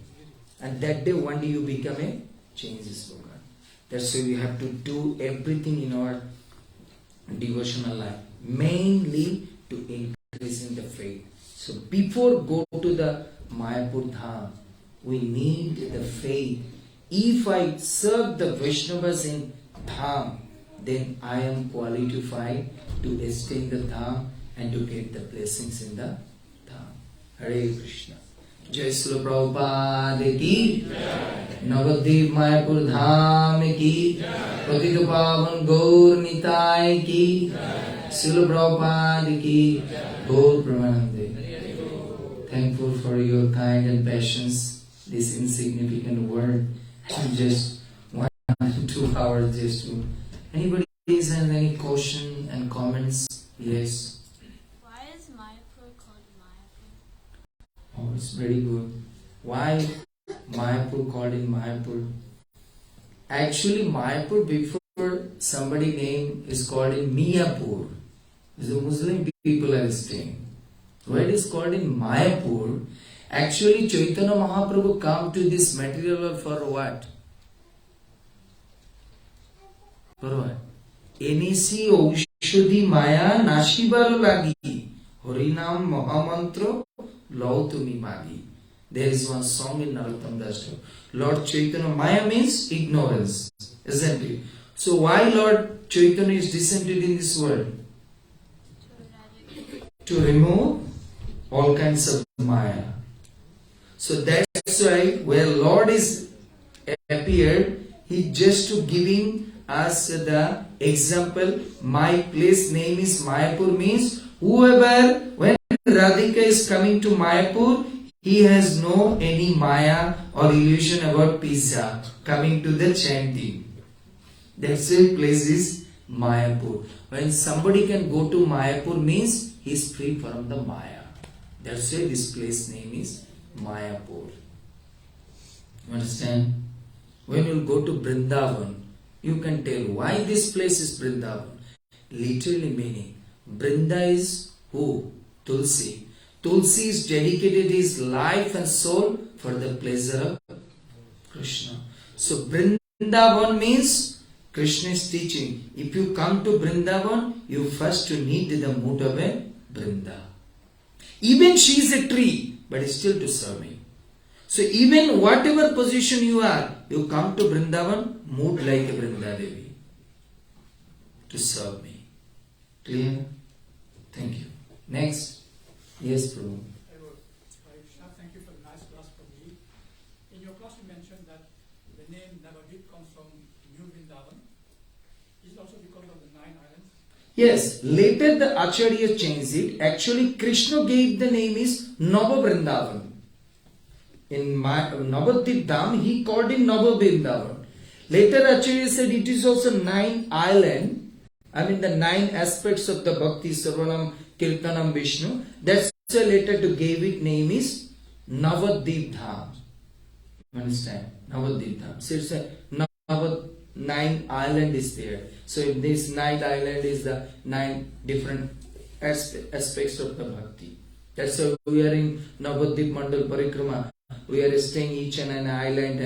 S2: And that day, one day you become a chain smoker. That's why we have to do everything in our devotional life, mainly to increase in the faith. So before go to the Mayapur Dham, we need the faith. If I serve the Vaishnavas in Dham, then I am qualified to stay in the Dham and to get the blessings in the Dham. Hare Krishna. Jai Srila Prabhupada ki Navadvip Mayapur Dham ki Patita Pavan Gaur Nitai ki Srila Prabhupada ki Gaur Pramanande. Thankful for your kind and patience. This insignificant word, just 1 to 2 hours just to. Anybody has any question and comments? Yes.
S3: Why is Mayapur called Mayapur?
S2: Oh, it's very good. Why Mayapur called in Mayapur? Actually, Mayapur before somebody name is called in Mayapur. The Muslim people are staying. Why it is called in Mayapur? Actually, Chaitanya Mahaprabhu come to this material world for what? For what? Enisi Aushadhi Maya Nashibar Lagi Harinam Mahamantra Lautumi Magi. There is one song in Narottam Das. Lord Chaitanya, Maya means ignorance, isn't it? So why Lord Chaitanya is descended in this world? To remove all kinds of Maya. So that's why where Lord is appeared, He just to giving us the example. My place name is Mayapur means whoever, when Radhika is coming to Mayapur, he has no any Maya or illusion about pizza coming to the chanting. That's why place is Mayapur. When somebody can go to Mayapur means he is free from the Maya. That's why this place name is Mayapur. You understand? When you go to Vrindavan, you can tell why this place is Vrindavan. Literally meaning, Vrinda is who? Tulsi. Tulsi is dedicated his life and soul for the pleasure of Krishna. So Vrindavan means Krishna is teaching. If you come to Vrindavan, you first need the mood of a Vrinda. Even she is a tree, but still to serve me. So even whatever position you are, you come to Vrindavan, mood like a Vrinda Devi to serve me. Clear? Thank you. Next. Yes, Prabhu.
S7: Thank you for the nice class for me. In your class you mentioned that the name Navadvip comes from New Vrindavan. Is it also because of the 9 islands?
S2: Yes, later the Acharya changed it. Actually, Krishna gave the name is Nava Vrindavan. In Navadvip Dham, he called it Nava Vrindavan. Later Acharya said it is also 9 island. The 9 aspects of the Bhakti, Sarvanam, Kirtanam, Vishnu. That's why later to gave it name is Navadvip Dham. Understand? Navadvip Dham. So it's a 9 island is there. So in this 9 island is the 9 different aspects of the Bhakti. That's why we are in Navadvip Mandal Parikrama. We are staying each and an island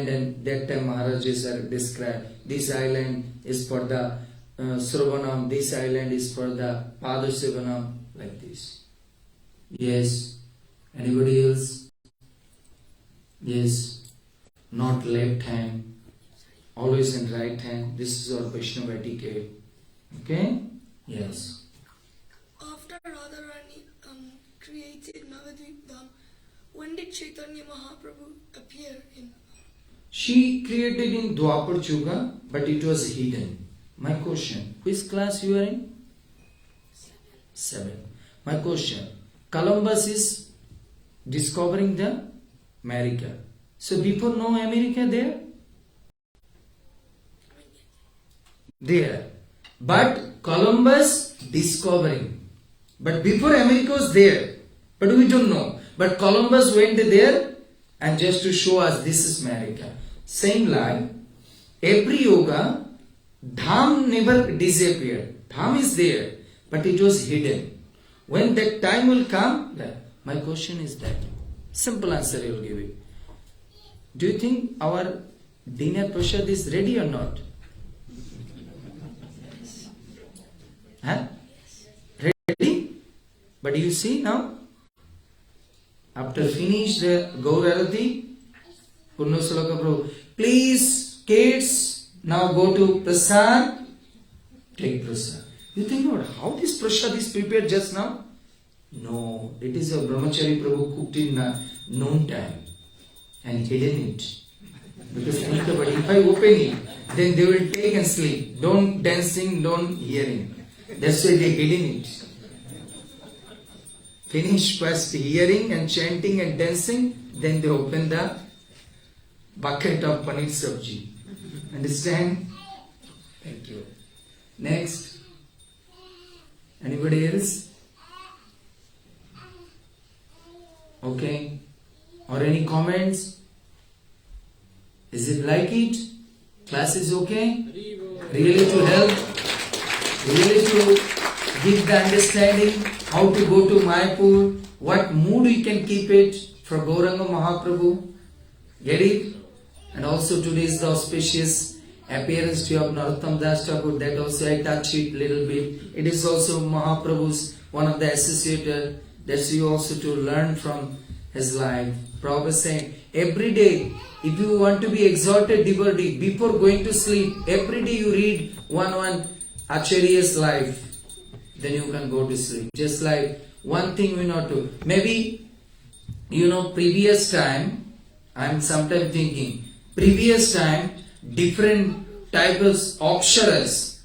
S2: and that time Maharajas are described. This island is for the Sravanam, this island is for the Padasivanam, like this. Yes. Anybody else? Yes. Not left hand. Always in right hand. This is our Vaishnava etiquette. Okay? Yes.
S4: After Radharani created Navadvip Dham, when did Chaitanya Mahaprabhu appear in?
S2: She created in Dwapar Yuga, but it was hidden. My question, which class you are in? 7. My question, Columbus is discovering the America. So before no America there? there. But Columbus discovering. But before America was there. But we don't know. But Columbus went there and just to show us this is America. Same like every yoga, Dham never disappeared. Dham is there, but it was hidden. When that time will come, my question is that. Simple answer I will give it. Do you think our dinner prasad is ready or not? Huh? Ready? But you see now, after finish the Gaur Arati, Purna Sloka Prabhu, please kids, now go to prasad, take prasad. You think about how this prasad is prepared just now? No, it is a Brahmachari Prabhu cooked in noon time and hidden it. Because think about it, if I open it, then they will take and sleep. Don't dancing, don't hearing. That's why they hidden it. Finish first hearing and chanting and dancing, then they open the bucket of paneer sabji. Understand? Thank you. Next. Anybody else? Okay. Or any comments? Is it like it? Class is okay? Really to help? Really to give the understanding how to go to Mayapur? What mood we can keep it for Gauranga Mahaprabhu? Get it? And also today is the auspicious appearance of Narottam Das Thakur. That also I touch it little bit. It is also Mahaprabhu's one of the associator. That's you also to learn from his life. Prabhupada saying, every day, if you want to be exalted devotee, before going to sleep, every day you read one Acharya's life, then you can go to sleep. Just like one thing we not do. Maybe, previous time, I'm sometimes thinking, previous time, different types of aksharas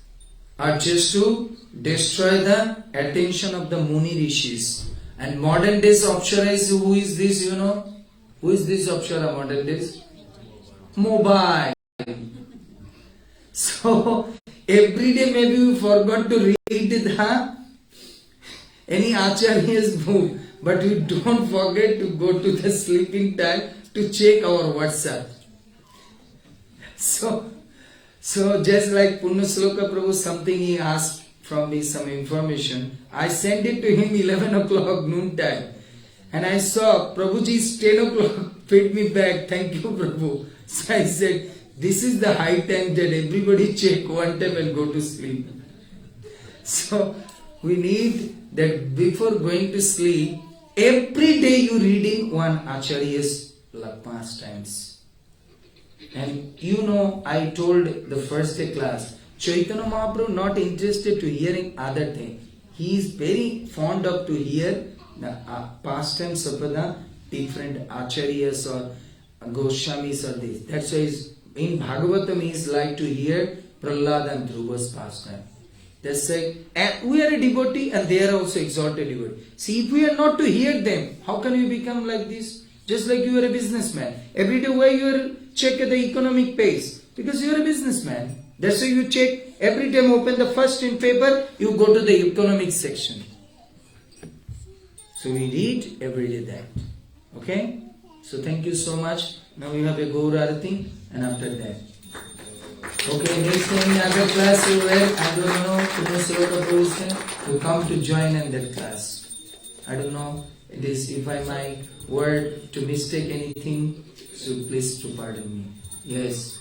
S2: are just to destroy the attention of the Muni Rishis. And modern days aksharas, who is this, Who is this akshara modern days? Mobile. So, every day maybe we forgot to read any Acharya's book, but we don't forget to go to the sleeping time to check our WhatsApp. So just like Purna Sloka Prabhu, something he asked from me, some information, I sent it to him 11 o'clock noon time. And I saw Prabhuji's 10 o'clock paid me back. Thank you, Prabhu. So I said, this is the high time that everybody check one time and go to sleep. So we need that before going to sleep, every day you reading one Acharya's pastimes. And I told the first day class, Chaitanya Mahaprabhu not interested to hearing other thing. He is very fond of to hear the pastimes of the different Acharyas or Goswamis or this. That's why in Bhagavatam he is like to hear Prahlad and Dhruva's pastime. That's why we are a devotee and they are also exalted devotee. See, if we are not to hear them, how can we become like this? Just like you are a businessman. Every day why you are check the economic pace? Because you are a businessman. That's why you check every time open the first in paper, you go to the economic section. So we read every day that. Okay? So thank you so much. Now we have a Gaur Arati and after that. Okay, next any other class you were, I don't know, Purna Sloka Prabhu to come to join in that class. I don't know, it is if I my word to mistake anything, so please to pardon me. Yes.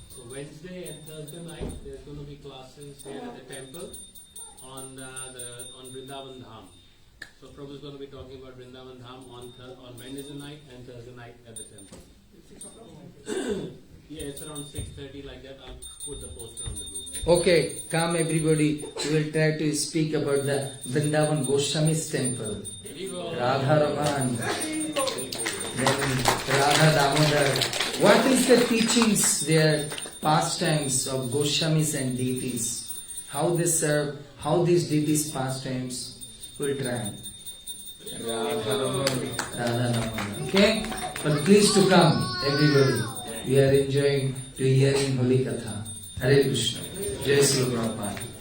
S6: So Wednesday and Thursday night there's going to be classes here at the temple on Vrindavan Dham. So Prabhu is going to be talking about Vrindavan Dham on Wednesday night and Thursday night at the temple. Yeah, it's around 6:30 like that. I'll put the poster on the group.
S2: Okay, come everybody. We will try to speak about the Vrindavan Goswami's temple. Radha Raman. Then Radha Damodar. What is the teachings, their pastimes of Goswamis and deities? How they serve, how these deities pastimes? We'll try. Radha Raman. Okay? But please to come, everybody. We are enjoying to hearing Holy Katha. Hare Krishna. Jai Srila Prabhupada.